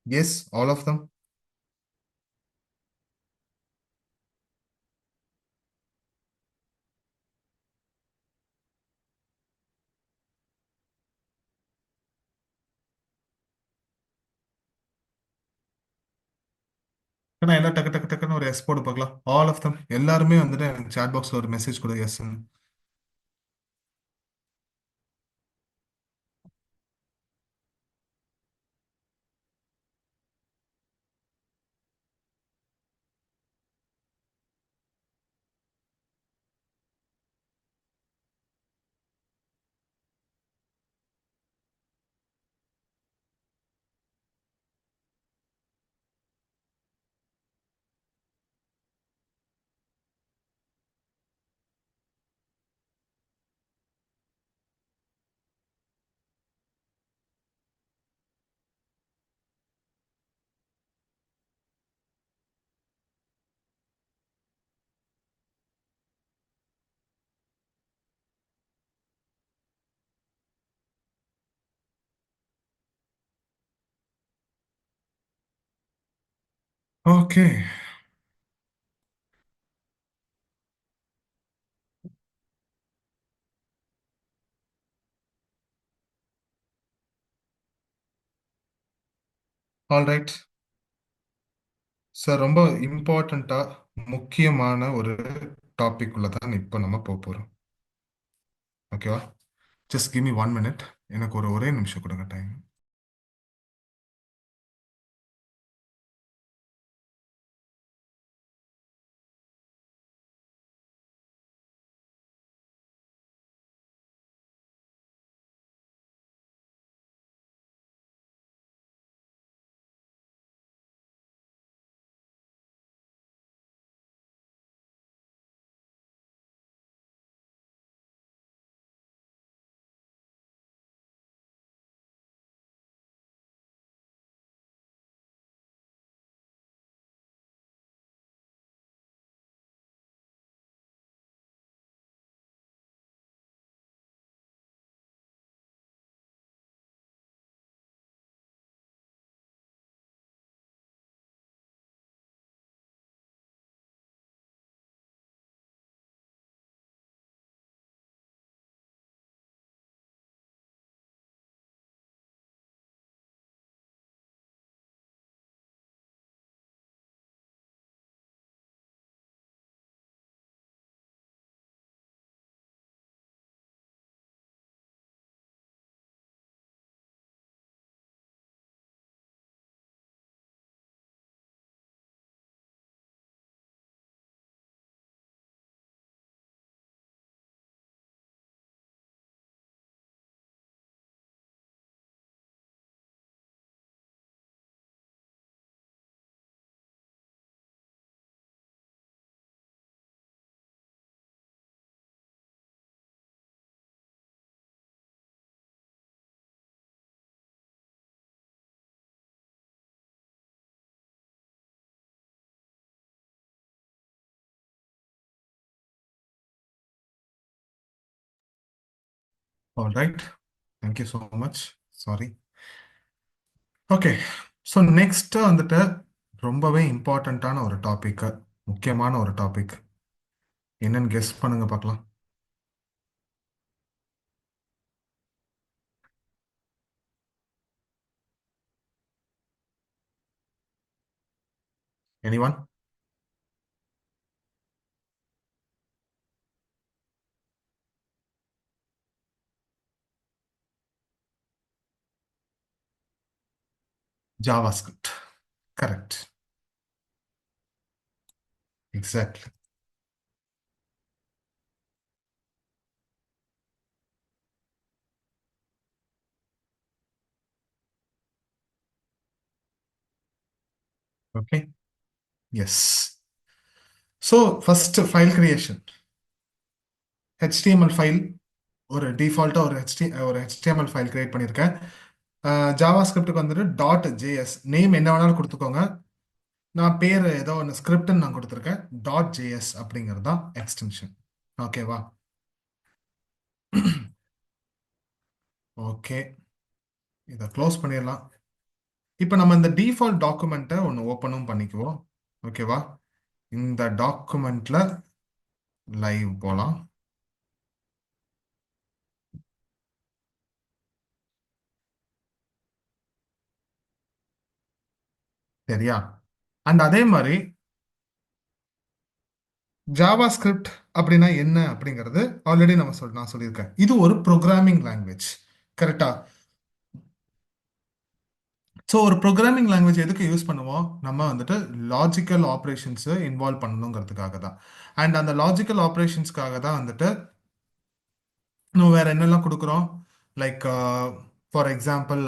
Yes, all of them. நான் எல்லாம் டக்கு டக்கு டக்குன்னு ஒரு எஸ் போட்டு பார்க்கலாம். ஆல் ஆஃப் தம் எல்லாருமே வந்துட்டு எனக்கு சாட் பாக்ஸ்ல ஒரு மெசேஜ் கொடு, yes. Okay. All right sir, ரொம்ப இம்பார்ட்டண்ட்டா முக்கியமான ஒரு டாபிக் உள்ள தான் இப்போ நம்ம போக போகிறோம். ஓகேவா? Just give me 1 minute. எனக்கு ஒரே நிமிஷம் கொடுங்க time. All right, thank you so much. Sorry. Okay. So next வந்துட்டு ரொம்பவே இம்பார்ட்டண்ட்டான ஒரு டாபிக், முக்கியமான ஒரு டாபிக். என்னன்னு கெஸ் பண்ணுங்க பார்க்கலாம். Anyone? JavaScript. Correct. Exactly. Okay. Yes. So, first file creation. HTML file ஒரு டிஃபால்ட்டாக ஒரு HTML ஃபைல் கிரியேட் பண்ணியிருக்கேன். ஜாவாஸ்கிரிப்டுக்கு வந்துட்டு டாட் ஜேஎஸ் நேம் என்ன வேணாலும் கொடுத்துக்கோங்க. நான் பேர் ஏதோ ஒன்று ஸ்கிரிப்ட்னு நான் கொடுத்துருக்கேன். டாட் ஜேஎஸ் அப்படிங்கிறது தான் எக்ஸ்டென்ஷன். ஓகேவா? ஓகே, இதை க்ளோஸ் பண்ணிடலாம். இப்போ நம்ம இந்த டிஃபால்ட் டாக்குமெண்ட்டை ஒன்று ஓப்பனும் பண்ணிக்குவோம். ஓகேவா? இந்த டாக்குமெண்ட்ல லைவ் போகலாம். சரியா? அண்ட் அதே மாதிரி ஜாவா ஸ்கிரிப்ட் அப்படின்னா என்ன அப்படிங்கிறது ஆல்ரெடி நான் சொல்லியிருக்கேன். இது ஒரு ப்ரோக்ராமிங் லாங்குவேஜ். கரெக்டா? ஸோ ஒரு ப்ரோக்ராமிங் லாங்குவேஜ் எதுக்கு யூஸ் பண்ணுவோம்? நம்ம வந்துட்டு லாஜிக்கல் ஆப்ரேஷன்ஸை இன்வால்வ் பண்ணணுங்கிறதுக்காக தான். அண்ட் அந்த லாஜிக்கல் ஆப்ரேஷன்ஸ்க்காக தான் வந்துட்டு நம்ம வேற என்னெல்லாம் கொடுக்குறோம். லைக் ஃபார் எக்ஸாம்பிள்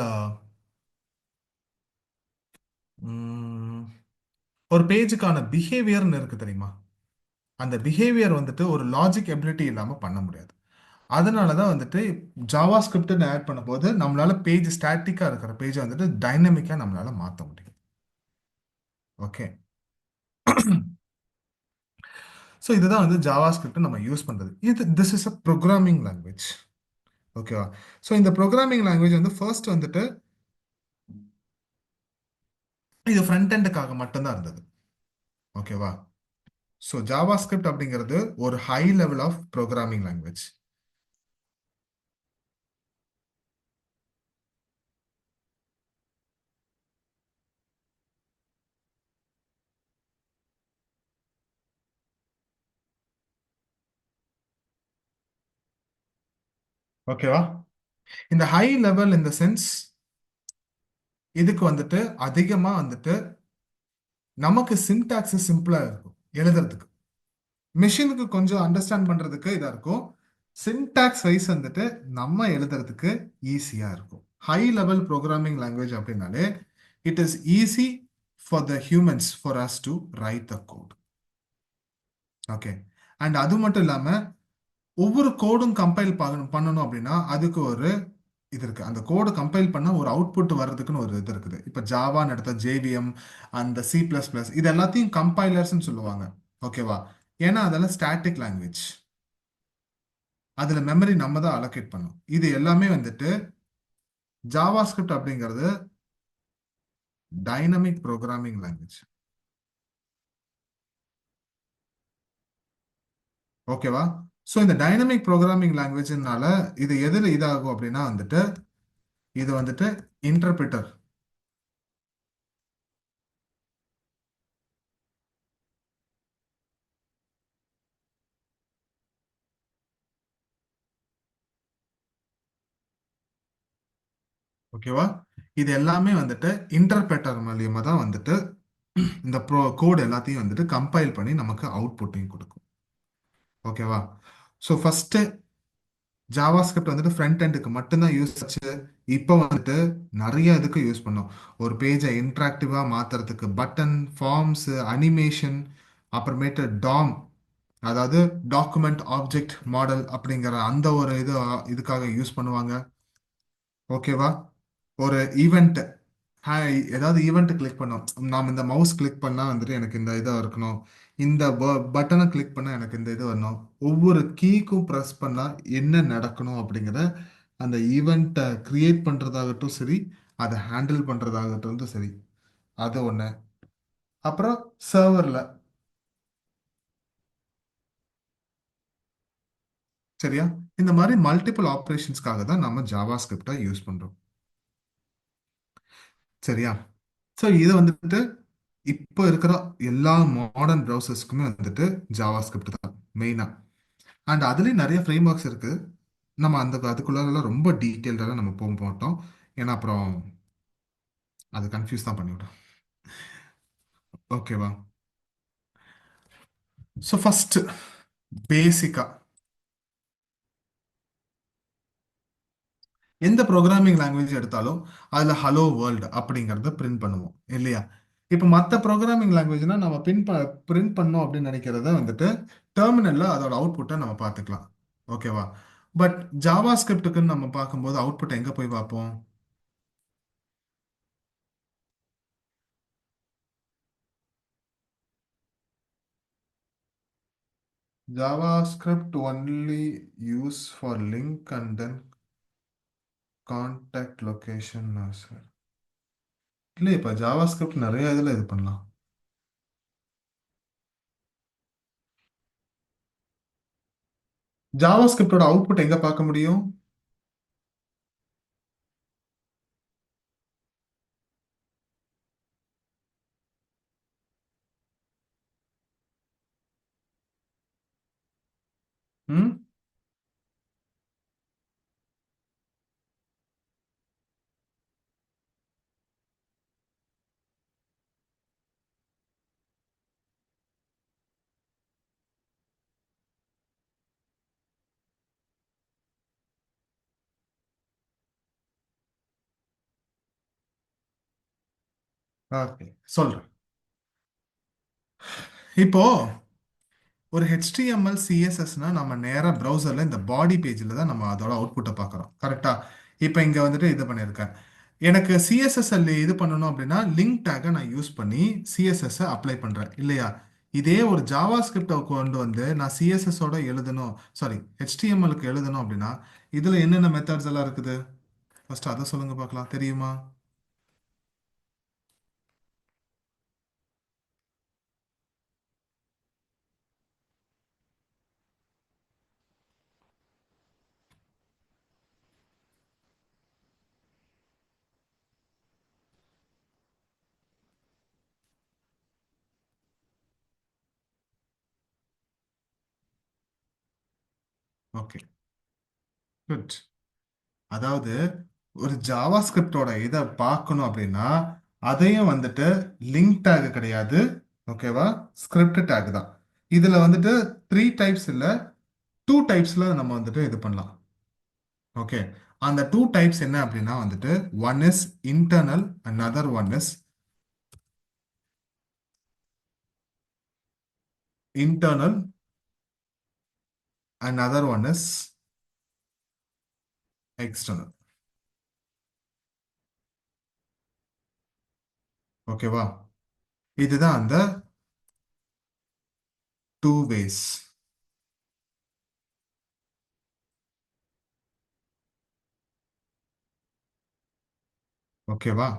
ஒரு பேஜுக்கான பிஹேவியர்னு இருக்கு தெரியுமா? அந்த பிஹேவியர் வந்துட்டு ஒரு லாஜிக் எபிலிட்டி இல்லாமல் பண்ண முடியாது. அதனால தான் வந்துட்டு ஜாவா ஸ்கிரிப்ட்னு ஆட் பண்ணும்போது நம்மளால பேஜ் ஸ்டாட்டிக்காக இருக்கிற பேஜை வந்துட்டு டைனமிக்காக நம்மளால மாற்ற முடியும். ஓகே. ஸோ இதுதான் வந்து ஜாவா ஸ்கிரிப்ட் நம்ம யூஸ் பண்ணுறது. This is a programming language. ஓகேவா? ஸோ இந்த ப்ரோக்ராமிங் லாங்குவேஜ் வந்து ஃபர்ஸ்ட் வந்துட்டு இது ஃப்ரண்ட் எண்டுக்காக மட்டும்தான் இருந்தது. ஓகேவா? ஸோ ஜாவா ஸ்கிரிப்ட் அப்படிங்கிறது ஒரு high level of programming language. ஓகேவா? இந்த ஹை லெவல் இந்த சென்ஸ் இதுக்கு வந்துட்டு அதிகமாக வந்துட்டு நமக்கு சின்டாக்ஸ் சிம்பிளா இருக்கும் எழுதுறதுக்கு. மெஷினுக்கு கொஞ்சம் அண்டர்ஸ்டாண்ட் பண்றதுக்கு இதா இருக்கும். சின்டாக்ஸ் வைஸ் வந்துட்டு நம்ம எழுதுறதுக்கு ஈஸியா இருக்கும். ஹை லெவல் ப்ரோக்ராமிங் லாங்குவேஜ் அப்படின்னாலே it is easy for the humans for us to write the code. Okay. And அது மட்டும் இல்லாம ஒவ்வொரு கோடும் கம்பைல் பண்ணணும் அப்படின்னா அதுக்கு ஒரு இது இருக்கு. அந்த கோடு கம்பைல் பண்ண ஒரு அவுட்புட் வர்றதுக்குன்னு ஒரு இது இருக்குது. இப்போ ஜாவான்னு எடுத்த ஜேவிஎம், அந்த C++, இது எல்லாத்தையும் கம்பைலர்ஸ்ன்னு சொல்லுவாங்க. ஓகேவா? ஏன்னா அதெல்லாம் ஸ்டாட்டிக் லாங்குவேஜ். அதுல மெமரி நம்ம தான் அலோகேட் பண்ணும். இது எல்லாமே வந்துட்டு ஜாவா ஸ்கிரிப்ட் அப்படிங்கிறது டைனமிக் ப்ரோக்ராமிங் லாங்குவேஜ். ஓகேவா? ஸோ இந்த டைனமிக் ப்ரோக்ராமிங் லாங்குவேஜ்னால இது எதில் இதாகும் அப்படின்னா வந்துட்டு இது வந்துட்டு இன்டர்பிரிட்டர். ஓகேவா? இது எல்லாமே வந்துட்டு இன்டர்பிரட்டர் மூலியமா தான் வந்துட்டு இந்த கோட் எல்லாத்தையும் வந்துட்டு கம்பைல் பண்ணி நமக்கு அவுட்புட்டையும் கொடுக்கும். ஓகேவா? ஸோ ஃபர்ஸ்ட் ஜாவா ஸ்கிரிப்ட் வந்துட்டு ஃப்ரண்ட் எண்டுக்கு மட்டும்தான் யூஸ் ஆச்சு. இப்போ வந்துட்டு நிறைய இதுக்கு யூஸ் பண்ணோம். ஒரு பேஜை இன்ட்ராக்டிவா மாத்துறதுக்கு பட்டன், ஃபார்ம்ஸ், அனிமேஷன், அப்புறமேட்டு டாம், அதாவது டாக்குமெண்ட் ஆப்ஜெக்ட் மாடல் அப்படிங்கிற அந்த ஒரு இதுக்காக யூஸ் பண்ணுவாங்க. ஓகேவா? ஒரு ஈவெண்ட், ஏதாவது ஈவெண்ட் கிளிக் பண்ணோம். நாம் இந்த மவுஸ் கிளிக் பண்ணால் வந்துட்டு எனக்கு இந்த இதாக இருக்கணும், இந்த பட்டனை கிளிக் பண்ணால் எனக்கு இந்த இது வரணும், ஒவ்வொரு கீக்கும் ப்ரெஸ் பண்ணால் என்ன நடக்கணும் அப்படிங்கிற அந்த ஈவெண்ட்டை கிரியேட் பண்ணுறதாகட்டும் சரி, அதை ஹேண்டில் பண்ணுறதாகட்டும் சரி, அது ஒன்று. அப்புறம் சர்வரில், சரியா? இந்த மாதிரி மல்டிபிள் ஆப்ரேஷன்ஸ்க்காக தான் நம்ம ஜாவா ஸ்கிரிப்டை யூஸ் பண்ணுறோம். சரியா? ஸோ இது வந்துட்டு இப்போ இருக்கிற எல்லா மாடர்ன் ப்ரௌசர்ஸ்க்குமே வந்துட்டு ஜாவா ஸ்கிரிப்ட் தான் மெயினாக. அண்ட் அதுலேயும் நிறைய ஃப்ரேம் ஒர்க்ஸ் இருக்குது. நம்ம அதுக்குள்ளெல்லாம் ரொம்ப டீட்டெயில்டெல்லாம் நம்ம போக மாட்டோம். ஏன்னா அப்புறம் அது கன்ஃபியூஸ் தான் பண்ணிவிடும். ஓகேவா? ஸோ ஃபர்ஸ்ட் பேசிக்கா எந்த ப்ரோக்ராமிங் லாங்குவேஜ் எடுத்தாலும் அதில் ஹலோ வேர்ல்டு அப்படிங்கிறத பிரிண்ட் பண்ணுவோம் இல்லையா? இப்போ மற்ற ப்ரோக்ராமிங் லாங்குவேஜ்னா நம்ம பிரிண்ட் பண்ணோம் அப்படின்னு நினைக்கிறத வந்துட்டு டெர்மினலில் அதோட அவுட்புட்டை நம்ம பார்த்துக்கலாம். ஓகேவா? பட் ஜாவா ஸ்கிரிப்டுக்குன்னு நம்ம பார்க்கும்போது அவுட்புட் எங்கே போய் பார்ப்போம்? JavaScript only use for link and then contact location sir. இல்லை இப்போ JavaScript நிறைய இதில் இது பண்ணலாம். JavaScriptோட அவுட்புட் எங்கே பார்க்க முடியும்? ம் ஓகே சொல்கிறேன். இப்போ ஒரு HTML CSSனா நம்ம நேராக ப்ரௌசரில் இந்த பாடி பேஜில் தான் நம்ம அதோட அவுட்புட்டை பார்க்குறோம். கரெக்டாக? இப்போ இங்கே வந்துட்டு இது பண்ணியிருக்கேன். எனக்கு சிஎஸ்எஸ்எல் இது பண்ணணும் அப்படின்னா லிங்க் டேக்கை நான் யூஸ் பண்ணி சிஎஸ்எஸ்ஸை அப்ளை பண்ணுறேன் இல்லையா? இதே ஒரு ஜாவா ஸ்கிரிப்டை கொண்டு வந்து நான் சிஎஸ்எஸோட எழுதணும், சாரி HTMLக்கு எழுதணும் அப்படின்னா இதில் என்னென்ன மெத்தட்ஸ் எல்லாம் இருக்குது? ஃபர்ஸ்ட் அதை சொல்லுங்க பார்க்கலாம். தெரியுமா? Okay, good. அதாவது ஒரு ஜாவா ஸ்கிரிப்டோட இதை பார்க்கணும் அப்படின்னா அதையும் வந்துட்டு லிங்க் டேக் கிடையாது. ஓகேவா? ஸ்கிரிப்ட் டேக் தான். இதில் வந்துட்டு 3 டைப்ஸ் இல்லை, 2 டைப்ஸில் நம்ம வந்துட்டு இது பண்ணலாம். ஓகே, அந்த 2 டைப்ஸ் என்ன அப்படின்னா வந்துட்டு one is internal, another one is internal, another one is external. ஓகேவா? இதுதான் அந்த 2 ways. ஓகேவா?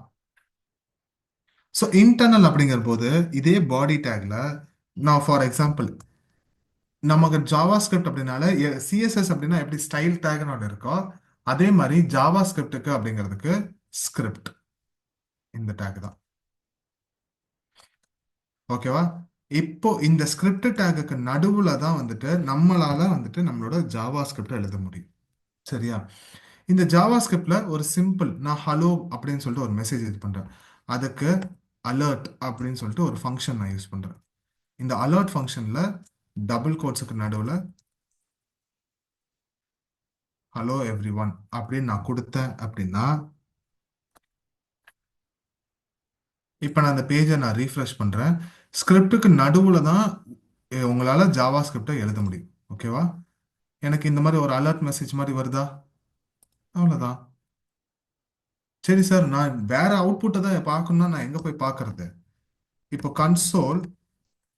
ஸோ இன்டர்னல் அப்படிங்கிற போது இதே பாடி டேக்ல நான் ஃபார் எக்ஸாம்பிள் நமக்கு ஜாவா ஸ்கிரிப்ட் அப்படின்னால சிஎஸ்எஸ் அப்படின்னா எப்படி ஸ்டைல் டேக்னு ஒன்று இருக்கோ அதே மாதிரி ஜாவா ஸ்கிரிப்டுக்கு அப்படிங்கிறதுக்கு ஸ்கிரிப்ட் இந்த டேக் தான். ஓகேவா? இப்போ இந்த ஸ்கிரிப்ட் டேக்குக்கு நடுவுல தான் வந்துட்டு நம்மளால வந்துட்டு நம்மளோட ஜாவா ஸ்கிரிப்ட் எழுத முடியும். சரியா? இந்த ஜாவா ஸ்கிரிப்ட்ல ஒரு சிம்பிள் நான் ஹலோ அப்படின்னு சொல்லிட்டு ஒரு மெசேஜ் இது பண்றேன். அதுக்கு அலர்ட் அப்படின்னு சொல்லிட்டு ஒரு ஃபங்க்ஷன் நான் யூஸ் பண்றேன். இந்த அலர்ட் ஃபங்க்ஷன்ல டபுள் கோட்ஸுக்கு நடுவில் ஹலோ எவ்ரி ஒன் அப்படின்னு நான் கொடுத்தேன் அப்படின்னா இப்போ நான் அந்த பேஜை நான் ரீஃப்ரெஷ் பண்ணுறேன். ஸ்கிரிப்டுக்கு நடுவில் தான் உங்களால் ஜாவா ஸ்கிரிப்டை எழுத முடியும். ஓகேவா? எனக்கு இந்த மாதிரி ஒரு அலர்ட் மெசேஜ் மாதிரி வருதா? அவ்வளோதான். சரி சார், நான் வேற அவுட்புட்டை தான் பார்க்கணும்னா நான் எங்கே போய் பார்க்கறது? இப்போ கன்சோல்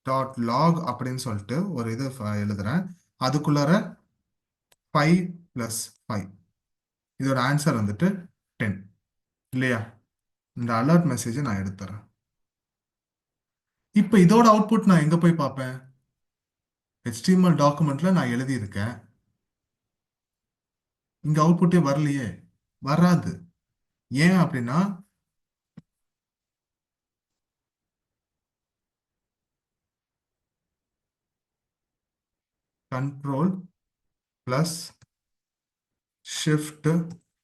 டாட் லாக் அப்படின்னு சொல்லிட்டு ஒரு இது எழுதுறேன். அதுக்குள்ளார 5 + 5 இதோட ஆன்சர் வந்துட்டு 10 இல்லையா? இந்த அலர்ட் மெசேஜை நான் எடுத்துறேன். இப்போ இதோட அவுட்புட் நான் எங்க போய் பார்ப்பேன்? HTML டாக்குமெண்ட்ல நான் எழுதியிருக்கேன். இங்க அவுட்புட்டே வரலையே. வராது. ஏன் அப்படின்னா control plus shift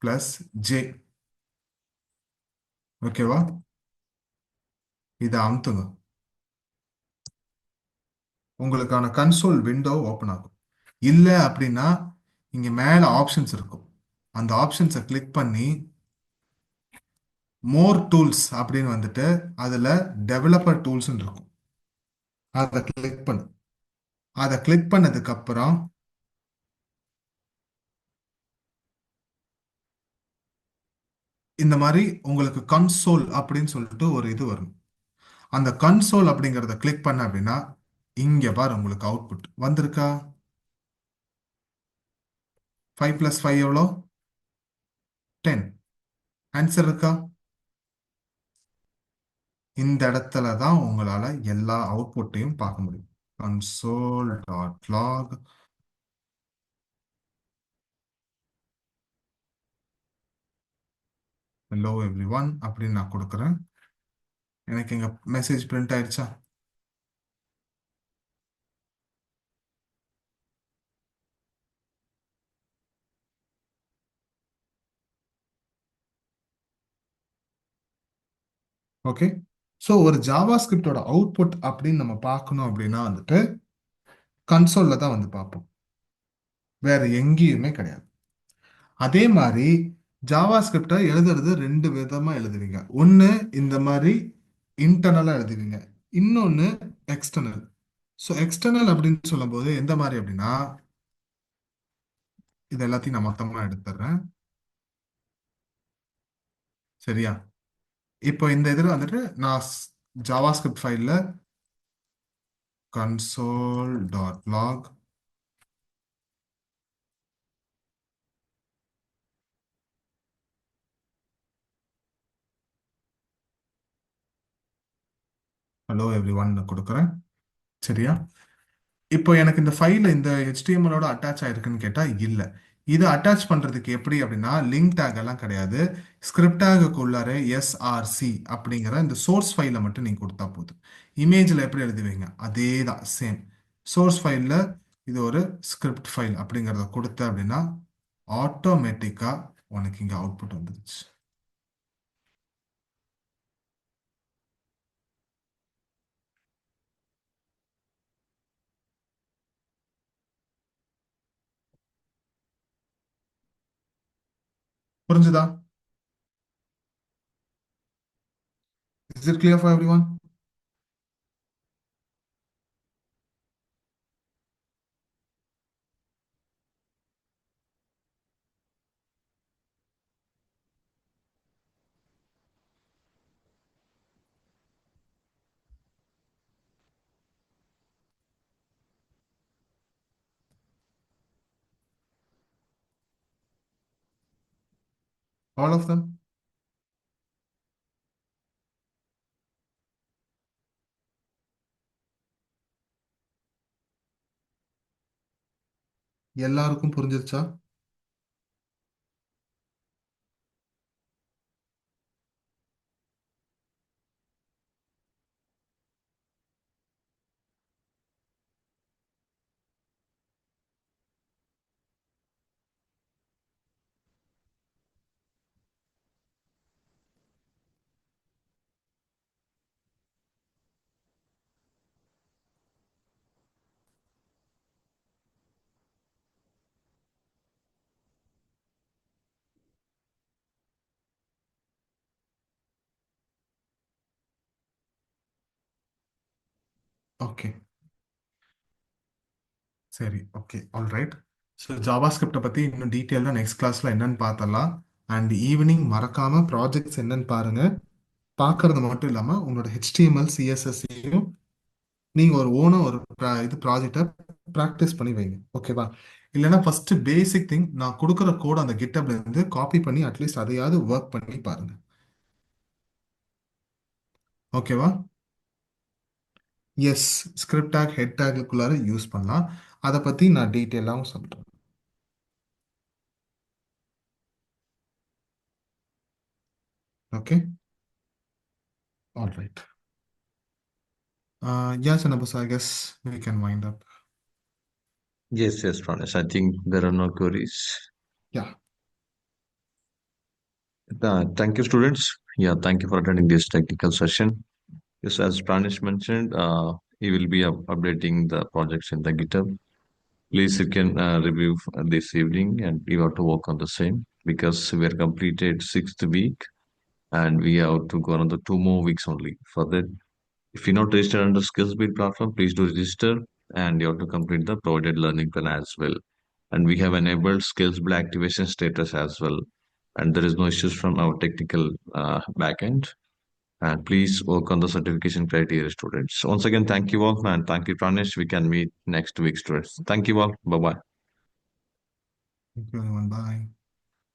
plus J. ஓகேவா? இதை அமுத்துங்க. உங்களுக்கான கன்சோல் விண்டோ ஓப்பன் ஆகும். இல்லை அப்படின்னா இங்க மேல ஆப்ஷன்ஸ் இருக்கும். அந்த ஆப்ஷன்ஸை கிளிக் பண்ணி மோர் டூல்ஸ் அப்படின்னு வந்துட்டு அதுல டெவலப்பர் டூல்ஸ் இருக்கும். அதை கிளிக் பண்ணு. அதை கிளிக் பண்ணதுக்கு அப்புறம் இந்த மாதிரி உங்களுக்கு கன்சோல் அப்படின்னு சொல்லிட்டு ஒரு இது வரும். அந்த கன்சோல் அப்படிங்கிறத கிளிக் பண்ண அப்படின்னா இங்க பாரு உங்களுக்கு அவுட்புட் வந்திருக்கா? 5 + 5 எவ்வளோ? 10. ஆன்சர் இருக்கா? இந்த இடத்துல தான் உங்களால எல்லா அவுட்புட்டையும் பார்க்க முடியும். console.log hello everyone அப்படின்னு நான் கொடுக்குறேன். எனக்கு இங்க மெசேஜ் பிரிண்ட் ஆயிடுச்சா? ஓகே. ஸோ ஒரு ஜாவா ஸ்கிரிப்டோட அவுட்புட் அப்படின்னு நம்ம பார்க்கணும் அப்படின்னா வந்துட்டு கன்சோல்ல தான் வந்து பார்ப்போம். வேற எங்கேயுமே கிடையாது. அதே மாதிரி ஜாவா ஸ்கிரிப்டை எழுதுறது ரெண்டு விதமா எழுதுவீங்க. ஒன்று இந்த மாதிரி இன்டர்னலா எழுதுவீங்க, இன்னொன்று எக்ஸ்டர்னல். ஸோ எக்ஸ்டர்னல் அப்படின்னு சொல்லும்போது எந்த மாதிரி அப்படின்னா இது எல்லாத்தையும் நான் மொத்தமா எடுத்துடுறேன். சரியா? இப்போ இந்த இதில் வந்துட்டு நான் ஜாவா ஸ்கிரிப்ட் ஃபைலில் console.log hello everyone கொடுக்குறேன். சரியா? இப்போ எனக்கு இந்த ஃபைல் இந்த HTML-ஓட அட்டாச் ஆயிருக்குன்னு கேட்டா இல்ல. இது அட்டாச் பண்றதுக்கு எப்படி அப்படின்னா லிங்க் டேக் எல்லாம் கிடையாது. ஸ்கிரிப்ட் டேகுக்கு உள்ளார எஸ்ஆர்சி அப்படிங்கிற இந்த சோர்ஸ் ஃபைலை மட்டும் நீங்க கொடுத்தா போதும். இமேஜ்ல எப்படி எழுதுவீங்க அதே தான், சேம். சோர்ஸ் ஃபைல்ல இது ஒரு ஸ்கிரிப்ட் ஃபைல் அப்படிங்கிறத கொடுத்த அப்படின்னா ஆட்டோமேட்டிக்கா உனக்கு இங்க அவுட்புட் வந்துருச்சு. புரிஞ்சுதா? Is it clear for everyone? All of them? எல்லாருக்கும் புரிஞ்சிருச்சா? ஓகே, சரி, ஓகே, ஆல் ரைட். ஸோ ஜாவா ஸ்கிரிப்டை பற்றி இன்னும் டீட்டெயிலாக நெக்ஸ்ட் கிளாஸில் என்னன்னு பார்த்தலாம். அண்ட் ஈவினிங் மறக்காம ப்ராஜெக்ட்ஸ் என்னன்னு பாருங்க. பார்க்கறது மட்டும் இல்லாமல் உங்களோட HTML CSSையும் நீங்கள் ஒரு ஓனாக ஒரு இது ப்ராஜெக்டை ப்ராக்டிஸ் பண்ணி வைங்க. ஓகேவா? இல்லைன்னா ஃபர்ஸ்ட் பேசிக் திங் நான் கொடுக்குற கோட் அந்த GitHubல இருந்து காப்பி பண்ணி அட்லீஸ்ட் அதையாவது ஒர்க் பண்ணி பாருங்க. ஓகேவா? எஸ், ஸ்கிரிப்ட் டேக் ஹெட் டேக்குள்ளார யூஸ் பண்ணலாம். அதை பற்றி நான் டீட்டெயிலாகவும் சொல்கிறேன். Okay, all right. Yes, Anubus, I guess we can wind up. Yes, Pranesh. I think there are no queries. Yeah. Thank you, students. Yeah, thank you for attending this technical session. Yes, as Pranish mentioned, he will be updating the projects in the GitHub. Please, you can review this evening, and you have to work on the same because we are completed 6th week, and we have to go another 2 more weeks only. For that, if you're not registered under SkillsBuild platform, please do register, and you have to complete the provided learning plan as well. And we have enabled SkillsBuild activation status as well, and there is no issues from our technical backend. And please work on the certification criteria, students. Once again, thank you all, and thank you, Pranish. We can meet next week, students. Thank you all. Bye bye. Thank you, everyone. Bye.